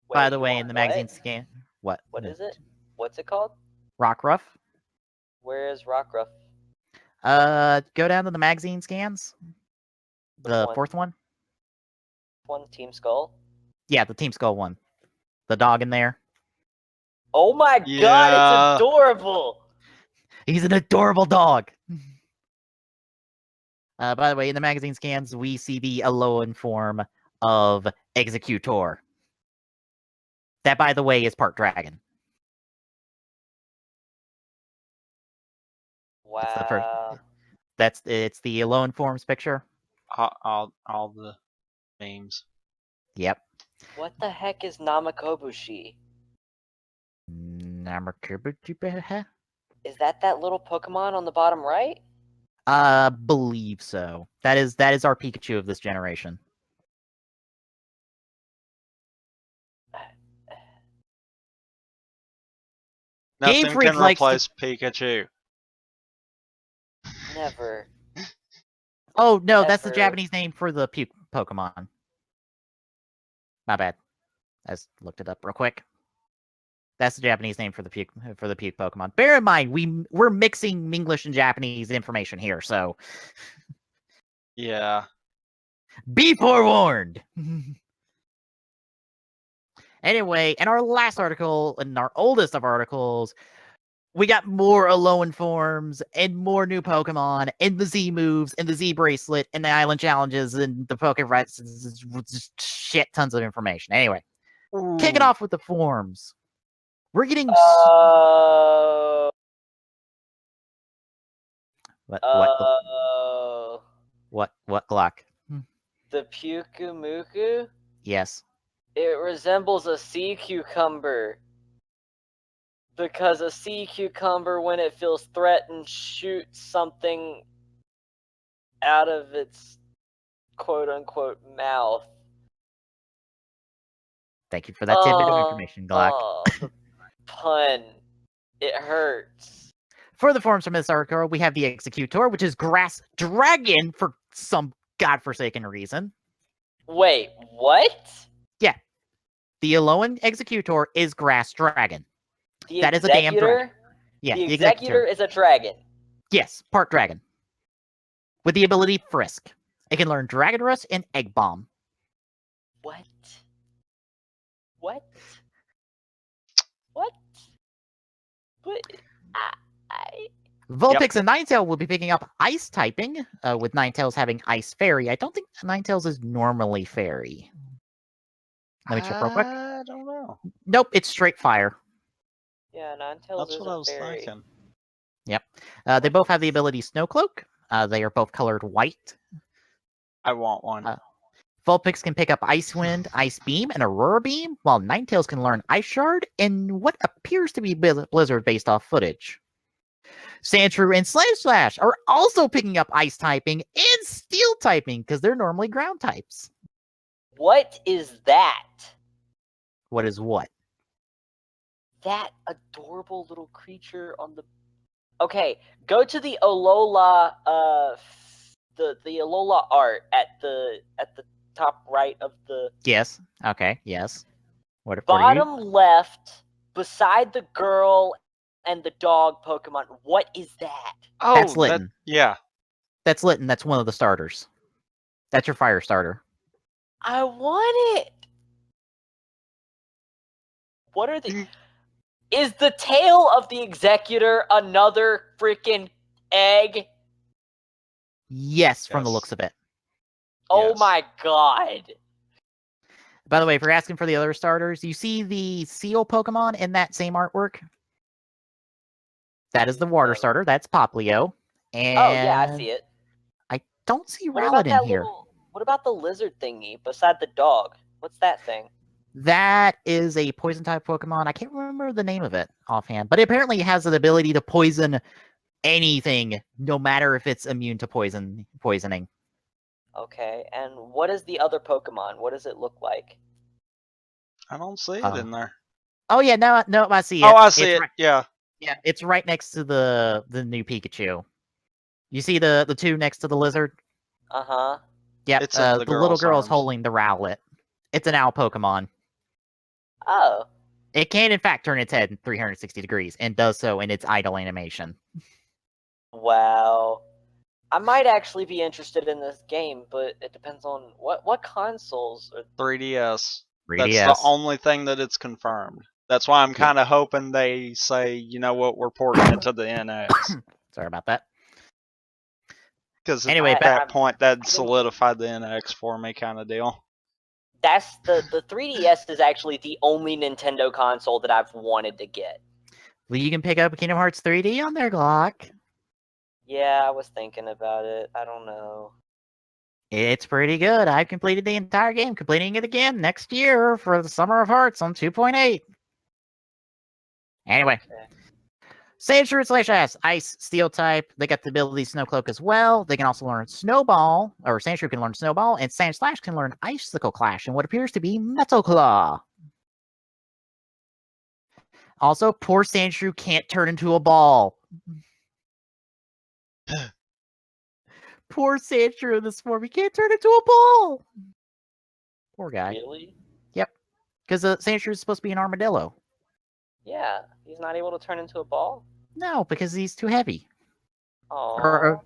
Wait, by the way, in the magazine scan. What? What is it? What's it called? Rockruff. Where is Rockruff? Go down to the magazine scans. The fourth one. One, Team Skull? Yeah, the Team Skull one. The dog in there. Oh my god, it's adorable! He's an adorable dog. By the way, in the magazine scans, we see the Alolan form of Executor. That, by the way, is part dragon. Wow. It's the Alolan forms picture. All the memes. Yep. What the heck is Namakobushi? Namakobushi? Is that little Pokemon on the bottom right? Believe so. That is our Pikachu of this generation. Nothing can replace Pikachu. Never. Oh, no, that's the Japanese name for the puke Pokemon. My bad. I just looked it up real quick. That's the Japanese name for the puke Pokemon. Bear in mind, we're mixing English and Japanese information here, so yeah. Be forewarned. Anyway, in our last article, in our oldest of articles, we got more Alolan forms and more new Pokemon and the Z moves and the Z bracelet and the island challenges and the Pokédex. Just shit tons of information. Anyway, kicking off with the forms. We're getting what Glock? The Pukumuku? Yes. It resembles a sea cucumber. Because a sea cucumber, when it feels threatened, shoots something out of its quote-unquote mouth. Thank you for that tidbit of information, Glock. Oh, the pun. It hurts. For the forms from this article, we have the Executor, which is Grass Dragon for some godforsaken reason. Wait, what? Yeah. The Alolan Executor is Grass Dragon. The That is a damn dragon. Executor? Yeah, The the Executor is a dragon. Yes, part dragon. With the ability Frisk. It can learn Dragon Rust and Egg Bomb. What? What? What? What? I... Vulpix and Ninetales will be picking up Ice typing, with Ninetales having Ice Fairy. I don't think Ninetales is normally Fairy. Let me check real quick. I don't know. Nope, it's straight Fire. Yeah, Ninetales That's is what I a was fairy. thinking. Yep. They both have the ability Snow Cloak. They are both colored white. I want one. Vulpix can pick up Ice Wind, Ice Beam, and Aurora Beam, while Ninetales can learn Ice Shard and what appears to be Blizzard based off footage. Sandshrew and Slash are also picking up Ice typing and Steel typing because they're normally ground types. What is that? What is what? That adorable little creature on the... Okay, go to the Alola, the Alola art at the top right of the Yes. Okay. Yes. What are you? bottom left, beside the girl and the dog Pokemon. What is that? Oh, That's Litten. Yeah. That's Litten. That's one of the starters. That's your fire starter. I want it. What are the... Is the tail of the Executor another freaking egg? Yes, from the Yes. looks of it. Oh Yes. my god. By the way, if you're asking for the other starters, you see the Seal Pokemon in that same artwork? That is the water starter. That's Poplio. And Oh yeah, I see it. I don't see What about Rowlet in that here. What about the lizard thingy beside the dog? What's that thing? That is a poison type Pokemon. I can't remember the name of it offhand, but it apparently has the ability to poison anything, no matter if it's immune to poisoning. Okay, and what is the other Pokemon? What does it look like? I don't see it in there. Oh yeah, no, I see it. Oh, I see It's it. Right, yeah. yeah, it's right next to the new Pikachu. You see the two next to the lizard? Uh-huh. Yep. It's in the little girl's girl is arms. holding the Rowlet. It's an owl Pokemon. Oh. It can, in fact, turn its head 360 degrees, and does so in its idle animation. Wow. I might actually be interested in this game, but it depends on what consoles are... 3DS. 3DS. That's the only thing that it's confirmed. That's why I'm kind of hoping they say, you know what, we're porting it to the NX. Sorry about that. Because Anyway, at that point, that'd solidify the NX for me, kind of deal. That's the 3DS is actually the only Nintendo console that I've wanted to get. Well, you can pick up Kingdom Hearts 3D on their Glock. Yeah, I was thinking about it. I don't know. It's pretty good. I've completed the entire game, completing it again next year for the Summer of Hearts on 2.8. Anyway. Okay. Sandshrew / S, Ice, Steel type. They got the ability Snow Cloak as well. They can also learn Snowball, or Sandshrew can learn Snowball, and Sandslash can learn Icicle Clash and what appears to be Metal Claw. Also, poor Sandshrew can't turn into a ball. Poor Sandshrew in this form, he can't turn into a ball. Poor guy. Really? Yep. Because Sandshrew is supposed to be an armadillo. Yeah, he's not able to turn into a ball? No, because he's too heavy. Oh.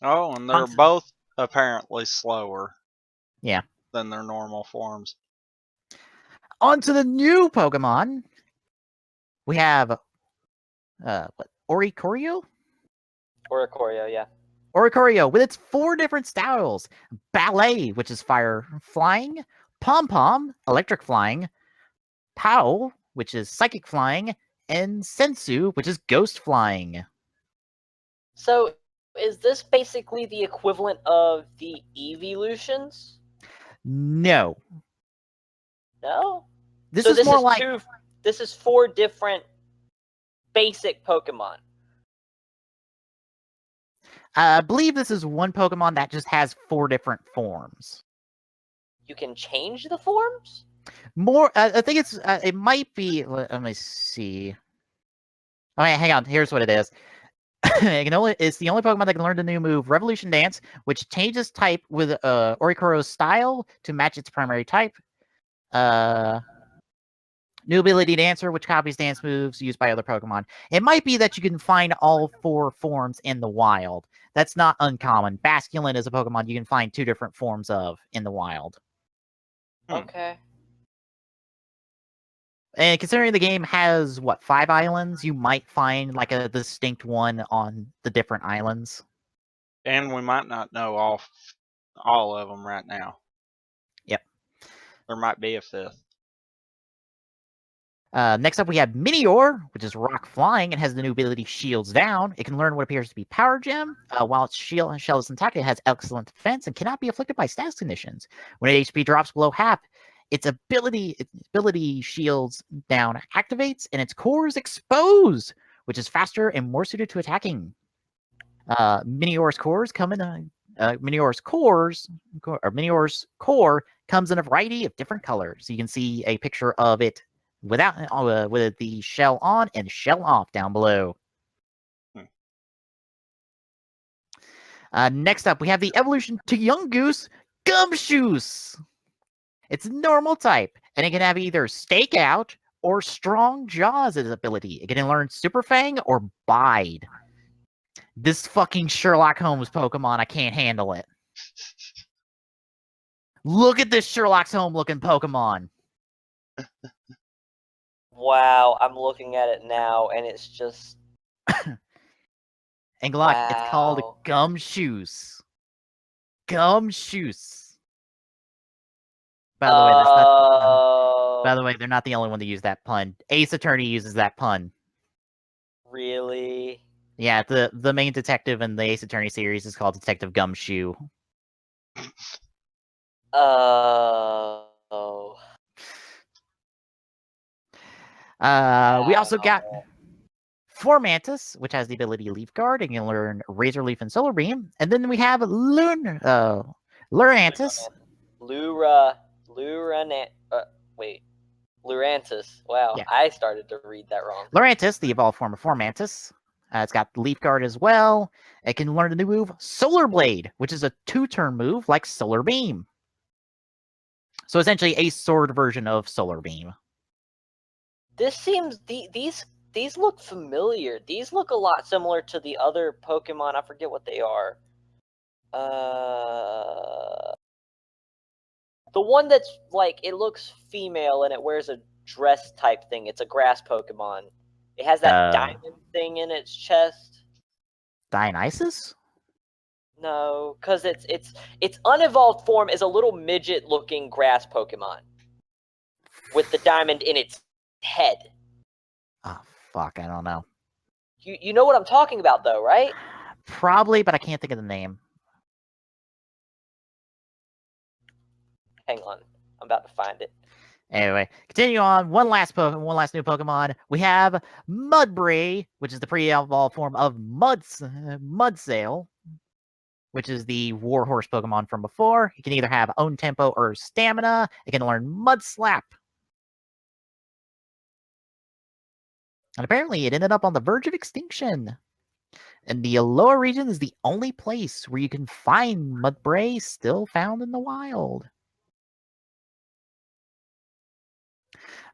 Oh, and they're both apparently slower. Yeah. Than their normal forms. On to the new Pokemon. We have Oricorio? Oricorio, yeah. Oricorio with its 4 different styles. Ballet, which is fire flying. Pom-Pom, electric flying. Pow, which is psychic flying. And Sensu, which is ghost flying. So, is this basically the equivalent of the Evolutions? No. No. This So is more like this is 4 different basic Pokemon. I believe this is one Pokemon that just has 4 different forms. You can change the forms? More, I think it might be. Let me see. Oh, hang on. Here's what it is. It's the only Pokemon that can learn the new move Revolution Dance, which changes type with Orikuro's style to match its primary type. New ability Dancer, which copies dance moves used by other Pokemon. It might be that you can find all 4 forms in the wild. That's not uncommon. Basculin is a Pokemon you can find 2 different forms of in the wild. Okay. And considering the game has, 5 islands, you might find like a distinct one on the different islands. And we might not know all of them right now. Yep. There might be a 5th. Next up, we have Minior, which is rock flying and has the new ability Shields Down. It can learn what appears to be Power Gem. While its shell is intact, it has excellent defense and cannot be afflicted by status conditions. When its HP drops below half, its ability Shields Down activates and its core is exposed, which is faster and more suited to attacking. Minior's cores come in Minior's core comes in a variety of different colors. So you can see a picture of it without with the shell on and shell off down below. Next up, we have the evolution to Young Goose Gumshoos. It's normal type, and it can have either Stake Out or Strong Jaws as ability. It can learn Super Fang or Bide. This fucking Sherlock Holmes Pokemon, I can't handle it. Look at this Sherlock Holmes looking Pokemon. Wow, I'm looking at it now, and it's just... And Glock, wow. It's called Gumshoos. Gumshoos. By the way, that's not. By the way, they're not the only one to use that pun. Ace Attorney uses that pun. Really? Yeah, the main detective in the Ace Attorney series is called Detective Gumshoe. Oh. We also got Formantis, which has the ability Leaf Guard, and you can learn Razor Leaf and Solar Beam. And then we have Lurantis. Lurantis. Wow, yeah. I started to read that wrong. Lurantis, the evolved form of Formantis. It's got Leaf Guard as well. It can learn the new move Solar Blade, which is a 2-turn move like Solar Beam. So essentially a sword version of Solar Beam. This seems... These look familiar. These look a lot similar to the other Pokemon. I forget what they are. The one that's like, it looks female and it wears a dress type thing. It's a grass Pokemon. It has that diamond thing in its chest. Dionysus? No, because its unevolved form is a little midget-looking grass Pokemon with the diamond in its head. Oh, fuck, I don't know. You know what I'm talking about, though, right? Probably, but I can't think of the name. Hang on. I'm about to find it. Anyway, continue on. One last new Pokemon. We have Mudbray, which is the pre-evolved form of Mudsail, which is the Warhorse Pokemon from before. It can either have Own Tempo or Stamina. It can learn Mudslap. And apparently it ended up on the verge of extinction. And the Aloha region is the only place where you can find Mudbray still found in the wild.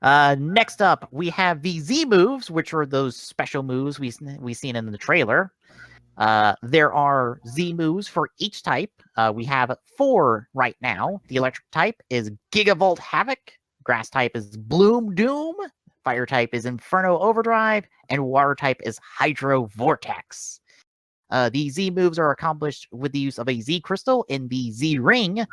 Next up, we have the Z moves, which are those special moves we seen in the trailer. There are Z moves for each type. We have 4 right now. The electric type is Gigavolt Havoc. Grass type is Bloom Doom. Fire type is Inferno Overdrive. And water type is Hydro Vortex. The Z moves are accomplished with the use of a Z crystal in the Z ring.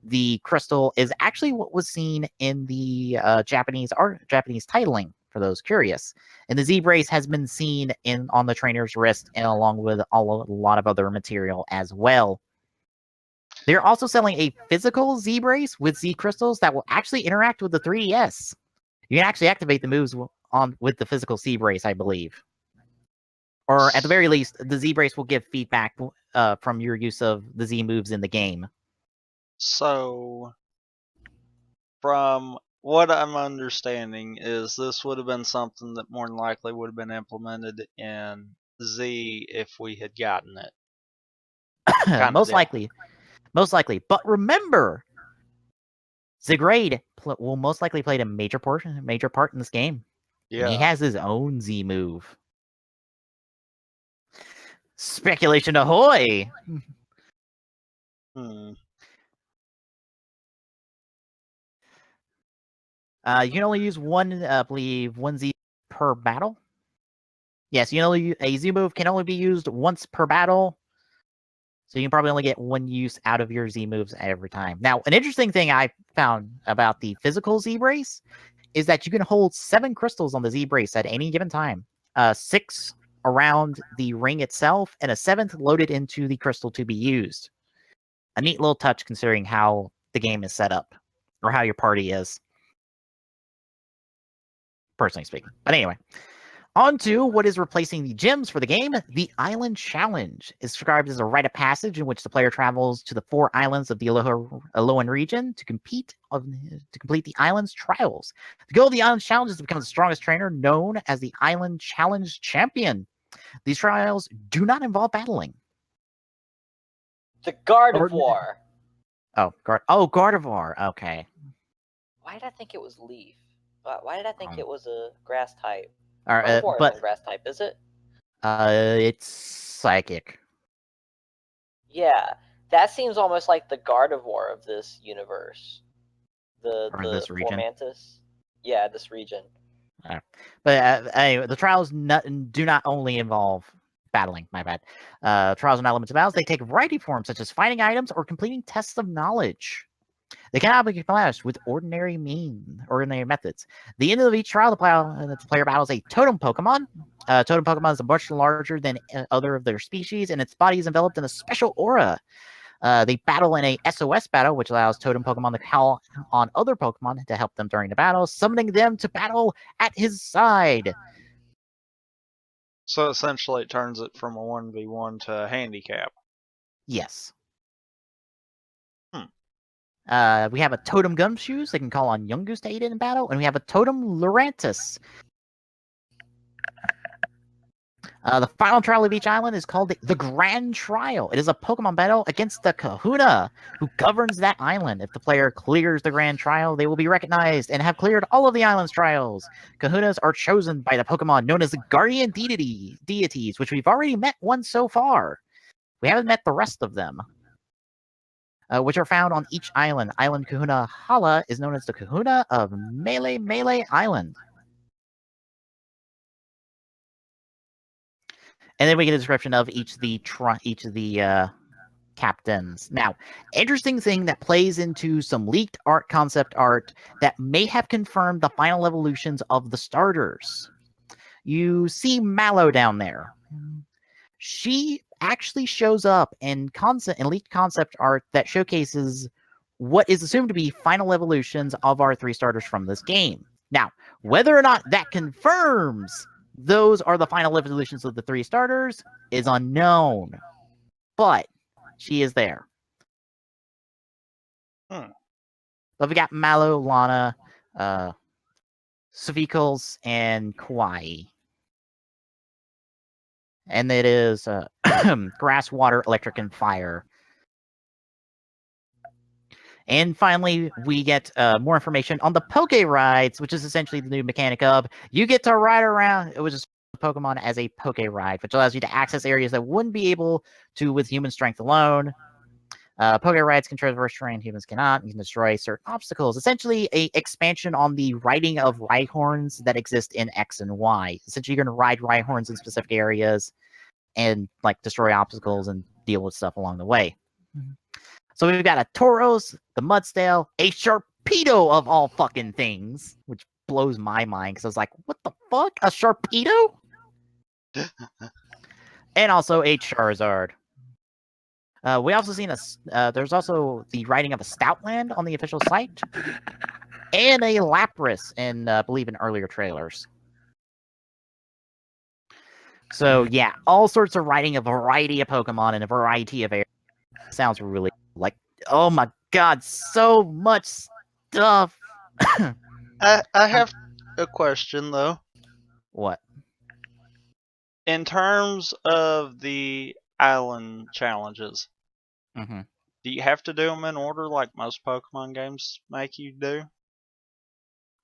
The crystal is actually what was seen in the Japanese titling, for those curious. And the Z brace has been seen on the trainer's wrist and along with a lot of other material as well. They're also selling a physical Z brace with Z crystals that will actually interact with the 3DS. You can actually activate the moves on with the physical Z brace, I believe. Or at the very least, the Z brace will give feedback from your use of the Z moves in the game. So, from what I'm understanding, is this would have been something that more than likely would have been implemented in Z if we had gotten it. Most likely. But remember, Zigrade will most likely play a major part in this game. Yeah. And he has his own Z move. Speculation ahoy! Hmm. You can only use one, I believe, one Z per battle. Yes, a Z move can only be used once per battle. So you can probably only get one use out of your Z moves every time. Now, an interesting thing I found about the physical Z brace is that you can hold 7 crystals on the Z brace at any given time. 6 around the ring itself, and a 7th loaded into the crystal to be used. A neat little touch considering how the game is set up, or how your party is, personally speaking. But anyway, on to what is replacing the gems for the game. The Island Challenge is described as a rite of passage in which the player travels to the 4 islands of the Alohan region to complete the island's trials. The goal of the Island Challenge is to become the strongest trainer, known as the Island Challenge Champion. These trials do not involve battling. The Gardevoir. Gardevoir. Okay. Why did I think it was Leaf? Why did I think it was a grass type? Gardevoir isn't grass type, is it? It's psychic. Yeah, that seems almost like the Gardevoir of this universe. This region. Formantis. Yeah, this region. But anyway, the trials do not only involve battling. My bad. Trials are not limited to battles. They take a variety of forms, such as finding items or completing tests of knowledge. They cannot be accomplished with ordinary methods. At the end of each trial, the player battles a totem Pokemon. Totem Pokemon is much larger than other of their species, and its body is enveloped in a special aura. They battle in a SOS battle, which allows totem Pokemon to call on other Pokemon to help them during the battle, summoning them to battle at his side. So essentially, it turns it from a 1v1 to a handicap. Yes. We have a Totem Gumshoes. They can call on Yungoos to aid in battle. And we have a Totem Lurantis. The final trial of each island is called the Grand Trial. It is a Pokemon battle against the Kahuna, who governs that island. If the player clears the Grand Trial, they will be recognized and have cleared all of the island's trials. Kahunas are chosen by the Pokemon known as the Guardian Deities, which we've already met one so far. We haven't met the rest of them. Which are found on each island. Island Kahuna Hala is known as the Kahuna of Melee Island. And then we get a description of each of the captains. Now, interesting thing that plays into some leaked concept art that may have confirmed the final evolutions of the starters. You see Mallow down there. She actually shows up in leaked concept art that showcases what is assumed to be final evolutions of our 3 starters from this game. Now, whether or not that confirms those are the final evolutions of the 3 starters is unknown. But she is there. But we got Mallow, Lana, Sophiekels, and Kawaii. And it is grass, water, electric, and fire. And finally, we get more information on the Poke Rides, which is essentially the new mechanic of you get to ride around. It was just Pokemon as a Poke Ride, which allows you to access areas that wouldn't be able to with human strength alone. Poke Rides can traverse terrain humans cannot. You can destroy certain obstacles. Essentially, a expansion on the riding of Rhyhorns that exist in X and Y. Essentially, you're going to ride Rhyhorns in specific areas and like destroy obstacles and deal with stuff along the way. So we've got a Tauros, the Mudsdale, a Sharpedo of all fucking things, which blows my mind because I was like, what the fuck? A Sharpedo? And also a Charizard. We also seen there's also the writing of a Stoutland on the official site, and a Lapras in, I believe, in earlier trailers. So yeah, all sorts of writing a variety of Pokemon in a variety of areas. Sounds really like, oh my god, so much stuff. I have a question though. What? In terms of the island challenges, Mm-hmm. do you have to do them in order like most Pokemon games make you do?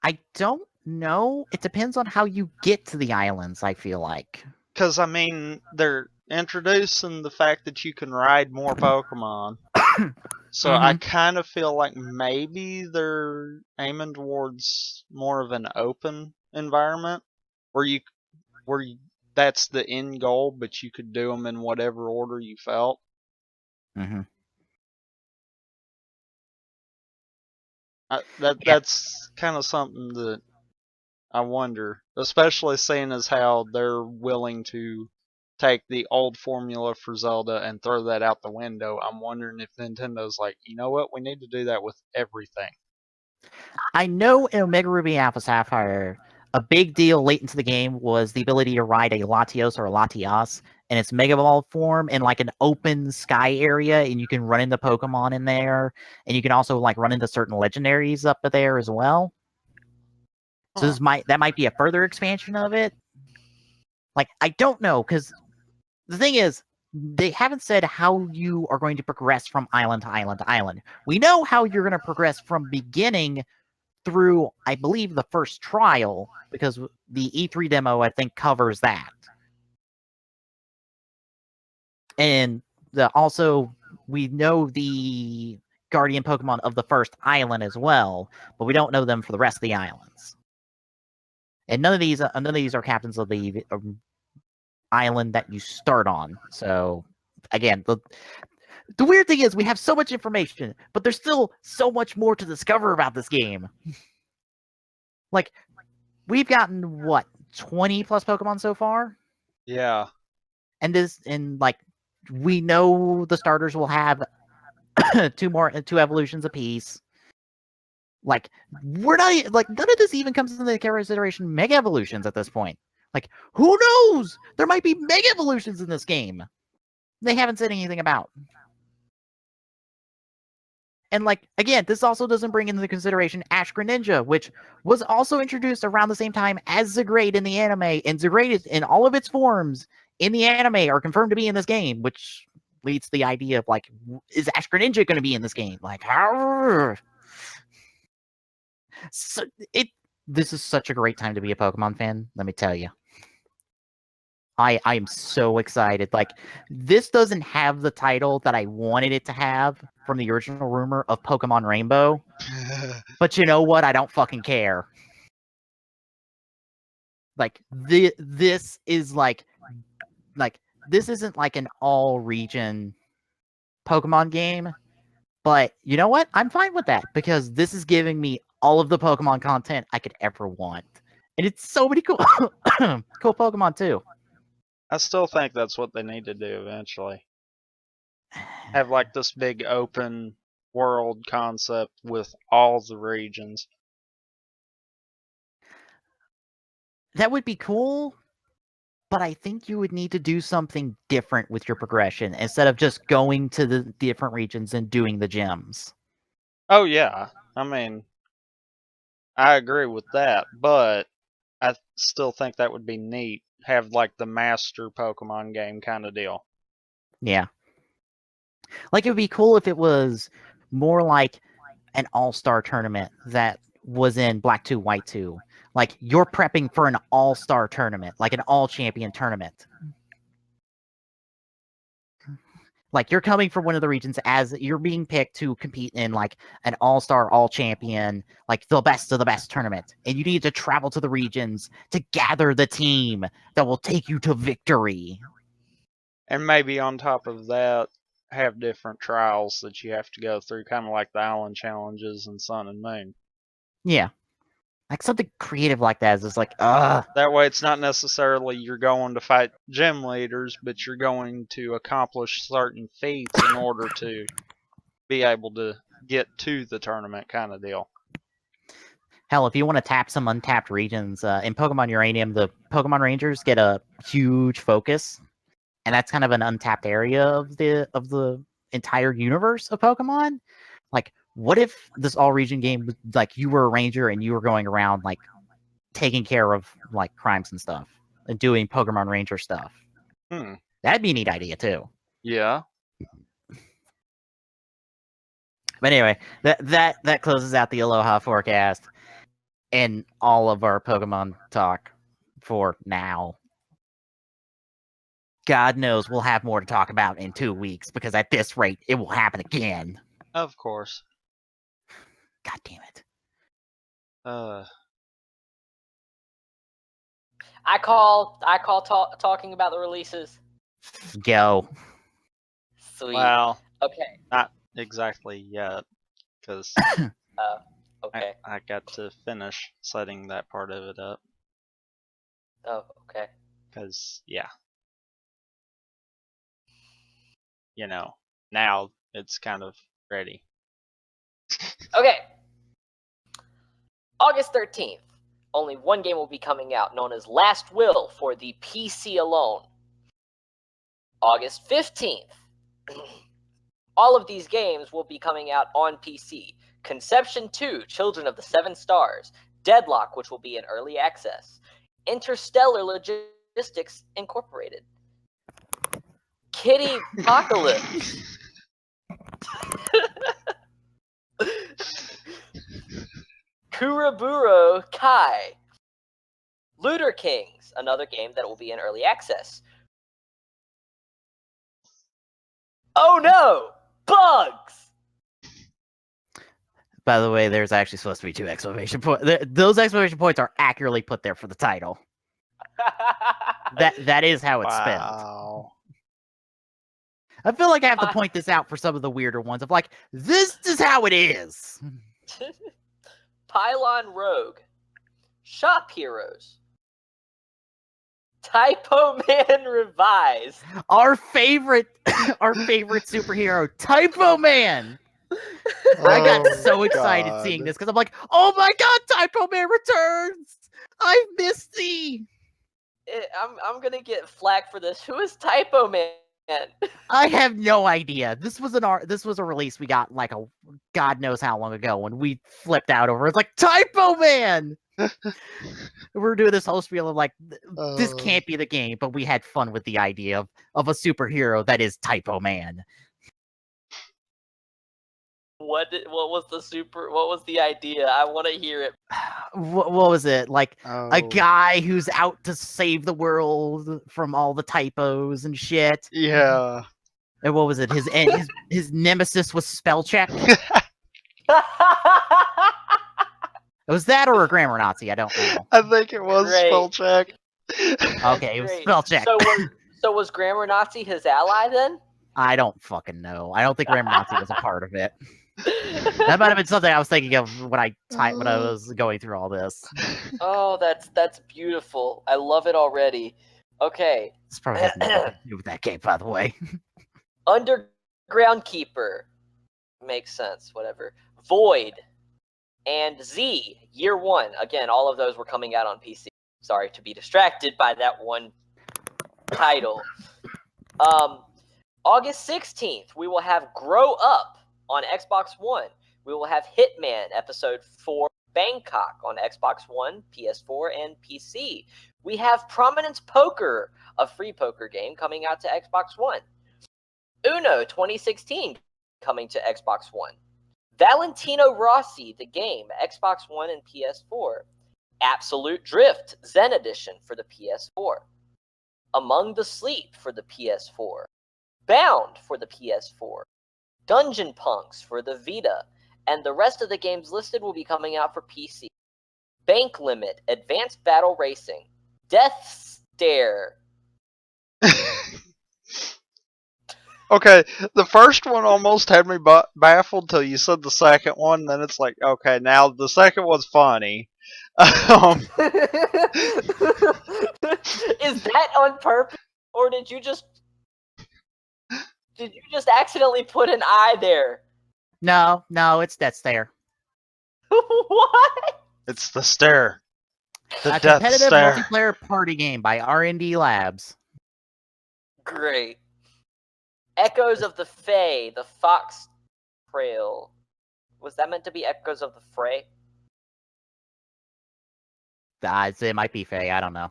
I don't know. It depends on how you get to the islands, I feel like. Because, I mean, they're introducing the fact that you can ride more Pokemon. So I kind of feel like maybe they're aiming towards more of an open environment where that's the end goal, but you could do them in whatever order you felt. Mm-hmm. That's kind of something that I wonder, especially seeing as how they're willing to take the old formula for Zelda and throw that out the window. I'm wondering if Nintendo's like, you know what, we need to do that with everything. I know in Omega Ruby Alpha Sapphire, a big deal late into the game was the ability to ride a Latios or a Latias in its Mega Ball form in like an open sky area, and you can run into Pokemon in there, and you can also like run into certain legendaries up there as well. So Huh. that might be a further expansion of it. Like, I don't know, because the thing is, they haven't said how you are going to progress from island to island to island. We know how you're going to progress from beginning through, I believe, the first trial, because the E3 demo, I think, covers that. And also, we know the Guardian Pokemon of the first island as well, but we don't know them for the rest of the islands. And none of these are captains of the island that you start on. So, again, the weird thing is we have so much information, but there's still so much more to discover about this game. Like, we've gotten, what, 20 plus Pokemon so far? Yeah. And like, we know the starters will have two evolutions apiece. Like, we're not like, none of this even comes into consideration mega evolutions at this point. Like, who knows? There might be mega evolutions in this game. They haven't said anything about. And like, again, this also doesn't bring into consideration Ash Greninja, which was also introduced around the same time as Zagrade in the anime, and Zagrade in all of its forms in the anime are confirmed to be in this game, which leads to the idea of like, is Ash Greninja going to be in this game? Like, how? So this is such a great time to be a Pokemon fan. Let me tell you. I am so excited. Like, this doesn't have the title that I wanted it to have from the original rumor of Pokemon Rainbow. But you know what? I don't fucking care. Like, this is like this isn't like an all region Pokemon game. But you know what? I'm fine with that, because this is giving me all of the Pokemon content I could ever want. And it's so many cool cool Pokemon too. I still think that's what they need to do eventually. Have like this big open world concept with all the regions. That would be cool, but I think you would need to do something different with your progression instead of just going to the different regions and doing the gyms. Oh yeah, I mean, I agree with that, but I still think that would be neat. Have like the master Pokemon game kind of deal. Yeah. Like, it would be cool if it was more like an all-star tournament that was in Black 2, White 2. Like, you're prepping for an all-star tournament, like an all-champion tournament. Like, you're coming from one of the regions as you're being picked to compete in like an all-star, all-champion, like the best of the best tournament. And you need to travel to the regions to gather the team that will take you to victory. And maybe on top of that, have different trials that you have to go through, kind of like the island challenges in Sun and Moon. Yeah. Like something creative like that is just like, That way, it's not necessarily you're going to fight gym leaders, but you're going to accomplish certain feats in order to be able to get to the tournament, kind of deal. hell, if you want to tap some untapped regions in Pokemon Uranium, the Pokemon Rangers get a huge focus, and that's kind of an untapped area of the entire universe of Pokemon. Like, what if this all region game was like you were a ranger and you were going around like taking care of like crimes and stuff and doing Pokemon Ranger stuff? That'd be a neat idea too. Yeah. But anyway, that closes out the Aloha Forecast and all of our Pokemon talk for now. God knows we'll have more to talk about in 2 weeks, because at this rate, it will happen again. Of course. God damn it. I call talking about the releases. Go. Sweet. Well, Okay. not exactly yet, because Okay. I got to finish setting that part of it up. Oh, okay. Because, yeah. You know, now it's kind of ready. Okay. August 13th. Only one game will be coming out, known as Last Will, for the PC alone. August 15th. All of these games will be coming out on PC. Conception 2, Children of the Seven Stars. Deadlock, which will be in early access. Interstellar Logistics Incorporated. Kitty Apocalypse. Kuraburo Kai. Looter Kings, another game that will be in early access. Oh no! Bugs! By the way, there's actually supposed to be 2 exclamation points. Those exclamation points are accurately put there for the title. That is how it's spelled. Wow. I feel like I have to point this out for some of the weirder ones of like, this is how it is. Pylon Rogue. Shop Heroes. Typo Man Revised. Our favorite superhero, Typo Man. I got so excited seeing this because I'm like, oh my god, Typo Man returns! I've missed thee! I'm gonna get flack for this. Who is Typo Man? I have no idea. This was a release we got like a god knows how long ago when we flipped out over. It's like Typo Man. We were doing this whole spiel of like, this can't be the game, but we had fun with the idea of a superhero that is Typo Man. What was the idea? I want to hear it. What was it? Like a guy who's out to save the world from all the typos and shit. Yeah. And what was it? His nemesis was spell check. Was that or a grammar Nazi? I don't know. I think it was spell check. Okay, it was spell check. So was grammar Nazi his ally then? I don't fucking know. I don't think grammar Nazi was a part of it. That might have been something I was thinking of when I was going through all this. Oh, that's beautiful. I love it already. Okay. This probably has nothing to do with that game, by the way. Underground Keeper. Makes sense, whatever. Void. And Z, Year 1. Again, all of those were coming out on PC. Sorry to be distracted by that one title. August 16th, we will have Grow Up on Xbox One. We will have Hitman Episode 4 Bangkok on Xbox One, PS4, and PC. We have Prominence Poker, a free poker game, coming out to Xbox One. Uno 2016 coming to Xbox One. Valentino Rossi, the game, Xbox One and PS4. Absolute Drift, Zen Edition for the PS4. Among the Sleep for the PS4. Bound for the PS4. Dungeon Punks for the Vita. And the rest of the games listed will be coming out for PC. Bank Limit, Advanced Battle Racing. Death Stare. Okay, the first one almost had me baffled till you said the second one. Then it's like, okay, now the second one's funny. Is that on purpose, or did you just accidentally put an I there? No, it's Death Stare. What? It's the stare. The A death competitive stare. multiplayer party game by R&D Labs. Great. Echoes of the Fae, the Fox Trail. Was that meant to be Echoes of the Fray? It might be Faye, I don't know.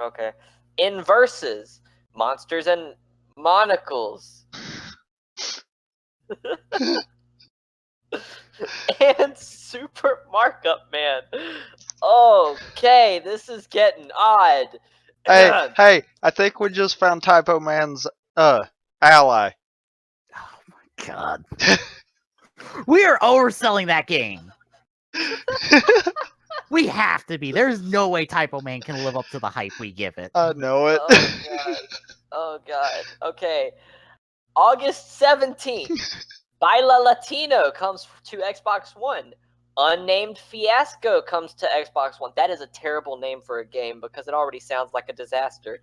Okay. Inverses, Monsters and Monocles. And Super Markup Man. Okay, this is getting odd. Hey, I think we just found Typo Man's ally. Oh my god. We are overselling that game. We have to be. There's no way Typo Man can live up to the hype we give it. I know it. Oh god. Oh god. Okay. August 17th. Baila Latino comes to Xbox One. Unnamed Fiasco comes to Xbox One. That is a terrible name for a game because it already sounds like a disaster.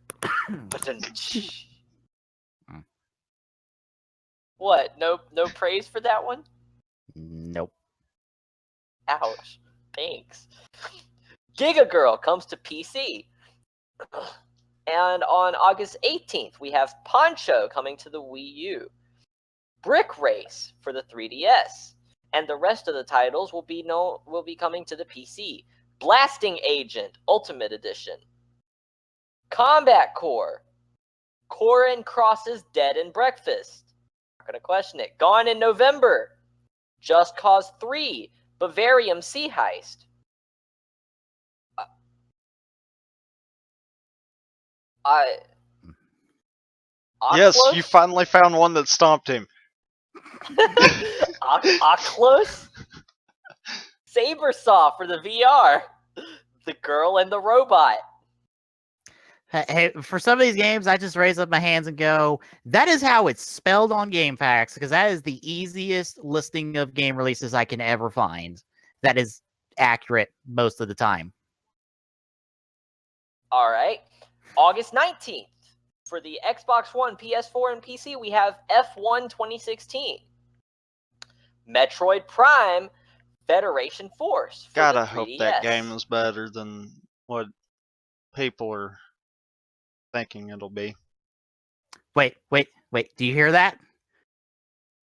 What? No praise for that one? Nope. Ouch. Thanks. Giga Girl comes to PC. And on August 18th, we have Poncho coming to the Wii U. Brick Race for the 3DS. And the rest of the titles will be coming to the PC. Blasting Agent Ultimate Edition. Combat Core. Core and Cross's Dead and Breakfast. Not gonna question it. Gone in November. Just Cause 3. Bavarium Sea Heist. Yes, Oculus? you finally found one that stomped him. Oculus? Sabersaw for the VR. The Girl and the Robot. Hey, for some of these games, I just raise up my hands and go, that is how it's spelled on GameFAQs, because that is the easiest listing of game releases I can ever find. That is accurate most of the time. All right. August 19th. For the Xbox One, PS4, and PC, we have F1 2016. Metroid Prime Federation Force. For God, the I hope 3DS. that game is better than what people are thinking it'll be. Wait. Do you hear that?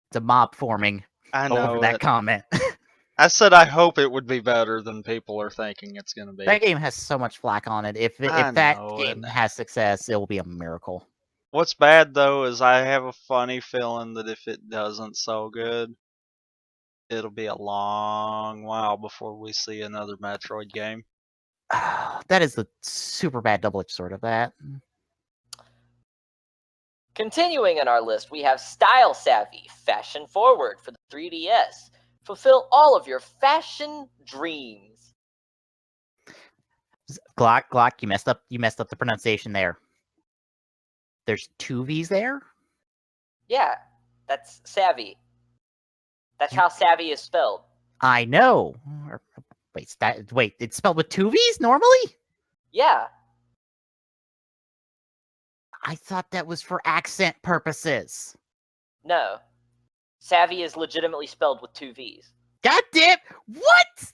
It's a mob forming I know over that comment. I said I hope it would be better than people are thinking it's going to be. That game has so much flack on it. If that game has success, it will be a miracle. What's bad, though, is I have a funny feeling that if it doesn't so good, it'll be a long while before we see another Metroid game. That is the super bad double-edged sword of that. Continuing in our list, we have Style Savvy, Fashion Forward for the 3DS. Fulfill all of your fashion dreams. Glock, you messed up the pronunciation there. There's 2 V's there? Yeah, that's savvy. That's how savvy is spelled. I know. Wait, it's spelled with 2 V's normally? Yeah. I thought that was for accent purposes. No. Savvy is legitimately spelled with 2 V's. God damn! What?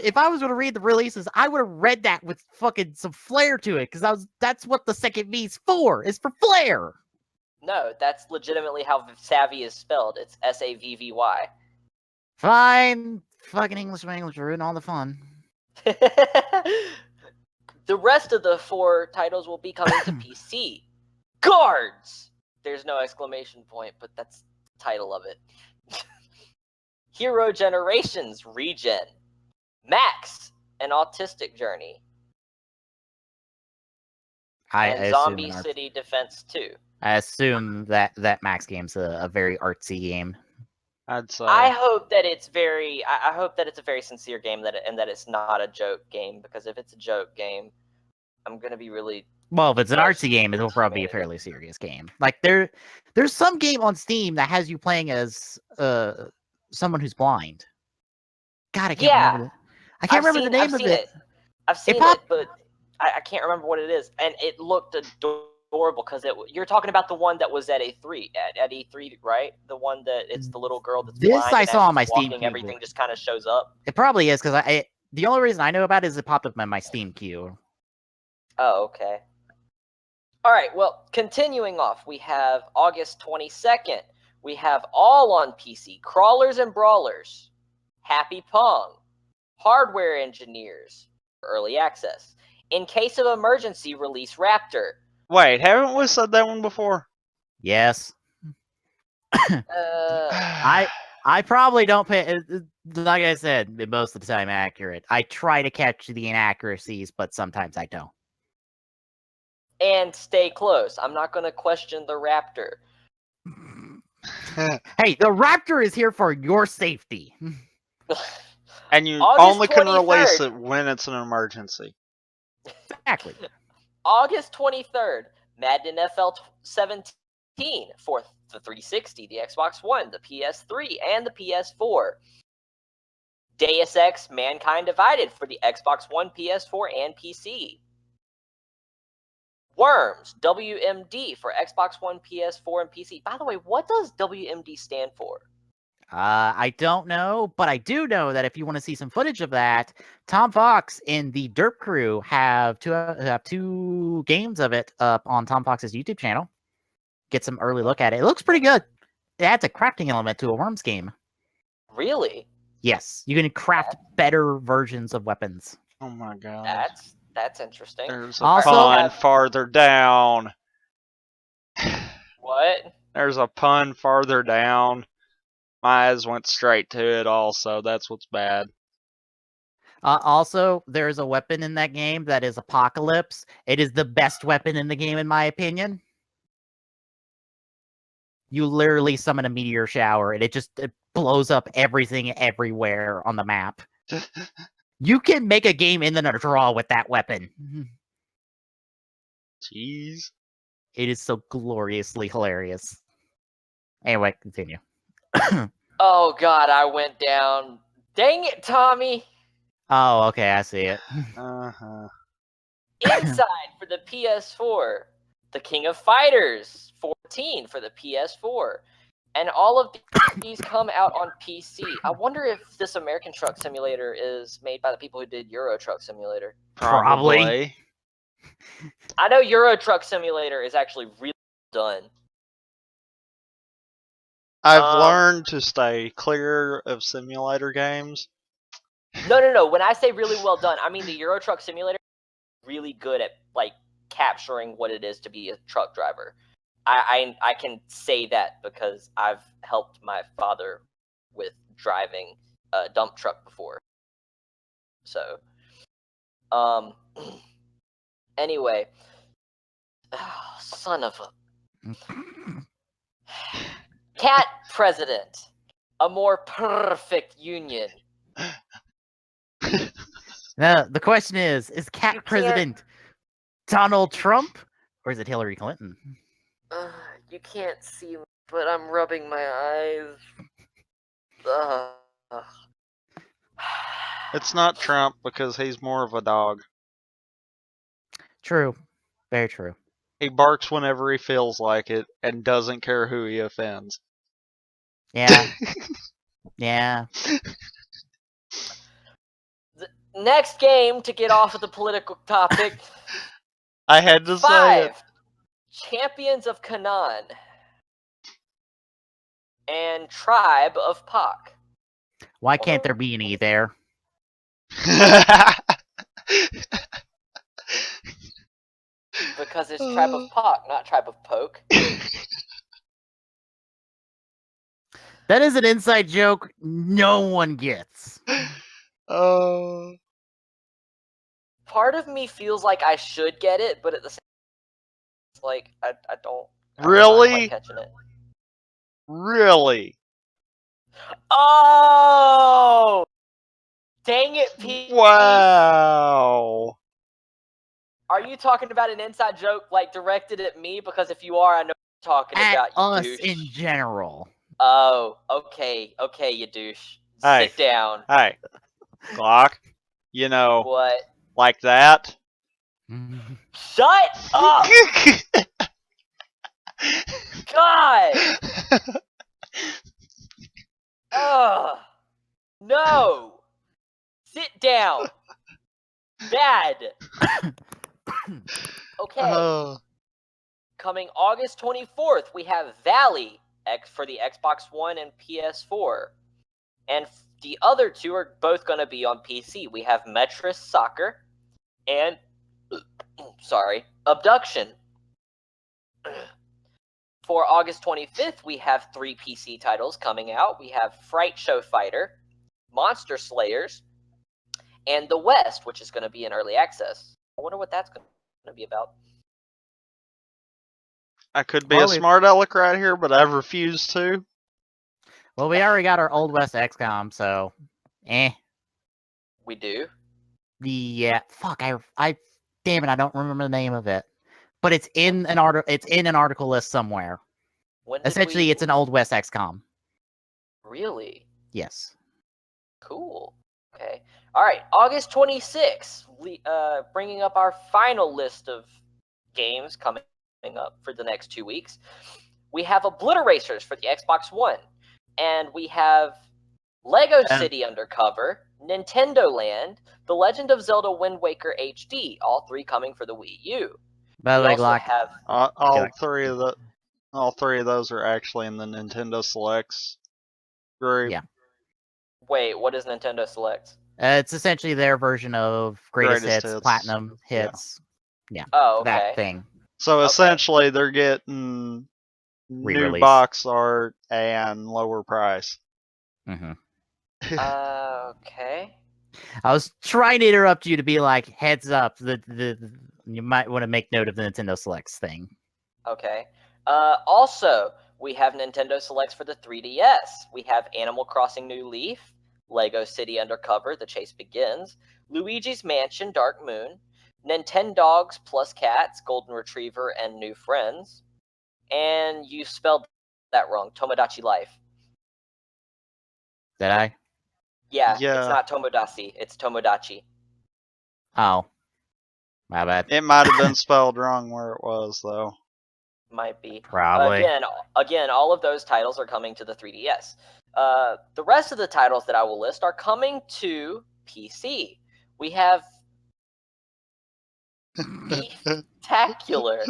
If I was going to read the releases, I would have read that with fucking some flair to it, because that's what the second V's for. It's for flair. No, that's legitimately how savvy is spelled. It's Savvy. Fine. Fucking English ruin all the fun. The rest of the 4 titles will be coming to PC. Guards! There's no exclamation point, but that's the title of it. Hero Generations Regen. Max, An Autistic Journey. And Zombie City Defense 2. I assume that Max game's a very artsy game. I'd say. I hope that it's I hope that it's a very sincere game and that it's not a joke game, because if it's a joke game, I'm gonna be really. Well, if it's an artsy game, it'll probably be a fairly serious game. Like there's some game on Steam that has you playing as someone who's blind. God, I can't Yeah. remember. I can't remember the name of it. I've seen popped- it, but I can't remember what it is. And it looked adorable because you're talking about the one that was at E3, at E3, right? The one that it's the little girl that's This blind. I and saw as on my she's Steam walking, queue. everything just kind of shows up. It probably is because the only reason I know about it is it popped up in my Steam queue. Oh, okay. All right, well, continuing off, we have August 22nd. We have all on PC, Crawlers and Brawlers, Happy Pong, Hardware Engineers, Early Access. In case of emergency, release Raptor. Wait, haven't we said that one before? Yes. I probably don't pay. Like I said, most of the time accurate. I try to catch the inaccuracies, but sometimes I don't. And stay close. I'm not going to question the Raptor. Hey, the Raptor is here for your safety. And you August only can release 23rd. it when it's an emergency. Exactly. August 23rd, Madden NFL 17 for the 360, the Xbox One, the PS3, and the PS4. Deus Ex Mankind Divided for the Xbox One, PS4, and PC. Worms, WMD for Xbox One, PS4, and PC. By the way, what does WMD stand for? I don't know, but I do know that if you want to see some footage of that, Tom Fox and the Derp Crew have two games of it up on Tom Fox's YouTube channel. Get some early look at it. It looks pretty good. It adds a crafting element to a Worms game. Really? Yes, you can craft better versions of weapons. Oh my god. That's interesting. There's a Also- pun farther down. What? There's a pun farther down. My eyes went straight to it also. That's what's bad. Also, there's a weapon in that game that is Apocalypse. It is the best weapon in the game, in my opinion. You literally summon a meteor shower, and it blows up everything everywhere on the map. You can make a game in the draw with that weapon. Jeez. It is so gloriously hilarious. Anyway, continue. Oh god, I went down. Dang it, Tommy! Oh, okay, I see it. Uh-huh. Inside for the PS4. The King of Fighters 14 for the PS4. And all of these come out on PC. I wonder if this American Truck Simulator is made by the people who did Euro Truck Simulator. Probably. I know Euro Truck Simulator is actually really done. I've learned to stay clear of simulator games. No. When I say really well done, I mean the Euro Truck Simulator is really good at like capturing what it is to be a truck driver. I can say that because I've helped my father with driving a dump truck before. So, anyway, son of a cat president, a more perfect union. Now, the question is Cat You can't- President Donald Trump, or is it Hillary Clinton? You can't see me, but I'm rubbing my eyes. It's not Trump because he's more of a dog. True. Very true. He barks whenever he feels like it and doesn't care who he offends. Yeah. Yeah. Next game to get off of the political topic. I had to say it. 5 Champions of Canaan and Tribe of Pak. Why can't there be any there? Because it's Tribe of Pak, not Tribe of Poke. That is an inside joke no one gets. Oh. Part of me feels like I should get it, but at the same time, it's like I don't. Really? I'm not quite catching it. Really? Oh! Dang it, Pete! Wow. Are you talking about an inside joke like directed at me? Because if you are, I know what you're talking At about. You us douche. in general. Oh, okay, you douche. Hey. Sit down. Hey, Glock, What? like that. Shut up! God! Ugh! No! Sit down! Bad! Okay. Coming August 24th, we have Valley for the Xbox One and PS4. And the other two are both going to be on PC. We have Metris Soccer and Abduction. For August 25th, we have 3 PC titles coming out. We have Fright Show Fighter, Monster Slayers, and The West, which is going to be in early access. I wonder what that's going to be about. I could be a smart aleck right here, but I refuse to. Well, we already got our Old West XCOM, so We do? Yeah, fuck, I damn it, I don't remember the name of it. But it's in an article list somewhere. Essentially, it's an Old West XCOM. Really? Yes. Cool. Okay. All right. August 26th, bringing up our final list of games coming up for the next 2 weeks. We have Obliteracers for the Xbox One, and we have Lego City Undercover, Nintendo Land, The Legend of Zelda Wind Waker HD, all 3 coming for the Wii U. By the way, also Glock, have all three of those are actually in the Nintendo Selects group. Yeah. Wait, what is Nintendo Selects? It's essentially their version of greatest hits, platinum hits. Yeah. Oh, okay. That thing. So essentially, they're getting new box art and lower price. Mm-hmm. Okay. I was trying to interrupt you to be like, heads up, you might want to make note of the Nintendo Selects thing. Okay. Also, we have Nintendo Selects for the 3DS. We have Animal Crossing New Leaf, Lego City Undercover, The Chase Begins, Luigi's Mansion, Dark Moon, Nintendogs Plus Cats, Golden Retriever, and New Friends. And you spelled that wrong, Tomodachi Life. Did I? Yeah, it's not Tomodachi, it's Tomodachi. Oh. My bad. It might have been spelled wrong where it was, though. Might be. Probably. Again, all of those titles are coming to the 3DS. The rest of the titles that I will list are coming to PC. We have Beeftacular.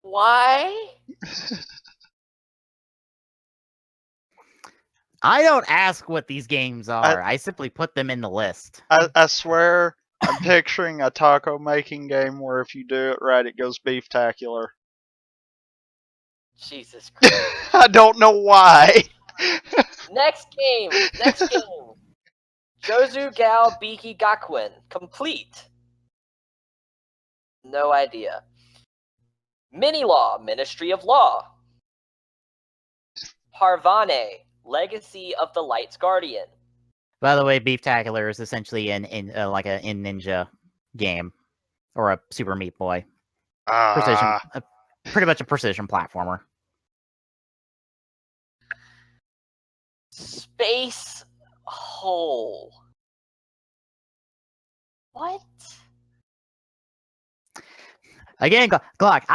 Why? I don't ask what these games are. I simply put them in the list. I swear, I'm picturing a taco making game where if you do it right, it goes Beeftacular. Jesus Christ. I don't know why. Next game. Jozu Gao Biki Gakuen. Complete. No idea. Mini Law, Ministry of Law. Parvane, Legacy of the Light's Guardian. By the way, Beeftacular is essentially like a Ninja game or a Super Meat Boy. Precision, pretty much a precision platformer. Space Hole. What? Again, Glock,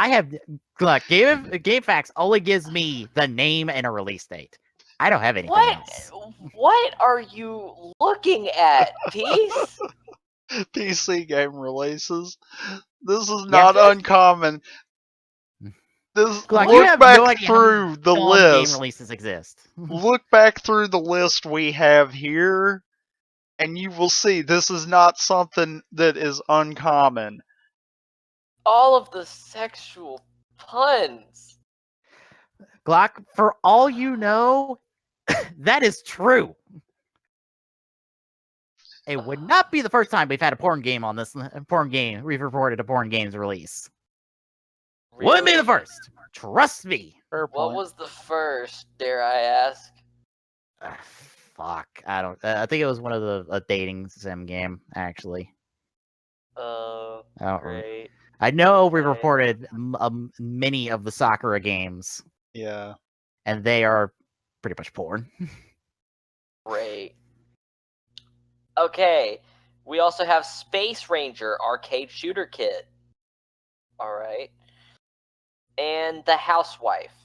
GameFAQs only gives me the name and a release date. I don't have anything else. What are you looking at, Peace? PC game releases. This is not uncommon. Glock, look back through the list. Game releases exist. Look back through the list we have here, and you will see this is not something that is uncommon. All of the sexual puns. Glock, for all you know, that is true. It would not be the first time we've had a porn game on this we've reported a porn game's release. Really? Wouldn't be the first. Trust me. What was the first, dare I ask? Fuck. I don't. I think it was one of a dating sim game, actually. Great. I know we Okay. reported many of the Sakura games, Yeah. and they are pretty much porn. Great. Okay. We also have Space Ranger arcade shooter kit. All right. And the Housewife.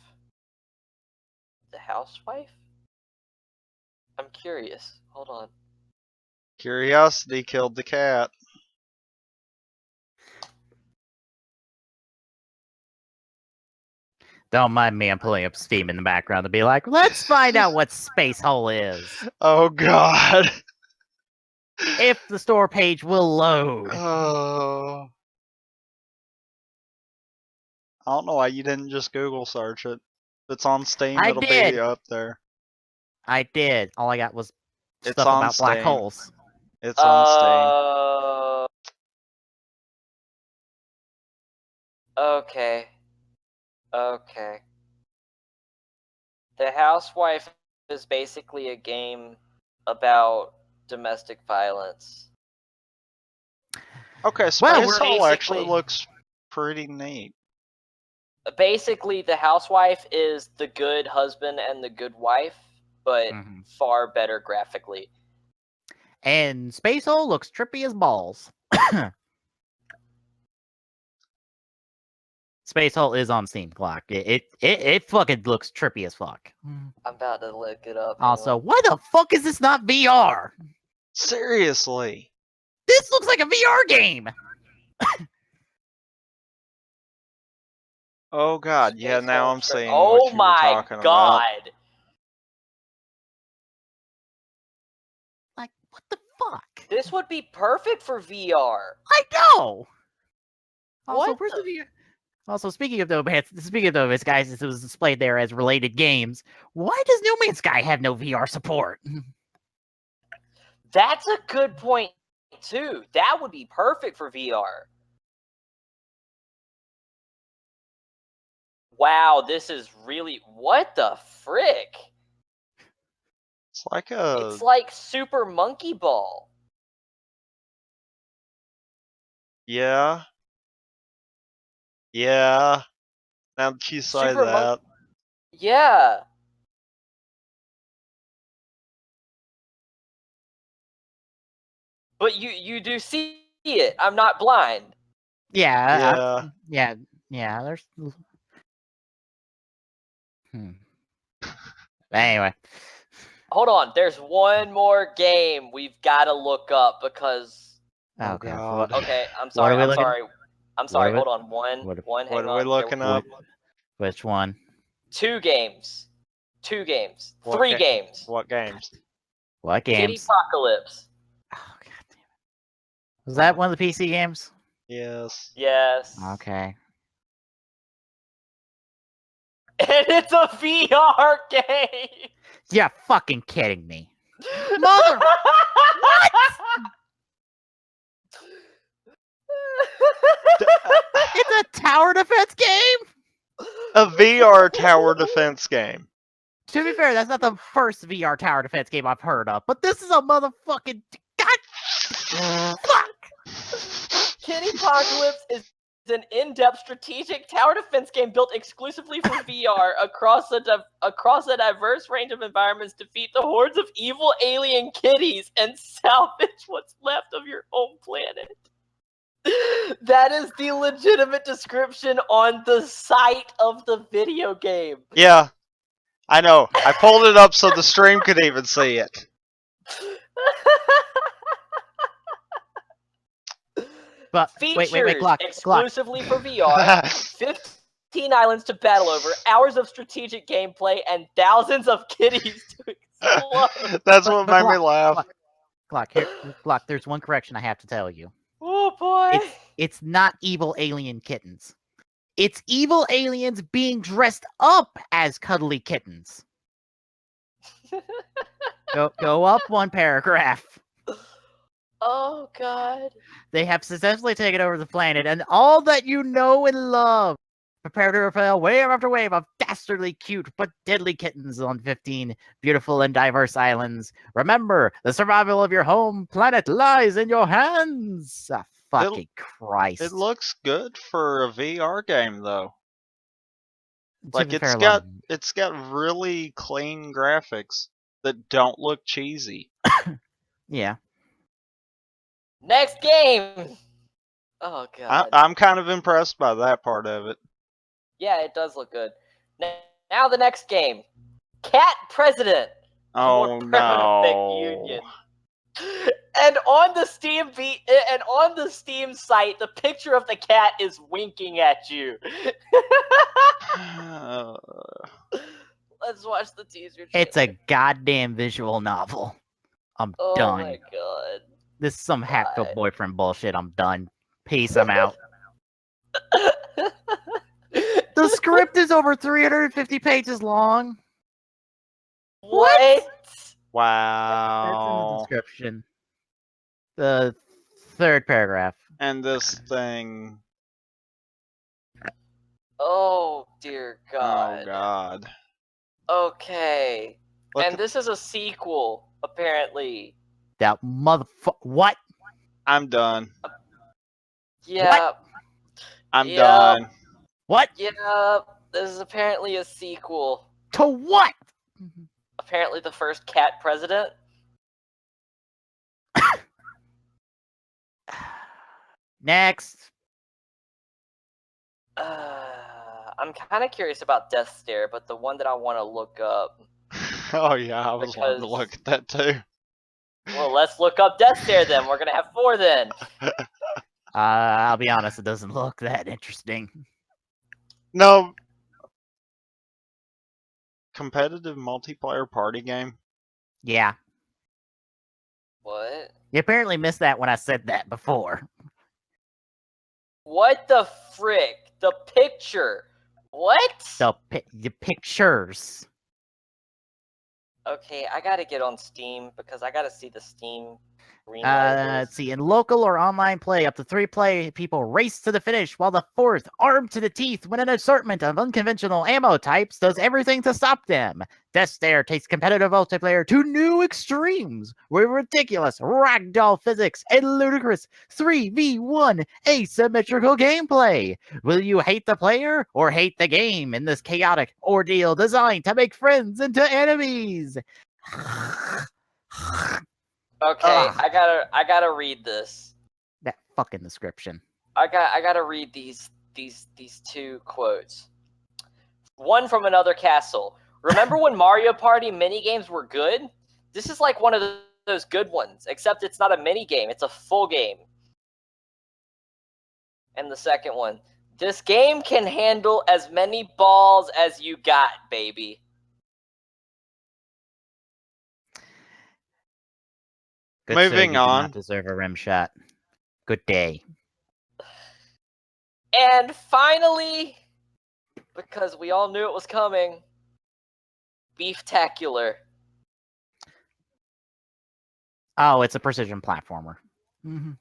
The Housewife? I'm curious. Hold on. Curiosity killed the cat. Don't mind me, I'm pulling up Steam in the background to be like, let's find out what Space Hole is. Oh God. If the store page will load. Oh. I don't know why you didn't just Google search it. If it's on Steam, I it'll did. be up there. I did. All I got was It's stuff on about black Steam. holes. It's on Steam. Okay. Okay. The Housewife is basically a game about domestic violence. Okay, Well, Space we're Hole actually basically- looks pretty neat. Basically, the housewife is the good husband and the good wife, but far better graphically. And Space Hole looks trippy as balls. Space Hole is on Steam Clock. It fucking looks trippy as fuck. I'm about to look it up. Also, why the fuck is this not VR? Seriously. This looks like a VR game. Oh God, yeah, Space now Hole I'm trip- seeing Oh what you were my talking about. god! Like, what the fuck? This would be perfect for VR. I know. Also, What where's the- the VR? Also, speaking of No Man's Sky, since it was displayed there as related games, why does No Man's Sky have no VR support? That's a good point too. That would be perfect for VR. Wow, this is really what the frick? It's like a It's like Super Monkey Ball. yeah. Yeah. Now that you say Super that. Yeah. But you do see it. I'm not blind. Yeah. Yeah. There's. Anyway. Hold on. There's one more game we've got to look up because. Oh Okay. God. Okay, I'm What sorry. are we I'm looking- sorry. I'm what sorry. are we- Hold on. One. What Hang are we on. looking up? Which one? 2 games. 2 games. What 3 games. What games? What Kitty games? Apocalypse. Oh, God damn it. Was that one of the PC games? Yes. Yes. Okay. And it's a VR game. You're fucking kidding me. Mother. What? It's a tower defense game? A VR tower defense game. To be fair, that's not the first VR tower defense game I've heard of, but this is a motherfucking fuck. Kitty Apocalypse is an in-depth strategic tower defense game built exclusively for VR across a diverse range of environments. Defeat the hordes of evil alien kitties and salvage what's left of your home planet. That is the legitimate description on the site of the video game. Yeah. I know. I pulled it up so the stream could even see it. But Features wait, Glock. exclusively for VR. 15 islands to battle over, hours of strategic gameplay, and thousands of kitties to explode. That's what made me laugh. Glock, there's one correction I have to tell you. Oh boy. It's not evil alien kittens. It's evil aliens being dressed up as cuddly kittens. Go up one paragraph. Oh god. They have successfully taken over the planet and all that you know and love. Prepare to repel wave after wave of dastardly cute but deadly kittens on 15 beautiful and diverse islands. Remember, the survival of your home planet lies in your hands. Fucking Christ. It looks good for a VR game though. To Like be it's fair, got really clean graphics that don't look cheesy. yeah. Next game. Oh god. I'm kind of impressed by that part of it. Yeah, it does look good. Now the next game, Cat President. Oh More perfect no. union. And on the Steam site, the picture of the cat is winking at you. Let's watch the teaser trailer. It's a goddamn visual novel. I'm done. Oh my god. This is some Why? Hatfield boyfriend bullshit. I'm done. Peace. I'm out. The script is over 350 pages long. What? That's in the Wow. description. The third paragraph. And this thing. Oh dear god. Oh god. Okay. Look And at- this is a sequel, apparently. That motherfucker. What? I'm done. Yeah. I'm Yep. done. What? Yeah. This is apparently a sequel. To what? Apparently the first cat president. Next. I'm kind of curious about Death Stare, but the one that I want to look up. Oh yeah, I was wanting to Because- look at that too. Well, let's look up Death Stare then. We're gonna have 4 then. I'll be honest, it doesn't look that interesting. No. Competitive multiplayer party game? Yeah. What? You apparently missed that when I said that before. What the frick? The picture. What? The pictures. Okay, I gotta get on Steam because I gotta see the Steam green light of Let's this. see. In local or online play, up to 3 play people race to the finish, while the fourth, armed to the teeth, with an assortment of unconventional ammo types, does everything to stop them. Death Stare takes competitive multiplayer to new extremes, with ridiculous ragdoll physics and ludicrous 3v1 asymmetrical gameplay. Will you hate the player or hate the game in this chaotic ordeal designed to make friends into enemies? Okay, Ugh. I gotta read this. That fucking description. I gotta read these 2 quotes. One from another castle. Remember when Mario Party minigames were good? This is like one of those good ones, except it's not a minigame, it's a full game. And the second one. This game can handle as many balls as you got, baby. Good Moving sir, you do on. not deserve a rim shot. Good day. And finally, because we all knew it was coming, Beeftacular. Oh, it's a precision platformer. Mm-hmm.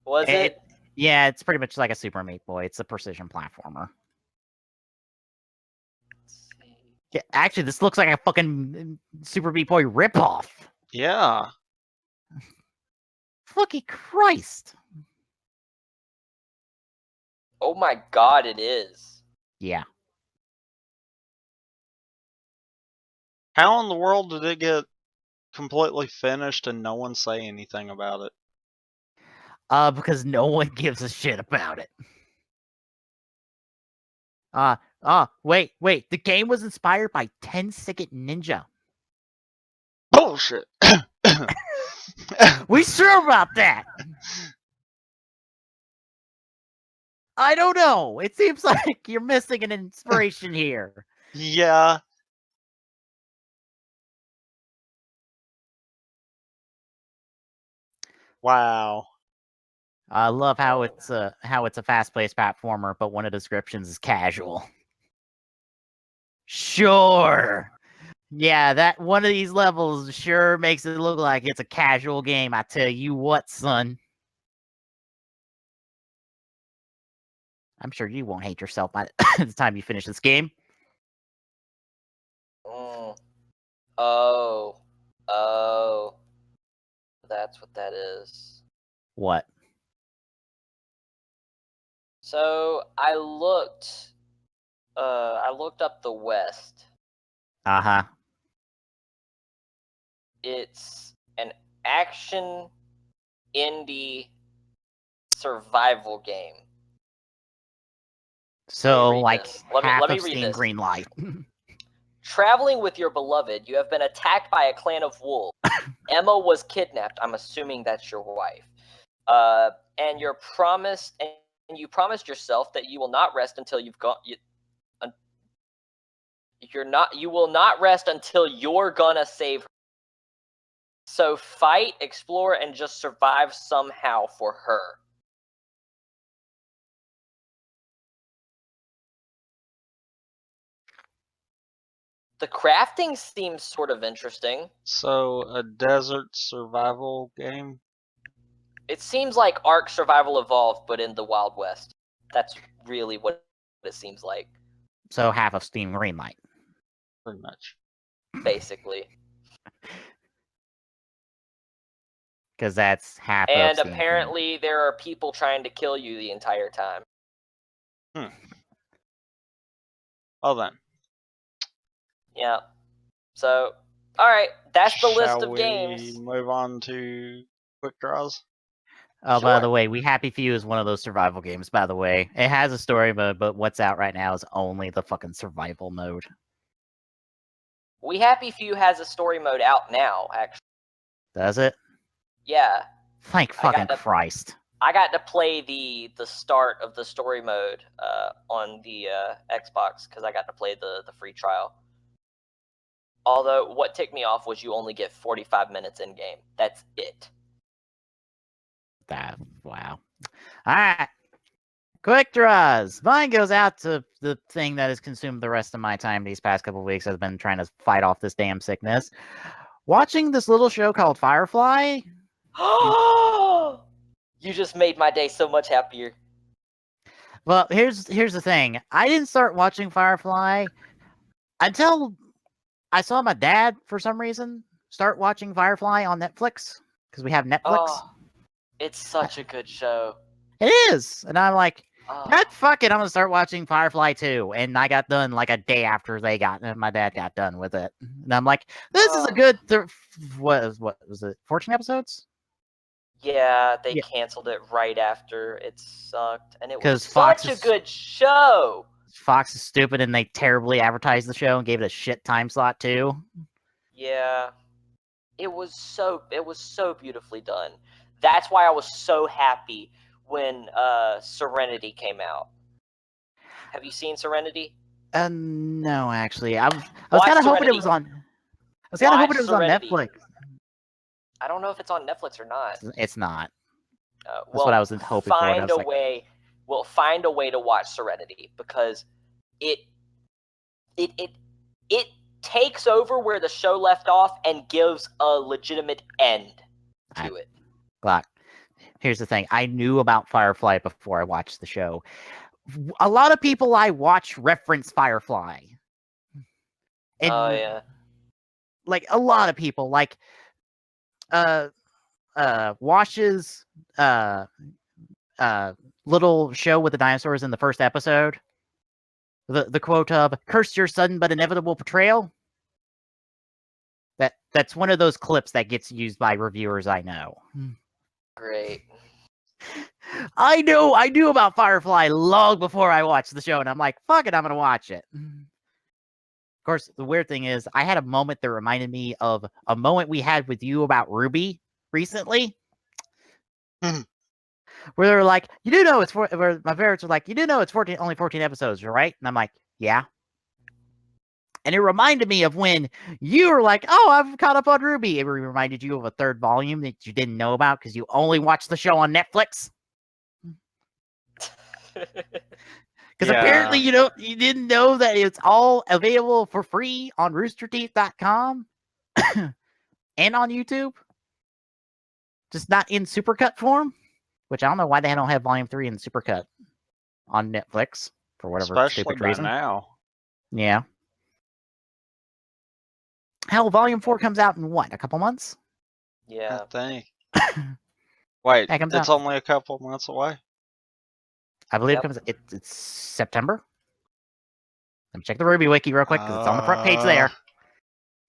Was it? Yeah, it's pretty much like a Super Meat Boy. It's a precision platformer. Let's see. Yeah, actually, this looks like a fucking Super Meat Boy ripoff. Yeah. Fucking Christ. Oh my god, it is. Yeah. How in the world did it get completely finished and no one say anything about it? Because no one gives a shit about it. Wait. The game was inspired by 10-Second Ninja. Bullshit. We sure about that? I don't know. It seems like you're missing an inspiration here. Yeah. Wow. I love how it's a fast-paced platformer, but one of the descriptions is casual. Sure. Yeah, that one of these levels sure makes it look like it's a casual game. I tell you what, son. I'm sure you won't hate yourself by the time you finish this game. Oh. That's what that is. What? So I looked up the West. Uh-huh. It's an action indie survival game. So, read like, this. Let half me of read Steam this. Greenlight. Traveling with your beloved, you have been attacked by a clan of wolves. Emma was kidnapped. I'm assuming that's your wife. And you promised yourself that you will not rest until you've gone. You will not rest until you're gonna save her. So fight, explore, and just survive somehow for her. The crafting seems sort of interesting. So a desert survival game. It seems like Ark Survival Evolved, but in the Wild West. That's really what it seems like, So half of Steam Greenlight. Pretty much. basically. Because that's half of And Steam apparently there are people trying to kill you the entire time. Well then. Yeah. So, alright, that's the list Shall of we games. move on to quick draws? Oh, by the Sure. way, We Happy Few is one of those survival games, by the way. It has a story mode, but what's out right now is only the fucking survival mode. We Happy Few has a story mode out now, actually. Does it? Yeah. Thank fucking Christ. I got to play the start of the story mode on the Xbox because I got to play the free trial. Although what ticked me off was you only get 45 minutes in game. That's it. Wow. Alright. Quick draws. Mine goes out to the thing that has consumed the rest of my time these past couple of weeks. I've been trying to fight off this damn sickness. Watching this little show called Firefly. You just made my day so much happier. Well, here's the thing. I didn't start watching Firefly until I saw my dad, for some reason, start watching Firefly on Netflix, because we have Netflix. Oh, it's such a good show. It is! And I'm like, Oh, fuck it, I'm gonna start watching Firefly too. And I got done like a day after my dad got done with it. And I'm like, this is a good, what was it, 14 episodes? yeah, they Yeah. canceled it right after. It sucked. And it was 'Cause Fox such a good show. Fox is stupid and they terribly advertised the show and gave it a shit time slot too. Yeah. It was so beautifully done. That's why I was so happy when Serenity came out. Have you seen Serenity? No, actually. I was Watch kind of hoping it Serenity. was on. I was kind of hoping it was on Serenity. Netflix. I don't know if it's on Netflix or not. It's not. Well, That's what I was hoping for. Find a way. Well, find a way to watch Serenity because it takes over where the show left off and gives a legitimate end to it. Look, here's the thing. I knew about Firefly before I watched the show. A lot of people I watch reference Firefly. And, oh yeah. Like a lot of people, like watches little show with the dinosaurs in the first episode. The quote of "Curse your sudden but inevitable betrayal." That's one of those clips that gets used by reviewers I know. Great. I knew about Firefly long before I watched the show, and I'm like, fuck it, I'm gonna watch it. Of course, the weird thing is, I had a moment that reminded me of a moment we had with you about Ruby recently. Where they're like, you do know it's where my parents were like, you do know it's only 14 episodes, right? And I'm like, yeah. And it reminded me of when you were like, oh, I've caught up on Ruby. It reminded you of a third volume that you didn't know about because you only watched the show on Netflix. Because apparently you didn't know that it's all available for free on roosterteeth.com and on YouTube. Just not in supercut form. Which I don't know why they don't have Volume 3 in supercut on Netflix for whatever Especially stupid by reason. now. Yeah. Hell, Volume 4 comes out in what? A couple months? Yeah. I think. Wait, That comes it's out. only a couple months away? I believe Yep. it comes. It's September. Let me check the Ruby Wiki real quick because it's on the front page there.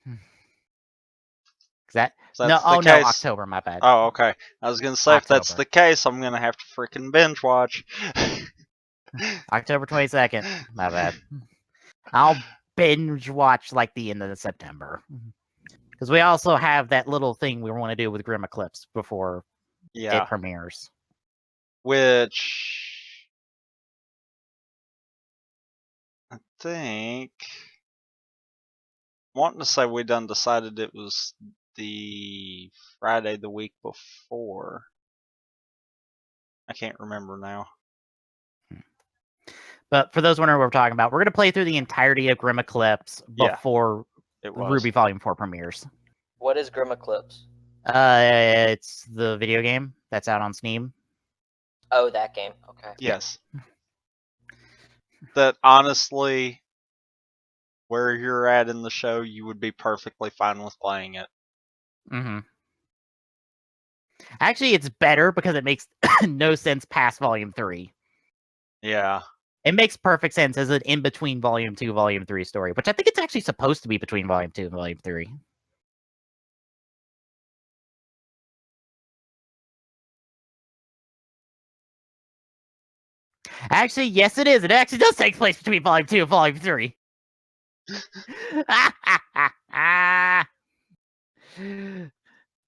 Is that no? That's the Oh no, case. October. My bad. Oh, okay. I was gonna say, if that's October. the case, I'm gonna have to freaking binge watch. October 22nd. My bad. I'll binge watch like the end of September. Because we also have that little thing we want to do with Grim Eclipse before Yeah. it premieres. Which I think wanting to say we done decided it was the Friday the week before. I can't remember now. But for those wondering what we're talking about, we're going to play through the entirety of Grim Eclipse Yeah, before It was. Ruby Volume 4 premieres. What is Grim Eclipse? It's the video game that's out on Steam. Oh, that game. Okay. Yes. That honestly, where you're at in the show, you would be perfectly fine with playing it. Mm-hmm. Actually, it's better because it makes no sense past Volume 3. Yeah. It makes perfect sense as an in-between Volume 2, Volume 3 story, which I think it's actually supposed to be between Volume 2 and Volume 3. Actually, yes, it is. It actually does take place between Volume 2 and Volume 3.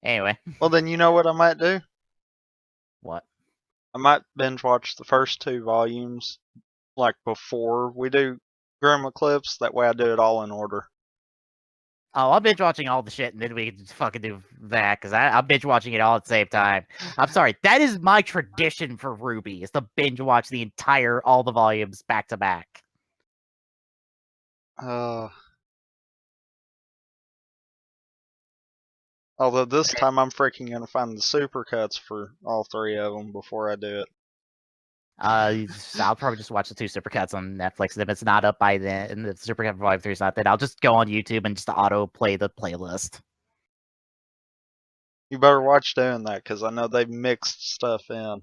Anyway. Well, then you know what I might do? What? I might binge watch the first 2 volumes, like before we do Grim Eclipse. That way I do it all in order. Oh, I'll binge watching all the shit, and then we can just fucking do that, because I'm binge watching it all at the same time. I'm sorry, that is my tradition for Ruby, is to binge watch all the volumes back to back. Although this time I'm freaking gonna find the supercuts for all 3 of them before I do it. I'll probably just watch the 2 supercuts on Netflix, and if it's not up by then, and the supercut volume 3 is not, then I'll just go on YouTube and just auto play the playlist. You better watch doing that, because I know they've mixed stuff in.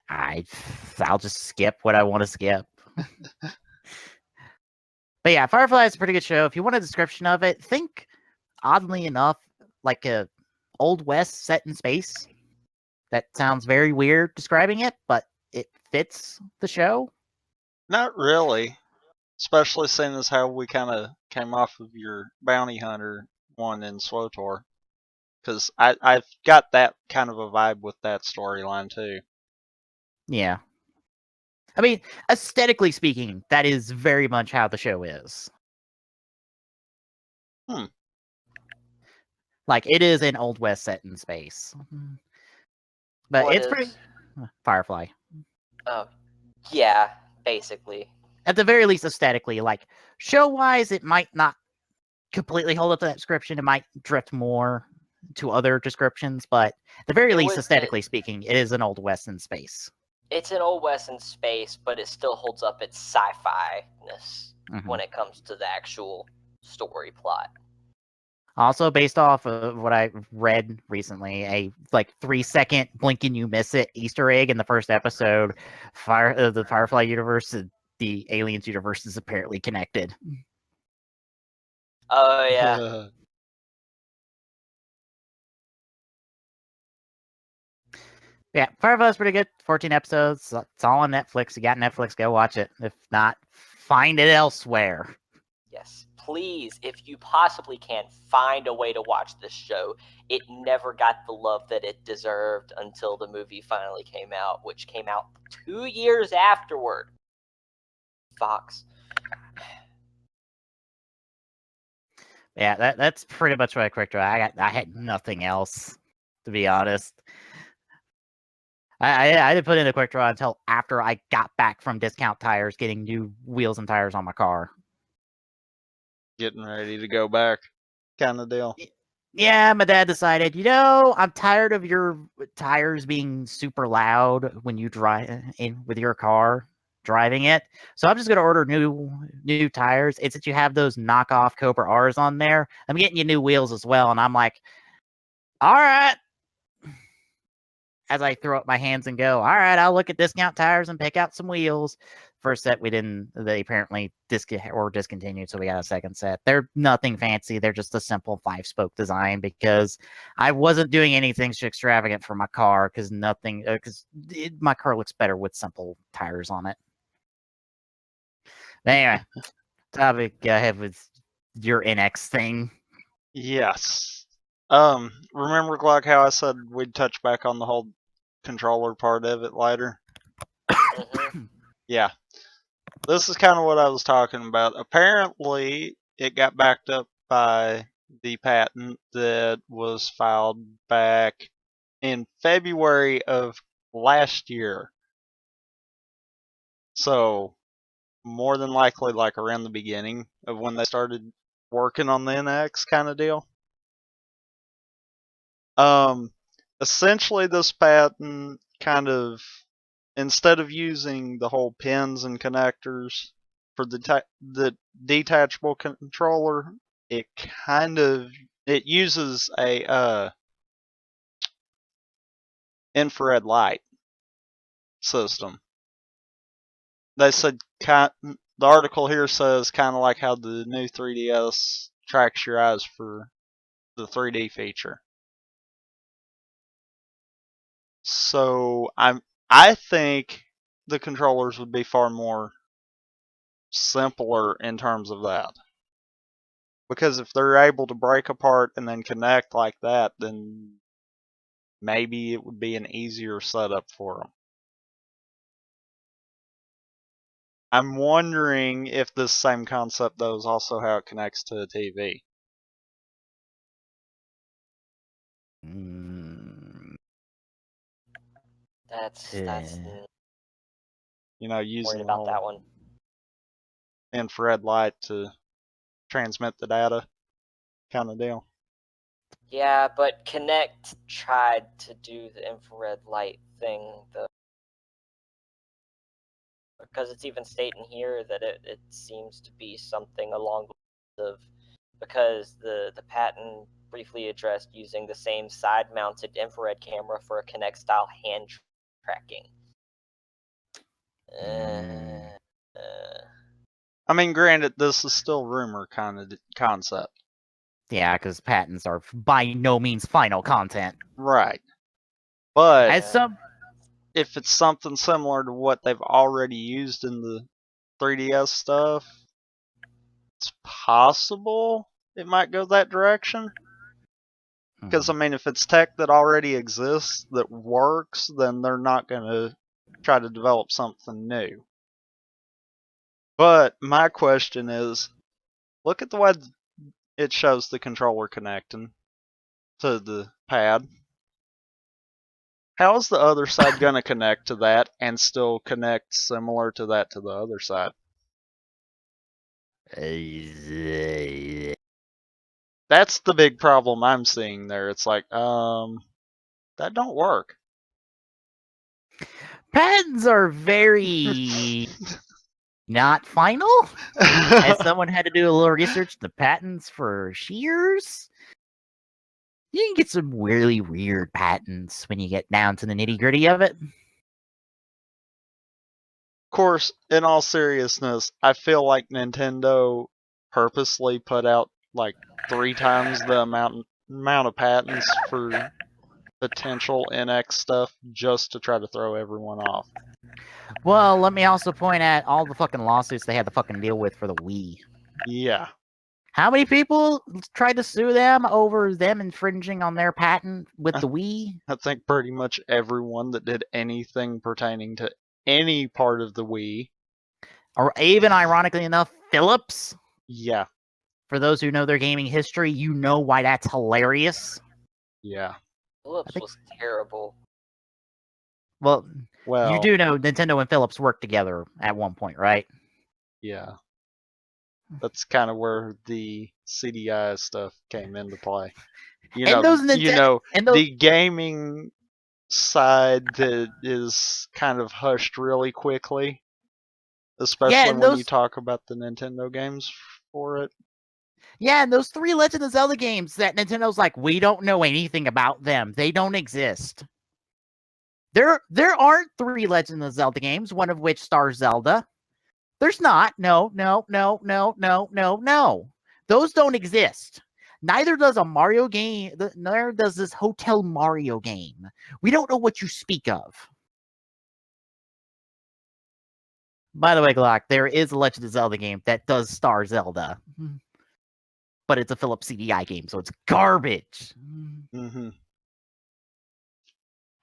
I'll just skip what I want to skip. But yeah, Firefly is a pretty good show. If you want a description of it, think, oddly enough, like a Old West set in space. That sounds very weird describing it, but it fits the show. Not really. Especially seeing as how we kind of came off of your bounty hunter one in SWTOR. Because I've got that kind of a vibe with that storyline too. Yeah. I mean, aesthetically speaking, that is very much how the show is. Like, it is an Old West set in space. But What it's is- pretty... Firefly. Oh, yeah, basically. At the very least, aesthetically, like, show-wise, it might not completely hold up to that description. It might drift more to other descriptions, but at the very least, aesthetically speaking, it is an Old West in space. It's an Old West in space, but it still holds up its sci-fi-ness when it comes to the actual story plot. Also, based off of what I read recently, a 3-second blink and you miss it Easter egg in the first episode, the Firefly universe, the Aliens universe is apparently connected. Oh, yeah. Yeah, Firefly's pretty good. 14 episodes. It's all on Netflix. You got Netflix, go watch it. If not, find it elsewhere. Yes, please, if you possibly can, find a way to watch this show. It never got the love that it deserved until the movie finally came out, which came out 2 years afterward. Fox. Yeah, that's pretty much what I quick draw. I had nothing else, to be honest. I didn't put in a quick draw until after I got back from Discount Tires, getting new wheels and tires on my car. Getting ready to go back, kind of deal. Yeah, my dad decided, I'm tired of your tires being super loud when you drive in with your car, driving it. So I'm just gonna order new tires. It's that you have those knockoff Cobra R's on there. I'm getting you new wheels as well, and I'm like, all right. as I throw up my hands and go, all right, I'll look at discount tires and pick out some wheels. First set they apparently discontinued, so we got a second set. They're nothing fancy. They're just a simple 5-spoke design because I wasn't doing anything too extravagant for my car because my car looks better with simple tires on it. But anyway, topic I have with your NX thing. Yes. Remember, Glock, how I said we'd touch back on the whole controller part of it later? Mhm. Yeah. This is kind of what I was talking about. Apparently, it got backed up by the patent that was filed back in February of last year. So, more than likely, like around the beginning of when they started working on the NX kind of deal. Essentially, this patent kind of, instead of using the whole pins and connectors for the detachable controller, it uses a infrared light system. They said the article here says kind of like how the new 3DS tracks your eyes for the 3D feature. So I think the controllers would be far more simpler in terms of that. Because if they're able to break apart and then connect like that, then maybe it would be an easier setup for them. I'm wondering if this same concept, though, is also how it connects to a TV. That's You know, using worried the about that whole one. infrared light to transmit the data kind of deal. Yeah, but Kinect tried to do the infrared light thing, though, because it's even stating here that it seems to be something along the lines of, because the patent briefly addressed using the same side-mounted infrared camera for a Kinect-style hand tracking. I mean, granted, this is still rumor kind of concept. Yeah, because patents are by no means final content. Right. But As some, if it's something similar to what they've already used in the 3DS stuff, it's possible it might go that direction. Because, I mean, if it's tech that already exists that works, then they're not going to try to develop something new. But my question is, look at the way it shows the controller connecting to the pad. How is the other side going to connect to that and still connect similar to that to the other side? That's the big problem I'm seeing there. It's like, that don't work. patents are very not final. As someone had to do a little research, the patents for shears, you can get some really weird patents when you get down to the nitty gritty of it. Of course, in all seriousness, I feel like Nintendo purposely put out like 3 times the amount of patents for potential NX stuff just to try to throw everyone off. Well, let me also point at all the fucking lawsuits they had to fucking deal with for the Wii. Yeah. How many people tried to sue them over them infringing on their patent with the Wii? I think pretty much everyone that did anything pertaining to any part of the Wii. Or even, ironically enough, Philips. Yeah. For those who know their gaming history, you know why that's hilarious. Yeah. Philips was terrible. Well, Well, you do know Nintendo and Philips worked together at one point, right? yeah. That's kind of where the CDI stuff came into play. You And know, those the gaming side that is kind of hushed really quickly, especially when you talk about the Nintendo games for it. Yeah, and those 3 Legend of Zelda games that Nintendo's like, we don't know anything about them. They don't exist. There aren't 3 Legend of Zelda games, one of which stars Zelda. There's not. No. Those don't exist. Neither does a Mario game. Neither does this Hotel Mario game. We don't know what you speak of. By the way, Glock, there is a Legend of Zelda game that does star Zelda. But it's a Philips CDI game, so it's garbage. Mm-hmm.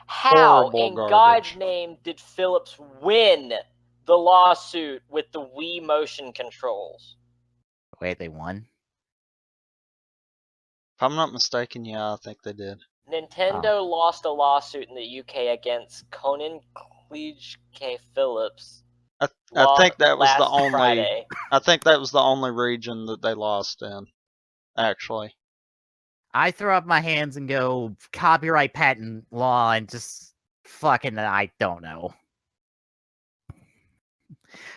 How Horrible in garbage. God's name did Philips win the lawsuit with the Wii motion controls? Wait, they won? If I'm not mistaken, yeah, I think they did. Nintendo lost a lawsuit in the UK against Conan K. Phillips. I think that was the last only. Friday. I think that was the only region that they lost in. Actually, I throw up my hands and go copyright patent law and just fucking I don't know.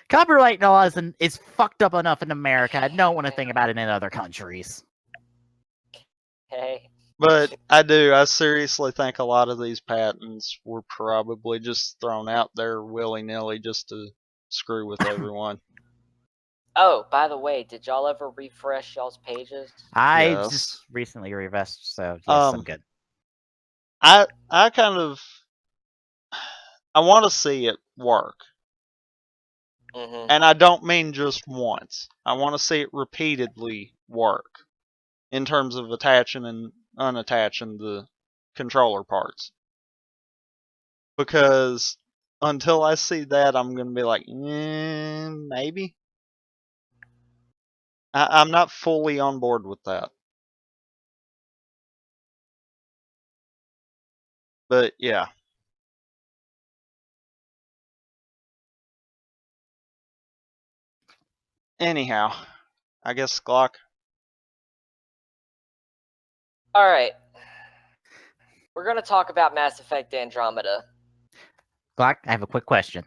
Copyright law is fucked up enough in America. I don't want to think about it in other countries. Okay. but I seriously think a lot of these patents were probably just thrown out there willy-nilly just to screw with everyone. Oh, by the way, did y'all ever refresh y'all's pages? I Yes. just recently revested, so yes, I'm good. I want to see it work. Mm-hmm. And I don't mean just once. I want to see it repeatedly work in terms of attaching and unattaching the controller parts. Because until I see that, I'm going to be like, maybe. I'm not fully on board with that. But yeah. Anyhow, I guess Glock. All right. We're going to talk about Mass Effect Andromeda. Glock, I have a quick question.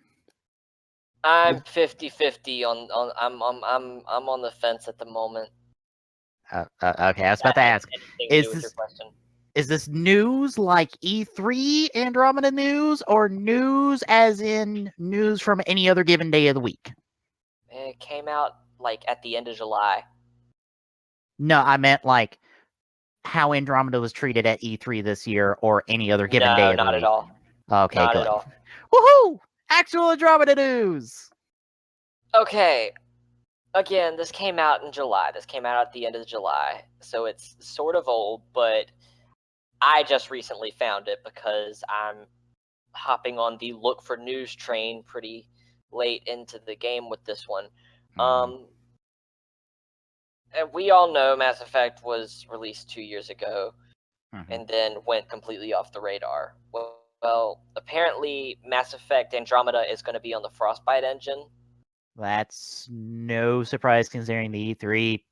I'm 50-50 on I'm on the fence at the moment. Okay, I was about to ask. Anything to do with your question? Is this news like E3 Andromeda news, or news as in news from any other given day of the week? It came out like at the end of July. No, I meant like how Andromeda was treated at E3 this year, or any other given day of the week. No, not at all. Okay, Not good. at all. Woohoo! Actual Andromeda news! Okay. Again, this came out in July. This came out at the end of July. So it's sort of old, but I just recently found it because I'm hopping on the look for news train pretty late into the game with this one. And we all know Mass Effect was released 2 years ago and then went completely off the radar. Well, apparently Mass Effect Andromeda is going to be on the Frostbite engine. That's no surprise considering the E3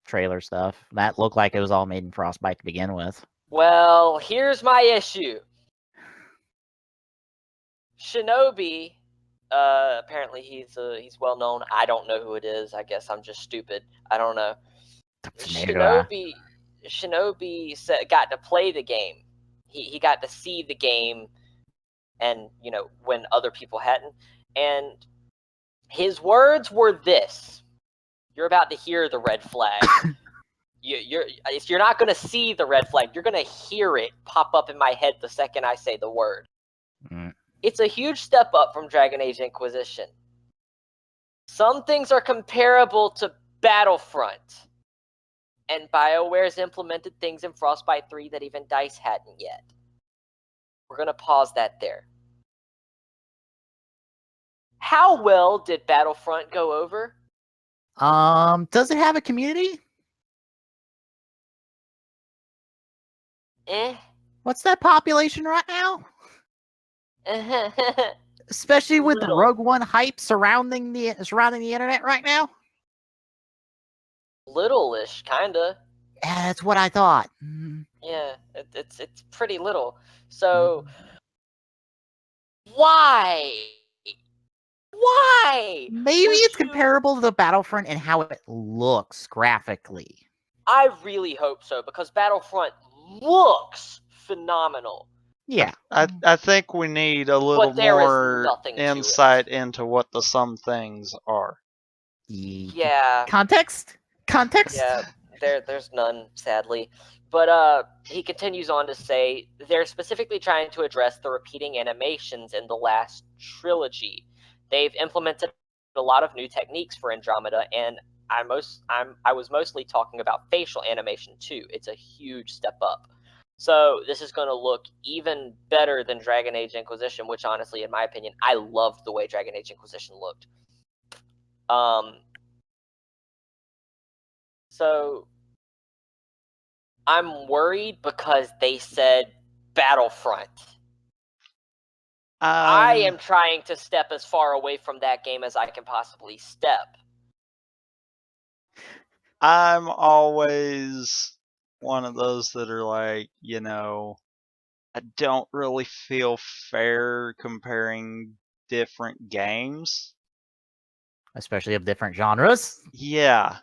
trailer stuff. That looked like it was all made in Frostbite to begin with. Well, here's my issue. Shinobi, apparently he's well known. I don't know who it is. I guess I'm just stupid. I don't know. Shinobi got to play the game. He got to see the game, and when other people hadn't. And his words were this: "You're about to hear the red flag. You're not going to see the red flag. You're going to hear it pop up in my head the second I say the word." It's a huge step up from Dragon Age Inquisition. Some things are comparable to Battlefront, and BioWare's implemented things in Frostbite 3 that even DICE hadn't yet. We're going to pause that there. How well did Battlefront go over? Does it have a community? What's that population right now? Especially with the Rogue One hype surrounding the internet right now? Little-ish, kinda. Yeah, that's what I thought. Yeah, it's pretty little. So, why? Maybe it's comparable to the Battlefront and how it looks graphically. I really hope so, because Battlefront looks phenomenal. Yeah. I think we need a little But there is more nothing to it. insight into what the some things are. Yeah. Context? Yeah, there's none, sadly. But he continues on to say they're specifically trying to address the repeating animations in the last trilogy. They've implemented a lot of new techniques for Andromeda, and I was mostly talking about facial animation too. It's a huge step up. So this is going to look even better than Dragon Age Inquisition, which honestly, in my opinion, I loved the way Dragon Age Inquisition looked. So I'm worried because they said Battlefront. I am trying to step as far away from that game as I can possibly step. I'm always one of those that are like, I don't really feel fair comparing different games. Especially of different genres. Yeah.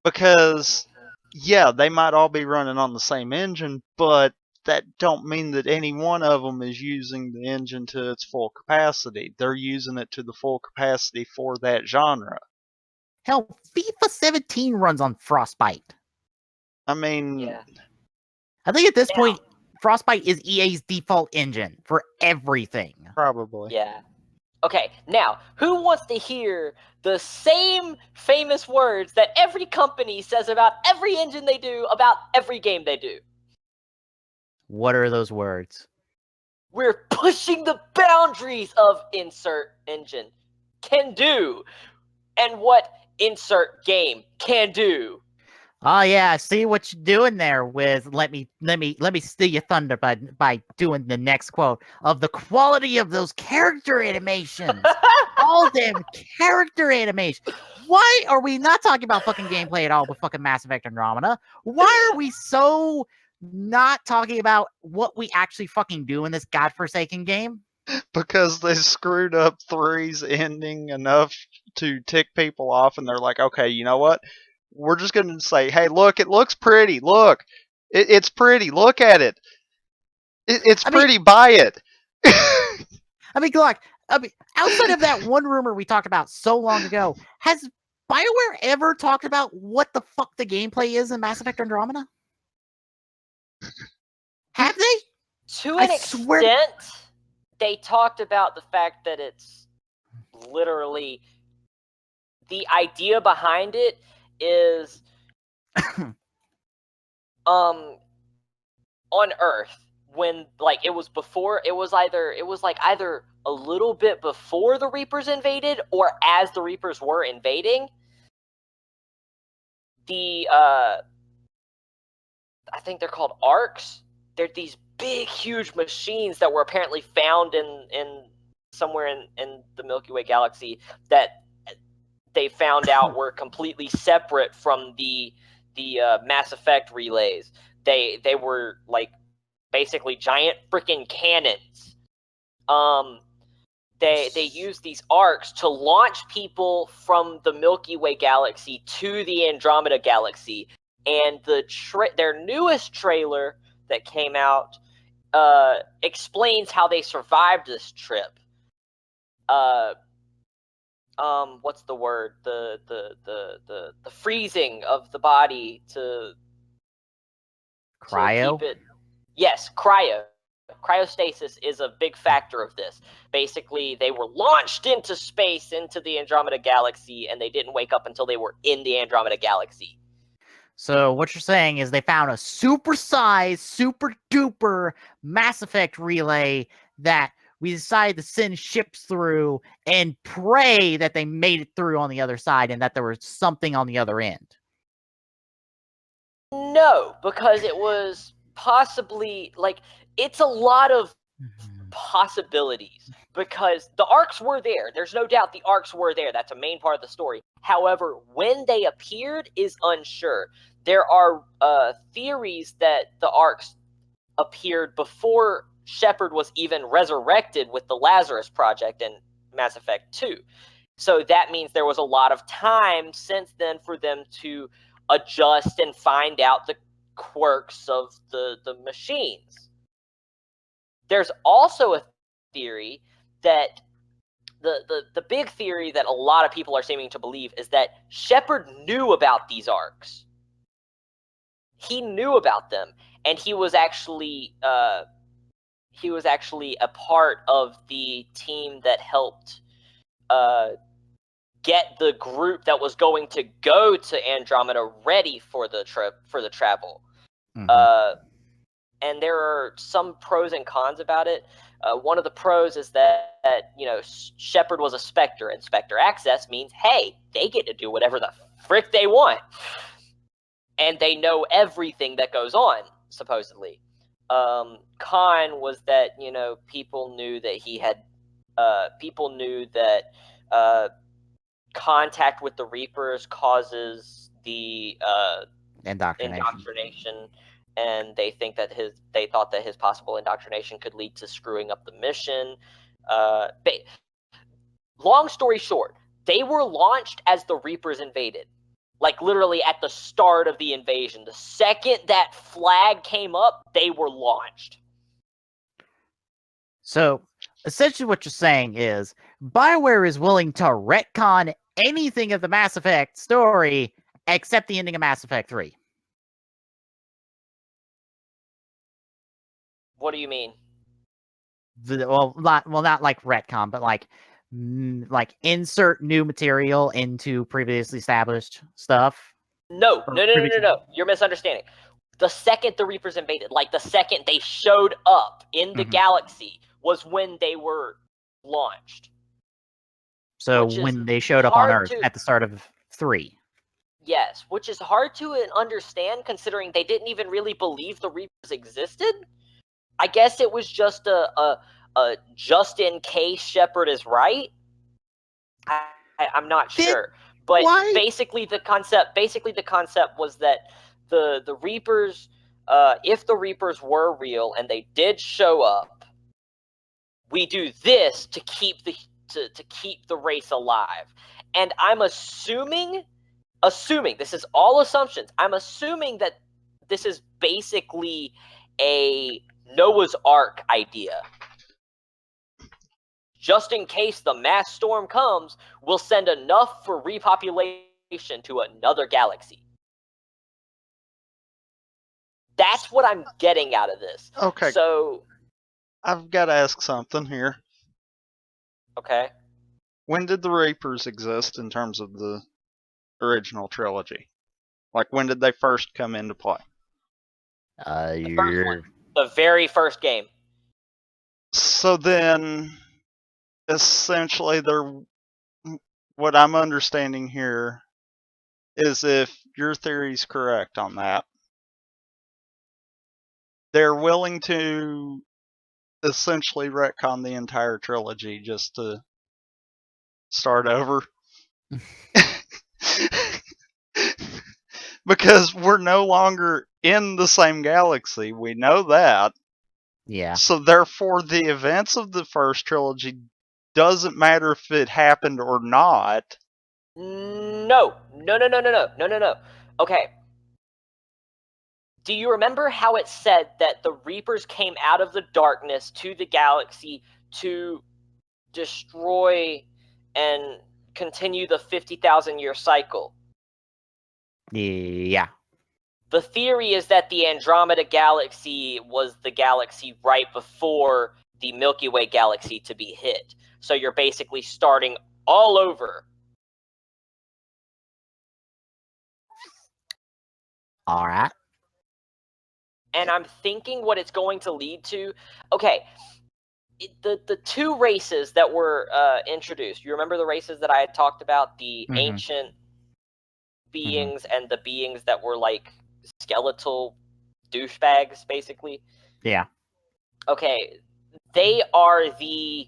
Because, yeah, they might all be running on the same engine, but that don't mean that any one of them is using the engine to its full capacity. They're using it to the full capacity for that genre. Hell, FIFA 17 runs on Frostbite. I mean, Yeah. I think at this point, Frostbite is EA's default engine for everything. probably. Yeah. Okay, now, who wants to hear the same famous words that every company says about every engine they do, about every game they do? What are those words? We're pushing the boundaries of insert engine can do, and what insert game can do. Oh yeah, I see what you're doing there with let me steal your thunder by doing the next quote of the quality of those character animations. All them character animations. Why are we not talking about fucking gameplay at all with fucking Mass Effect Andromeda? Why are we so not talking about what we actually fucking do in this godforsaken game? Because they screwed up 3's ending enough to tick people off, and they're like, okay, you know what? We're just going to say, hey, look, it looks pretty. Look, it's pretty. Look at it. It's pretty. Buy it. I mean, look, outside of that one rumor we talked about so long ago, has BioWare ever talked about what the fuck the gameplay is in Mass Effect Andromeda? Have they? To an extent, they talked about the fact that it's literally the idea behind it is on Earth when it was either a little bit before the Reapers invaded or as the Reapers were invading. The I think they're called arcs. They're these big, huge machines that were apparently found in somewhere in the Milky Way galaxy that they found out were completely separate from the Mass Effect relays. They were basically giant freaking cannons. They use these arcs to launch people from the Milky Way galaxy to the Andromeda galaxy. And their newest trailer that came out explains how they survived this trip. What's the word? The freezing of the body to Cryo? keep it. Yes, cryostasis is a big factor of this. Basically, they were launched into space, into the Andromeda galaxy, and they didn't wake up until they were in the Andromeda galaxy. So what you're saying is they found a super-sized, super-duper Mass Effect relay that we decided to send ships through and pray that they made it through on the other side and that there was something on the other end. No, because it was possibly it's a lot of possibilities because the arcs were there. There's no doubt the arcs were there. That's a main part of the story. However, when they appeared is unsure. There are theories that the arcs appeared before Shepard was even resurrected with the Lazarus Project in Mass Effect 2. So that means there was a lot of time since then for them to adjust and find out the quirks of the machines. There's also a theory that the big theory that a lot of people are seeming to believe is that Shepard knew about these arcs. He knew about them, and he was actually a part of the team that helped get the group that was going to go to Andromeda ready for the travel. And there are some pros and cons about it. One of the pros is that Shepard was a Spectre, and Spectre access means, hey, they get to do whatever the frick they want, and they know everything that goes on, supposedly. Con was that people knew that he had contact with the Reapers causes the indoctrination, and they thought that his possible indoctrination could lead to screwing up the mission. Long story short, they were launched as the Reapers invaded. Like, literally at the start of the invasion. The second that flag came up, they were launched. So, essentially what you're saying is, BioWare is willing to retcon anything of the Mass Effect story except the ending of Mass Effect 3. What do you mean? Not like retcon, but like insert new material into previously established stuff. No. You're misunderstanding. The second the Reapers invaded, like the second they showed up in the galaxy, was when they were launched. So when they showed up on Earth at the start of 3. Yes, which is hard to understand considering they didn't even really believe the Reapers existed. I guess it was just a just in case Shepard is right. I'm not sure, but basically the concept was that the Reapers, if the Reapers were real and they did show up, we do this to keep the race alive. And I'm assuming this is all assumptions. I'm assuming that this is basically a Noah's Ark idea. Just in case the mass storm comes, we'll send enough for repopulation to another galaxy. That's what I'm getting out of this. Okay. So I've got to ask something here. Okay. When did the Reapers exist in terms of the original trilogy? Like, when did they first come into play? The very first game. So then, essentially, what I'm understanding here is, if your theory's correct on that, they're willing to essentially retcon the entire trilogy just to start over. Because we're no longer in the same galaxy. We know that. Yeah. So therefore, the events of the first trilogy doesn't matter if it happened or not. No. Okay. Do you remember how it said that the Reapers came out of the darkness to the galaxy to destroy and continue the 50,000-year cycle? Yeah. The theory is that the Andromeda galaxy was the galaxy right before the Milky Way galaxy to be hit. So you're basically starting all over. All right. And I'm thinking what it's going to lead to. Okay, the two races that were introduced. You remember the races that I had talked about? The ancient beings and the beings that were like skeletal douchebags, basically. Yeah. Okay, they are the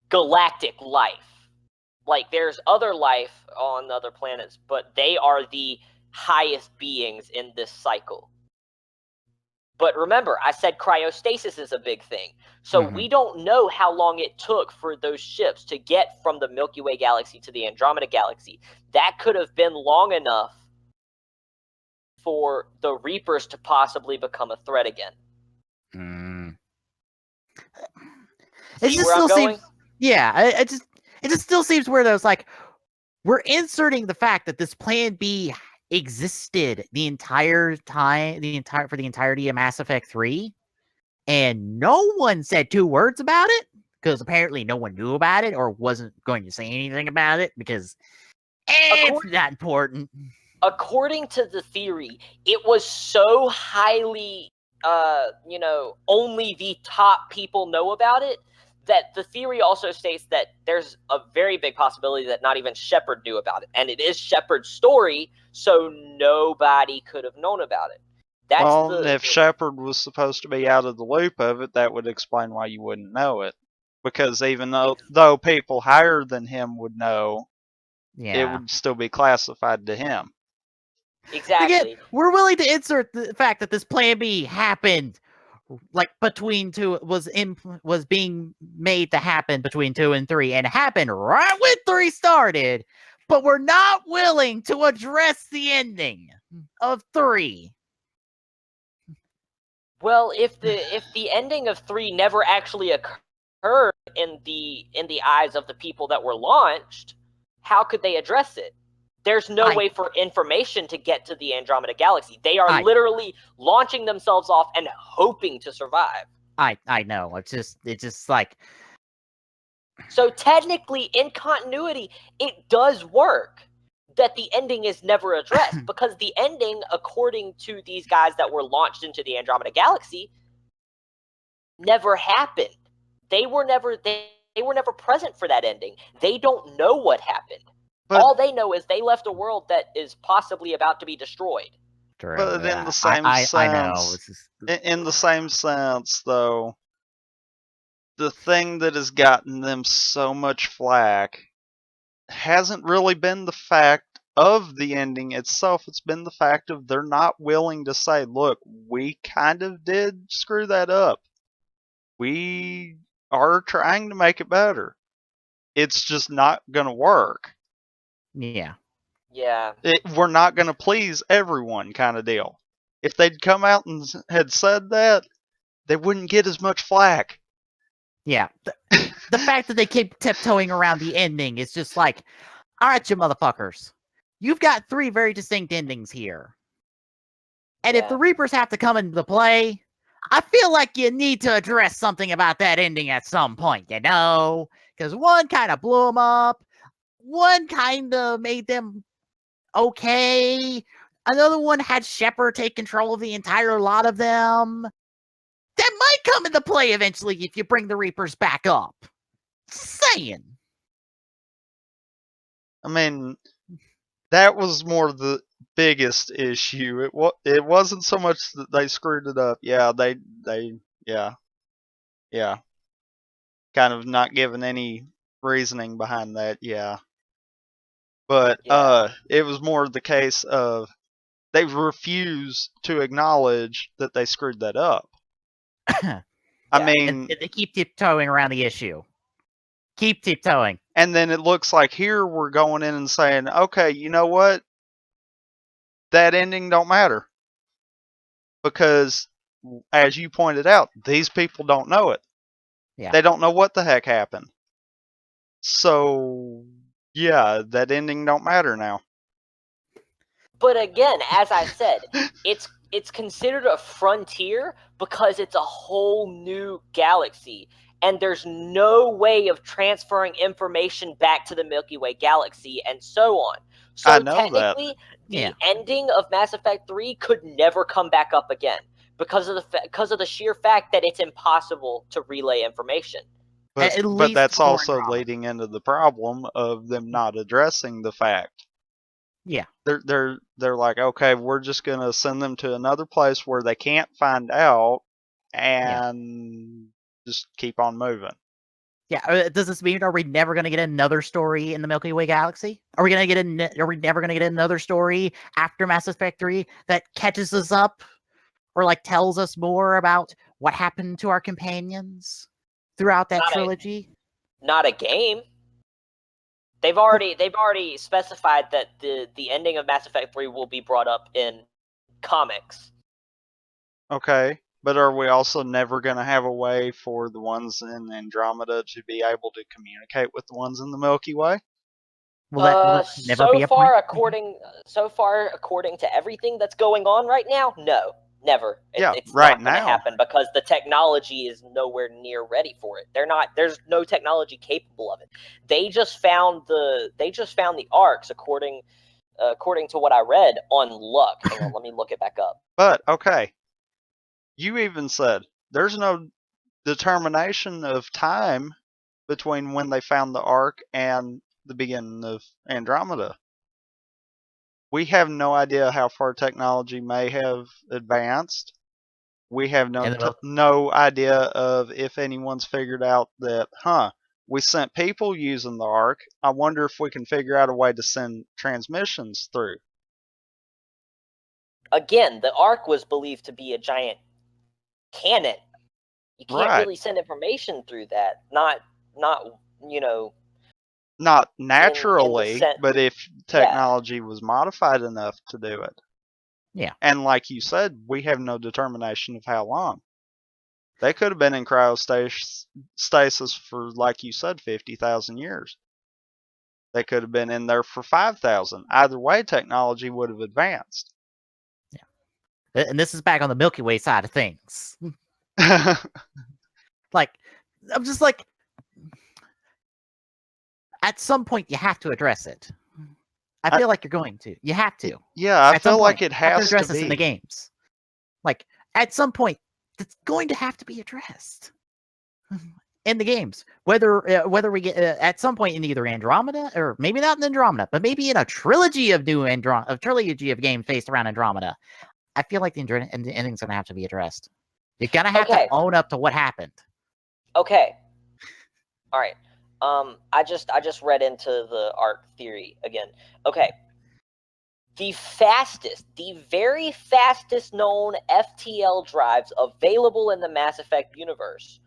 galactic life. Like, there's other life on other planets, but they are the highest beings in this cycle. But remember, I said cryostasis is a big thing. So we don't know how long it took for those ships to get from the Milky Way galaxy to the Andromeda galaxy. That could have been long enough for the Reapers to possibly become a threat again. See just where I'm still going? seems, yeah, it just still seems weird. Though it's like we're inserting the fact that this Plan B existed the entire time, for the entirety of Mass Effect 3, and no one said 2 words about it because apparently no one knew about it or wasn't going to say anything about it because it's not important. According to the theory, it was so highly, only the top people know about it, that the theory also states that there's a very big possibility that not even Shepard knew about it. And it is Shepard's story, so nobody could have known about it. If Shepard was supposed to be out of the loop of it, that would explain why you wouldn't know it. Because even though people higher than him would know, it would still be classified to him. Exactly. Again, we're willing to insert the fact that this Plan B happened, like between 2 was being made to happen between 2 and 3, and happened right when 3 started, but we're not willing to address the ending of 3. Well, if the ending of 3 never actually occurred in the eyes of the people that were launched, how could they address it? There's no way for information to get to the Andromeda Galaxy. They are literally launching themselves off and hoping to survive. I know. It's just like, so technically, in continuity, it does work that the ending is never addressed because the ending, according to these guys that were launched into the Andromeda Galaxy, never happened. They were never present for that ending. They don't know what happened. But all they know is they left a world that is possibly about to be destroyed. But in the same sense, I know. In the same sense, though, the thing that has gotten them so much flack hasn't really been the fact of the ending itself. It's been the fact of they're not willing to say, look, we kind of did screw that up. We are trying to make it better. It's just not going to work. Yeah. Yeah. We're not going to please everyone kind of deal. If they'd come out and had said that, they wouldn't get as much flack. Yeah. The fact that they keep tiptoeing around the ending is just like, all right, you motherfuckers. You've got 3 very distinct endings here. And if the Reapers have to come into play, I feel like you need to address something about that ending at some point, you know? Because one kind of blew them up. One kind of made them okay. Another one had Shepard take control of the entire lot of them. That might come into play eventually if you bring the Reapers back up. Saying. I mean, that was more the biggest issue. It wasn't so much that they screwed it up. Yeah, yeah. Kind of not giving any reasoning behind that. Yeah. But it was more the case of they refuse to acknowledge that they screwed that up. I mean, they keep tiptoeing around the issue. Keep tiptoeing. And then it looks like here we're going in and saying, okay, you know what? That ending don't matter. Because, as you pointed out, these people don't know it. Yeah. They don't know what the heck happened. So, yeah, that ending don't matter now. But again, as I said, it's considered a frontier because it's a whole new galaxy. And there's no way of transferring information back to the Milky Way galaxy and so on. So technically, the ending of Mass Effect 3 could never come back up again because of the sheer fact that it's impossible to relay information. But that's also leading into the problem of them not addressing the fact. Yeah. They're like, okay, we're just gonna send them to another place where they can't find out and just keep on moving. Yeah. Does this mean are we never going to get another story in the Milky Way galaxy? Are we never going to get another story after Mass Effect 3 that catches us up or like tells us more about what happened to our companions throughout that trilogy? Not a game. They've already specified that the ending of Mass Effect 3 will be brought up in comics. Okay. But are we also never going to have a way for the ones in Andromeda to be able to communicate with the ones in the Milky Way? Will that never be a point? So far, according to everything that's going on right now, no, never. Yeah, It's right not going to now. happen because the technology is nowhere near ready for it. There's no technology capable of it. They just found the arcs according to what I read on luck. Hang on, let me look it back up. But okay, you even said there's no determination of time between when they found the ark and the beginning of Andromeda. We have no idea how far technology may have advanced. We have no idea of if anyone's figured out that, we sent people using the ark. I wonder if we can figure out a way to send transmissions through. Again, the arc was believed to be a giant cannon. You can't Right. really send information through that. Not Not naturally, sen- but if technology was modified enough to do it. Yeah. And like you said, we have no determination of how long. They could have been in cryostasis for, like you said, 50,000 years. They could have been in there for 5,000. Either way, technology would have advanced. Yeah. And this is back on the Milky Way side of things. Like, I'm just like, at some point you have to address it. I feel like you're going to. You have to. Yeah, I feel like it has to address to this in the be. games. Like, at some point, it's going to have to be addressed in the games. Whether we get at some point in either Andromeda, or maybe not in Andromeda, but maybe in a trilogy of trilogy of games based around Andromeda. I feel like the ending's going to have to be addressed. You're going to have to own up to what happened. Okay. All right. I just read into the arc theory again. Okay. The very fastest known FTL drives available in the Mass Effect universe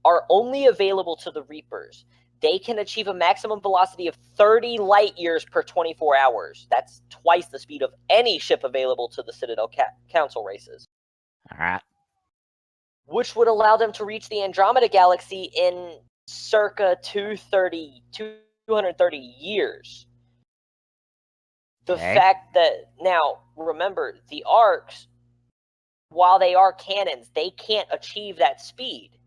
are only available to the Reapers. They can achieve a maximum velocity of 30 light years per 24 hours. That's twice the speed of any ship available to the Citadel Council races. All right. Which would allow them to reach the Andromeda Galaxy in circa 230 years. The fact that, now, remember, the arcs, while they are cannons, they can't achieve that speed.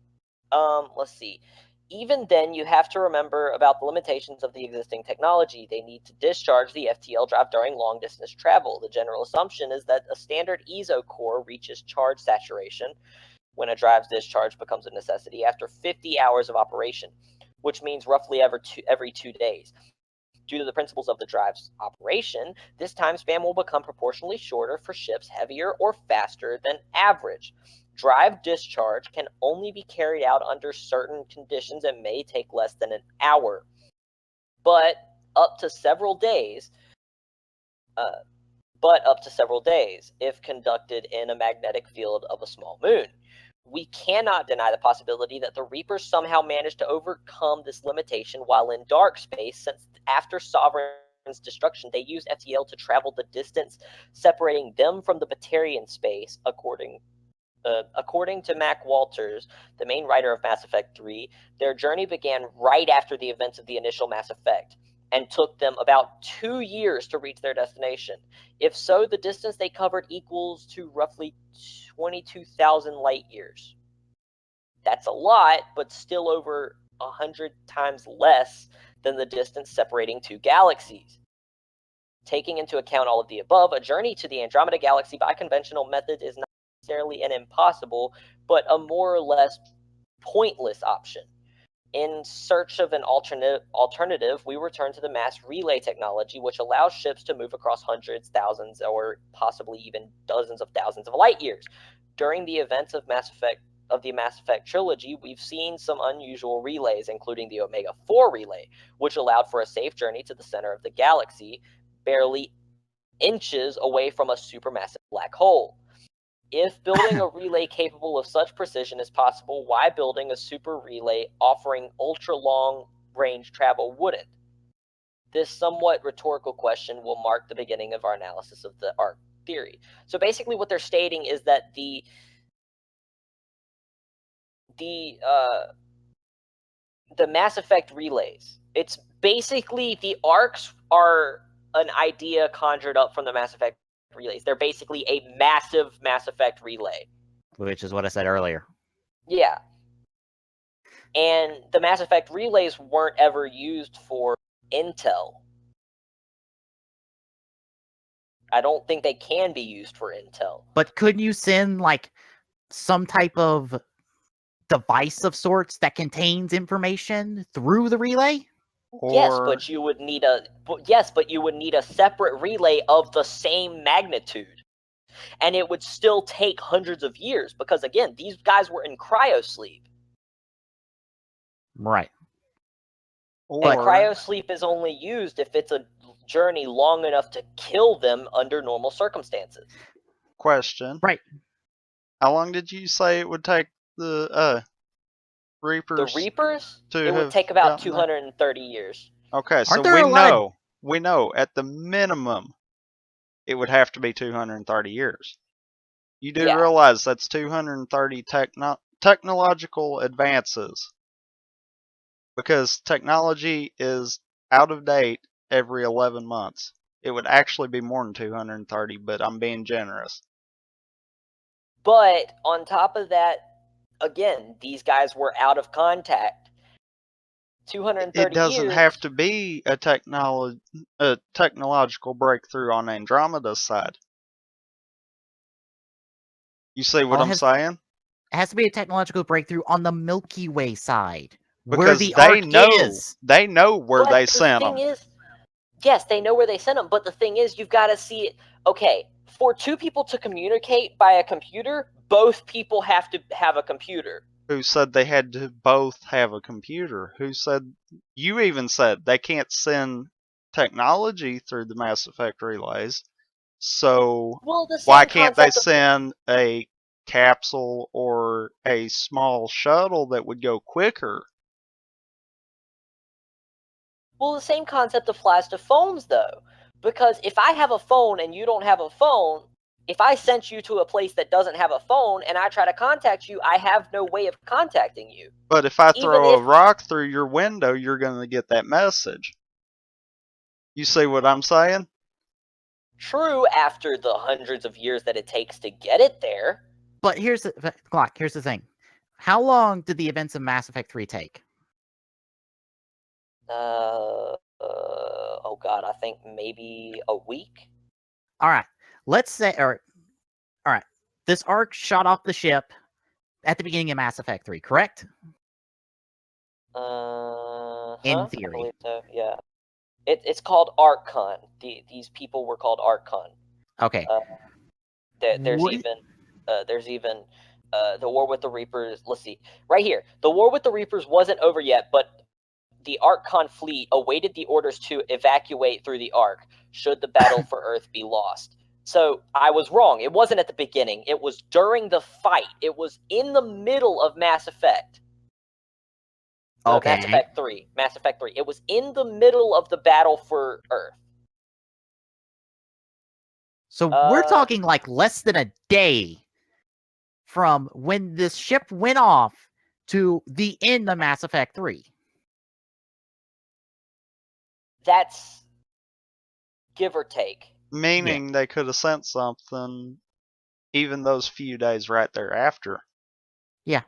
Let's see. Even then, you have to remember about the limitations of the existing technology. They need to discharge the FTL drive during long-distance travel. The general assumption is that a standard ESO core reaches charge saturation when a drive's discharge becomes a necessity after 50 hours of operation, which means roughly every 2 days. Due to the principles of the drive's operation, this time span will become proportionally shorter for ships heavier or faster than average. Drive discharge can only be carried out under certain conditions and may take less than an hour, but up to several days if conducted in a magnetic field of a small moon. We cannot deny the possibility that the Reapers somehow managed to overcome this limitation while in dark space, since after Sovereign's destruction, they used FTL to travel the distance separating them from the Batarian space. According to Mac Walters, the main writer of Mass Effect 3, their journey began right after the events of the initial Mass Effect and took them about 2 years to reach their destination. If so, the distance they covered equals to roughly 22,000 light years. That's a lot, but still over 100 times less than the distance separating two galaxies. Taking into account all of the above, a journey to the Andromeda Galaxy by conventional methods is not necessarily an impossible, but a more or less pointless option. In search of an alternative, we return to the mass relay technology, which allows ships to move across hundreds, thousands, or possibly even dozens of thousands of light years. During the events of the Mass Effect trilogy, we've seen some unusual relays, including the Omega 4 relay, which allowed for a safe journey to the center of the galaxy, barely inches away from a supermassive black hole. If building a relay capable of such precision is possible, why building a super relay offering ultra-long range travel wouldn't? This somewhat rhetorical question will mark the beginning of our analysis of the arc theory. So basically what they're stating is that the the Mass Effect relays. It's basically the arcs are an idea conjured up from the Mass Effect relays. They're basically a massive Mass Effect relay. Which is what I said earlier. Yeah. And the Mass Effect relays weren't ever used for intel. I don't think they can be used for intel. But couldn't you send like some type of device of sorts that contains information through the relay? Yes, Or but you would need a separate relay of the same magnitude. And it would still take hundreds of years because again, these guys were in cryosleep. Right. And cryosleep is only used if it's a journey long enough to kill them under normal circumstances. question. Right. How long did you say it would take the Reapers? The Reapers? to It would have take about gotten there? 230 years. Okay, so Aren't there a lot of- we know at the minimum it would have to be 230 years. You do Yeah. realize that's 230 technological advances, because technology is out of date every 11 months. It would actually be more than 230, but I'm being generous. But on top of that, again, these guys were out of contact. 230 It doesn't years. have to be a technological breakthrough on Andromeda's side. You see what Well, I'm saying? It has to be a technological breakthrough on the Milky Way side, where Because the they arc know is. they know where But they the sent them. thing is, yes, they know where they sent them, but the thing is, you've got to see it. Okay, for two people to communicate by a computer, both people have to have a computer. Who said they had to both have a computer? Who said? You even said they can't send technology through the Mass Effect relays. So Well, the same why can't they concept of- send a capsule or a small shuttle that would go quicker? Well, the same concept applies to phones, though. Because if I have a phone and you don't have a phone, if I sent you to a place that doesn't have a phone and I try to contact you, I have no way of contacting you. But if I Even throw a if- rock through your window, you're going to get that message. You see what I'm saying? True, after the hundreds of years that it takes to get it there. But here's the thing. How long did the events of Mass Effect 3 take? Oh god, I think maybe a week. All right. Let's say, all right. This arc shot off the ship at the beginning of Mass Effect 3, correct? In I theory. believe so. Yeah, it's called ArcCon. These people were called ArcCon. Okay. There's even the War with the Reapers. Let's see, right here. The War with the Reapers wasn't over yet, but the ArcCon fleet awaited the orders to evacuate through the Arc should the battle for Earth be lost. So I was wrong. It wasn't at the beginning. It was during the fight. It was in the middle of Mass Effect. Okay. Mass Effect 3. Mass Effect 3. It was in the middle of the battle for Earth. So we're talking like less than a day from when this ship went off to the end of Mass Effect 3. That's give or take. Meaning they could have sent something even those few days right thereafter. Yeah.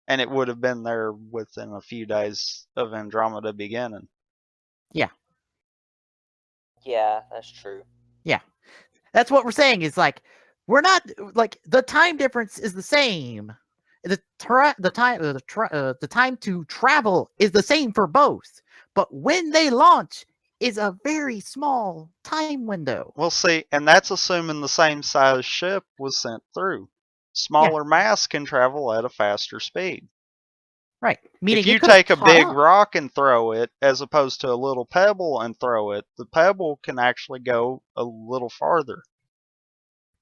And it would have been there within a few days of Andromeda beginning. Yeah. Yeah, that's true. Yeah. That's what we're saying is like, we're not, like, the time difference is the same. The time to travel is the same for both. But when they launch is a very small time window. Well, see, and that's assuming the same size ship was sent through. Smaller mass can travel at a faster speed. Right. Meaning if you it could've take a caught big up. rock and throw it, as opposed to a little pebble and throw it, the pebble can actually go a little farther.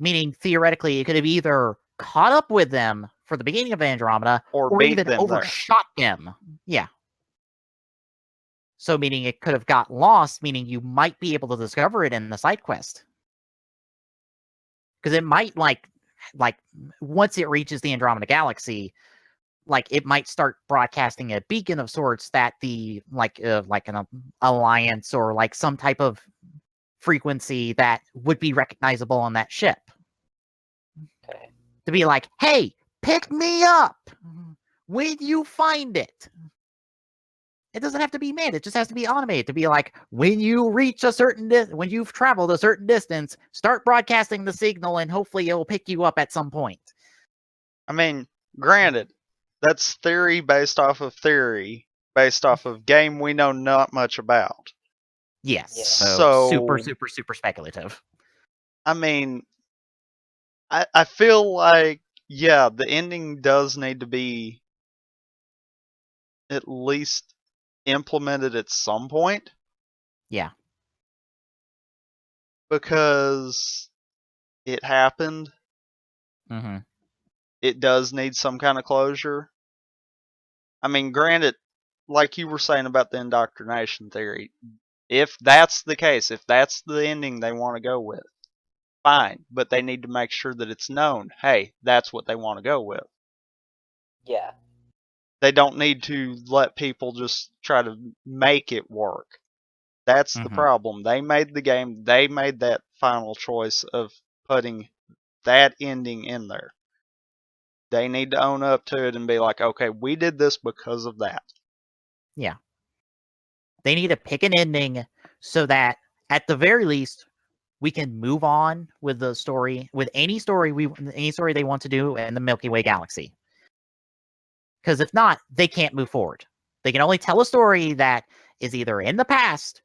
Meaning theoretically it could have either caught up with them for the beginning of Andromeda Or or beat even them there. overshot them. Yeah. So meaning it could have got lost, meaning you might be able to discover it in the side quest. Because it might like once it reaches the Andromeda Galaxy, like it might start broadcasting a beacon of sorts that the like an alliance or like some type of frequency that would be recognizable on that ship. Okay. To be like, hey, pick me up when you find it. It doesn't have to be manned. It just has to be automated. To be like, when you reach a certain when you've traveled a certain distance, start broadcasting the signal, and hopefully it will pick you up at some point. I mean, granted, that's theory based off of theory, based off of game we know not much about. Yes. Yeah. So super speculative. I mean, I feel like, yeah, the ending does need to be at least implemented at some point. Yeah. Because it happened. Mm-hmm. It does need some kind of closure. I mean, granted, like you were saying about the indoctrination theory, if that's the case, if that's the ending they want to go with, fine. But they need to make sure that it's known, hey, that's what they want to go with. Yeah. They don't need to let people just try to make it work. That's the problem. They made the game. They made that final choice of putting that ending in there. They need to own up to it and be like, okay, we did this because of that. Yeah. They need to pick an ending so that at the very least we can move on with the story, with any story they want to do in the Milky Way galaxy. Because if not, they can't move forward. They can only tell a story that is either in the past,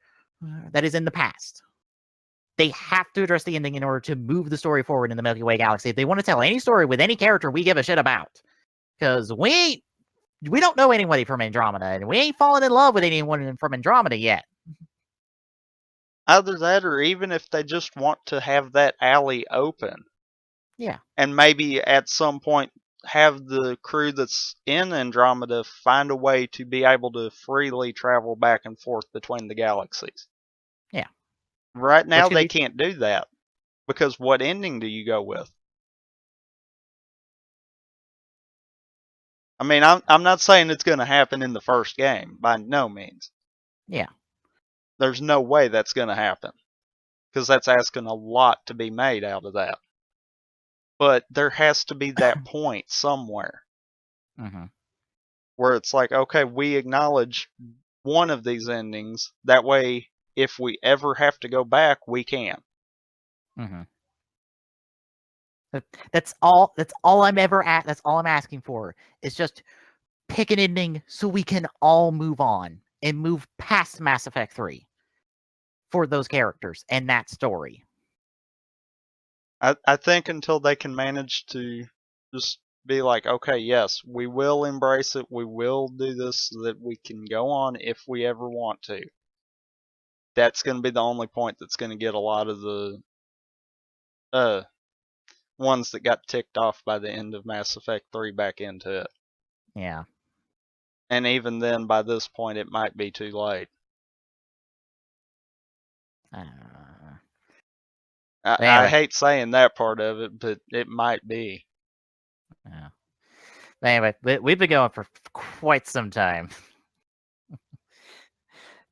that is in the past. They have to address the ending in order to move the story forward in the Milky Way galaxy. If they want to tell any story with any character we give a shit about, because we don't know anybody from Andromeda, and we ain't fallen in love with anyone from Andromeda yet. Either that, or even if they just want to have that alley open. Yeah. And maybe at some point have the crew that's in Andromeda find a way to be able to freely travel back and forth between the galaxies. Yeah. Right now, Which could they be- can't do that. Because what ending do you go with? I mean, I'm not saying it's going to happen in the first game, by no means. Yeah. There's no way that's going to happen. Because that's asking a lot to be made out of that. But there has to be that point somewhere Mm-hmm. where it's like, okay, we acknowledge one of these endings. That way, if we ever have to go back, we can. Mm-hmm. That's all I'm ever at. That's all I'm asking for. Is just pick an ending so we can all move on and move past Mass Effect 3 for those characters and that story. I think until they can manage to just be like, okay, yes, we will embrace it. We will do this so that we can go on if we ever want to. That's going to be the only point that's going to get a lot of the ones that got ticked off by the end of Mass Effect 3 back into it. Yeah. And even then, by this point, it might be too late. I hate saying that part of it, but it might be. Yeah. Anyway, we've been going for quite some time.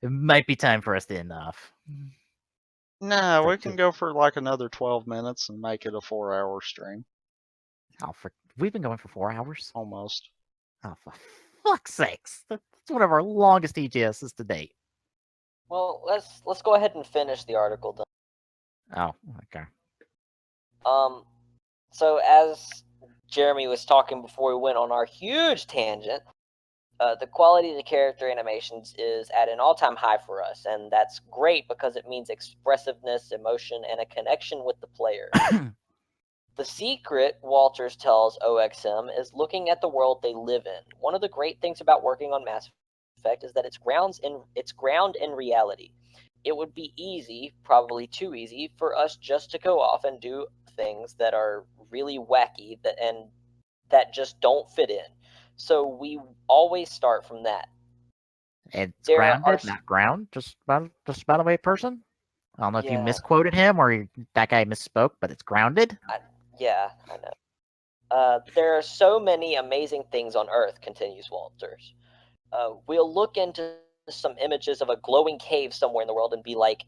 It might be time for us to end off. Nah, we can go for like another 12 minutes and make it a 4-hour stream. We've been going for 4 hours? Almost. Oh, for fuck's sakes. That's one of our longest EGSs to date. Well, let's go ahead and finish the article then. Oh, okay. So as Jeremy was talking before we went on our huge tangent, the quality of the character animations is at an all-time high for us, and that's great because it means expressiveness, emotion, and a connection with the player. The secret, Walters tells OXM, is looking at the world they live in. One of the great things about working on Mass Effect is that it's ground in reality. It would be easy, probably too easy, for us just to go off and do things that are really wacky and that just don't fit in. So we always start from that. It's grounded, not ground. Just about a way person. I don't know if you misquoted him or that guy misspoke, but it's grounded. Yeah, I know. There are so many amazing things on Earth, continues Walters. We'll look into some images of a glowing cave somewhere in the world and be like,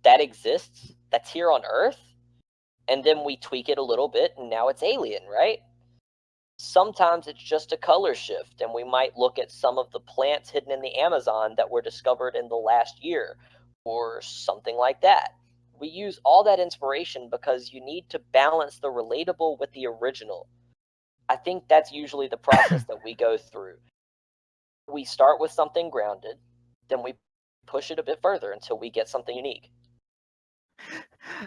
that exists? That's here on Earth? And then we tweak it a little bit, and now it's alien, right? Sometimes it's just a color shift, and we might look at some of the plants hidden in the Amazon that were discovered in the last year, or something like that. We use all that inspiration because you need to balance the relatable with the original. I think that's usually the process that we go through. We start with something grounded, then we push it a bit further until we get something unique.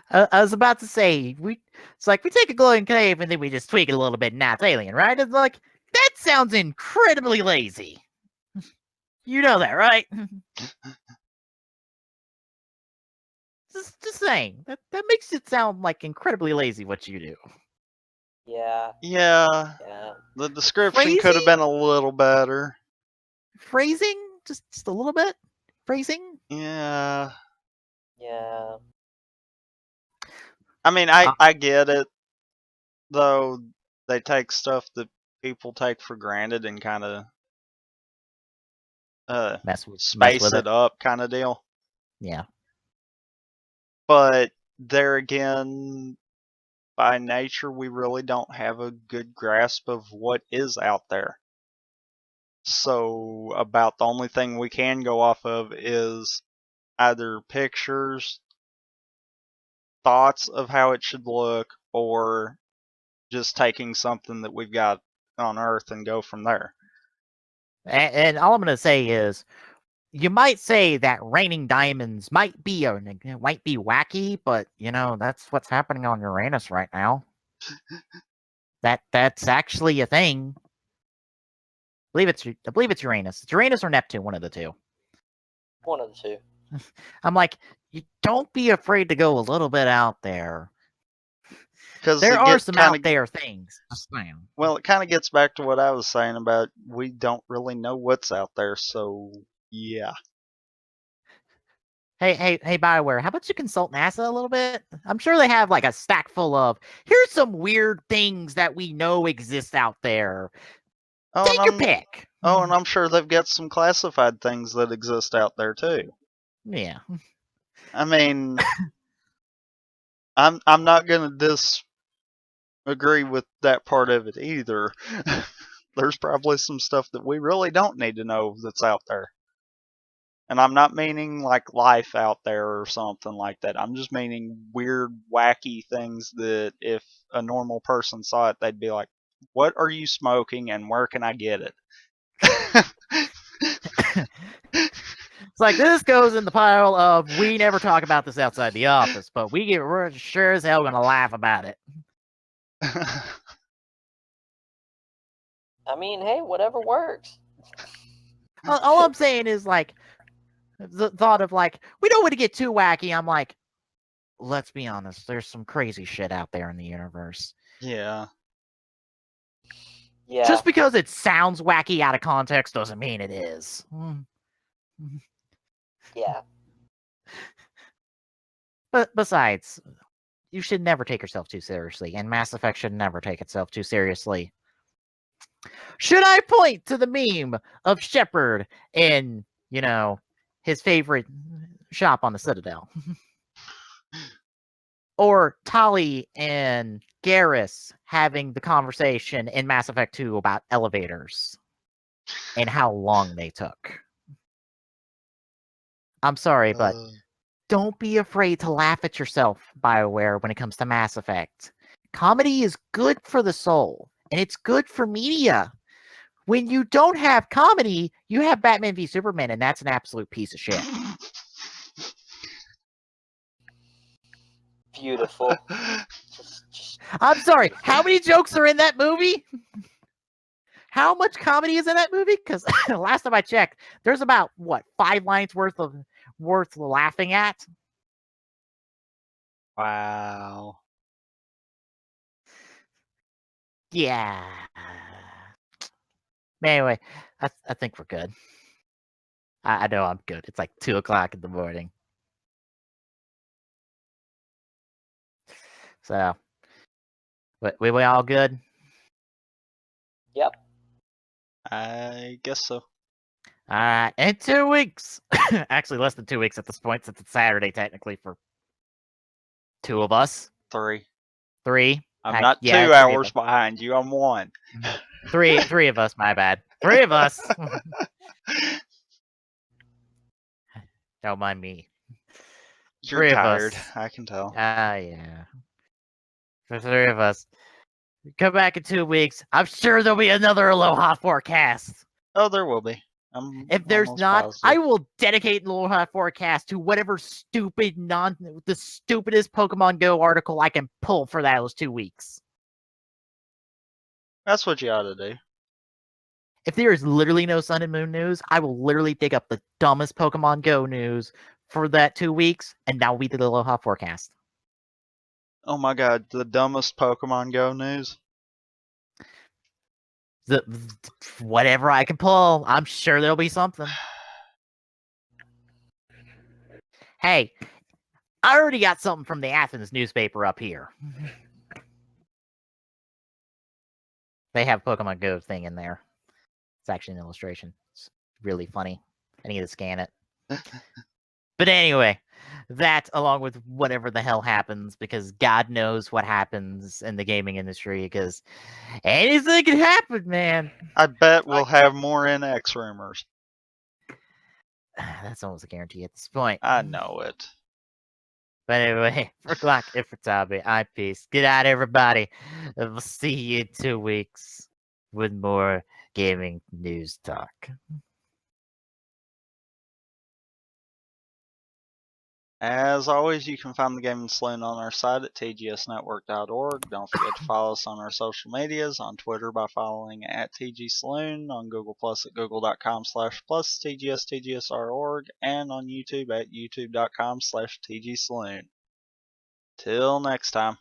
I was about to say, it's like we take a glowing cave and then we just tweak it a little bit and now it's alien, right? It's like, that sounds incredibly lazy. You know that, right? Just saying. That makes it sound like incredibly lazy what you do. Yeah. Yeah, Yeah. the description could have been a little better. Phrasing? Just a little bit? Phrasing? Yeah. Yeah. I mean, I get it, though. They take stuff that people take for granted and kind of Mess with space it. it up kind of deal. Yeah. But there again, by nature, we really don't have a good grasp of what is out there. So about the only thing we can go off of is either pictures, thoughts of how it should look, or just taking something that we've got on Earth and go from there. And all I'm going to say is, you might say that raining diamonds might be wacky, but that's what's happening on Uranus right now. That's actually a thing. I believe it's Uranus. It's Uranus or Neptune, one of the two. One of the two. I'm like, you don't be afraid to go a little bit out there. Because there are some out there things. Well, it kind of gets back to what I was saying about we don't really know what's out there, so yeah. Hey, BioWare, how about you consult NASA a little bit? I'm sure they have like a stack full of, here's some weird things that we know exist out there. Take your pick. Oh, and I'm sure they've got some classified things that exist out there too. Yeah. I mean, I'm not gonna disagree with that part of it either. There's probably some stuff that we really don't need to know that's out there. And I'm not meaning like life out there or something like that. I'm just meaning weird, wacky things that if a normal person saw it, they'd be like, what are you smoking and where can I get it? It's like, this goes in the pile of, we never talk about this outside the office, but we're sure as hell gonna laugh about it. I mean, hey, whatever works. All I'm saying is, like, the thought of, like, we don't want to get too wacky. I'm like, let's be honest, there's some crazy shit out there in the universe. Yeah. Yeah. Just because it sounds wacky out of context doesn't mean it is. Yeah. But besides, you should never take yourself too seriously, and Mass Effect should never take itself too seriously. Should I point to the meme of Shepard in, his favorite shop on the Citadel? Or Tali and Garrus having the conversation in Mass Effect 2 about elevators and how long they took? I'm sorry, but don't be afraid to laugh at yourself, BioWare, when it comes to Mass Effect. Comedy is good for the soul, and it's good for media. When you don't have comedy, you have Batman v Superman, and that's an absolute piece of shit. Beautiful. I'm sorry, how many jokes are in that movie? How much comedy is in that movie? Because last time I checked, there's about, 5 lines worth laughing at? Wow. Yeah. Anyway, I think we're good. I know I'm good. It's like 2 o'clock in the morning. So, we all good? Yep. I guess so. In 2 weeks. Actually, less than 2 weeks at this point, since it's Saturday technically for 2 of us. 3. 3. I'm Heck, not yeah, 2 3 of hours us. behind you. I'm 1. 3 of us. My bad. 3 of us. Don't mind me. You're 3 of tired. us. I can tell. Yeah. For 3 of us. Come back in 2 weeks. I'm sure there'll be another Aloha Forecast. Oh, there will be. I'm If there's almost not, positive. I will dedicate an Aloha Forecast to whatever the stupidest Pokemon Go article I can pull for those 2 weeks. That's what you ought to do. If there is literally no Sun and Moon news, I will literally dig up the dumbest Pokemon Go news for that 2 weeks, and that will be the Aloha Forecast. Oh my god, the dumbest Pokemon Go news. Whatever I can pull, I'm sure there'll be something. Hey, I already got something from the Athens newspaper up here. They have Pokemon Go thing in there. It's actually an illustration. It's really funny. I need to scan it. But anyway, that along with whatever the hell happens, because God knows what happens in the gaming industry, because anything can happen, man. I bet we'll have more NX rumors. That's almost a guarantee at this point. I know it. But anyway, for Glock and for Tommy, I'm Peace. Good night, everybody. And we'll see you in 2 weeks with more gaming news talk. As always, you can find the Gaming Saloon on our site at tgsnetwork.org. Don't forget to follow us on our social medias, on Twitter by following at TG Saloon, on Google Plus at google.com/plus tgstsr.org, and on YouTube at youtube.com/TG Saloon. Till next time.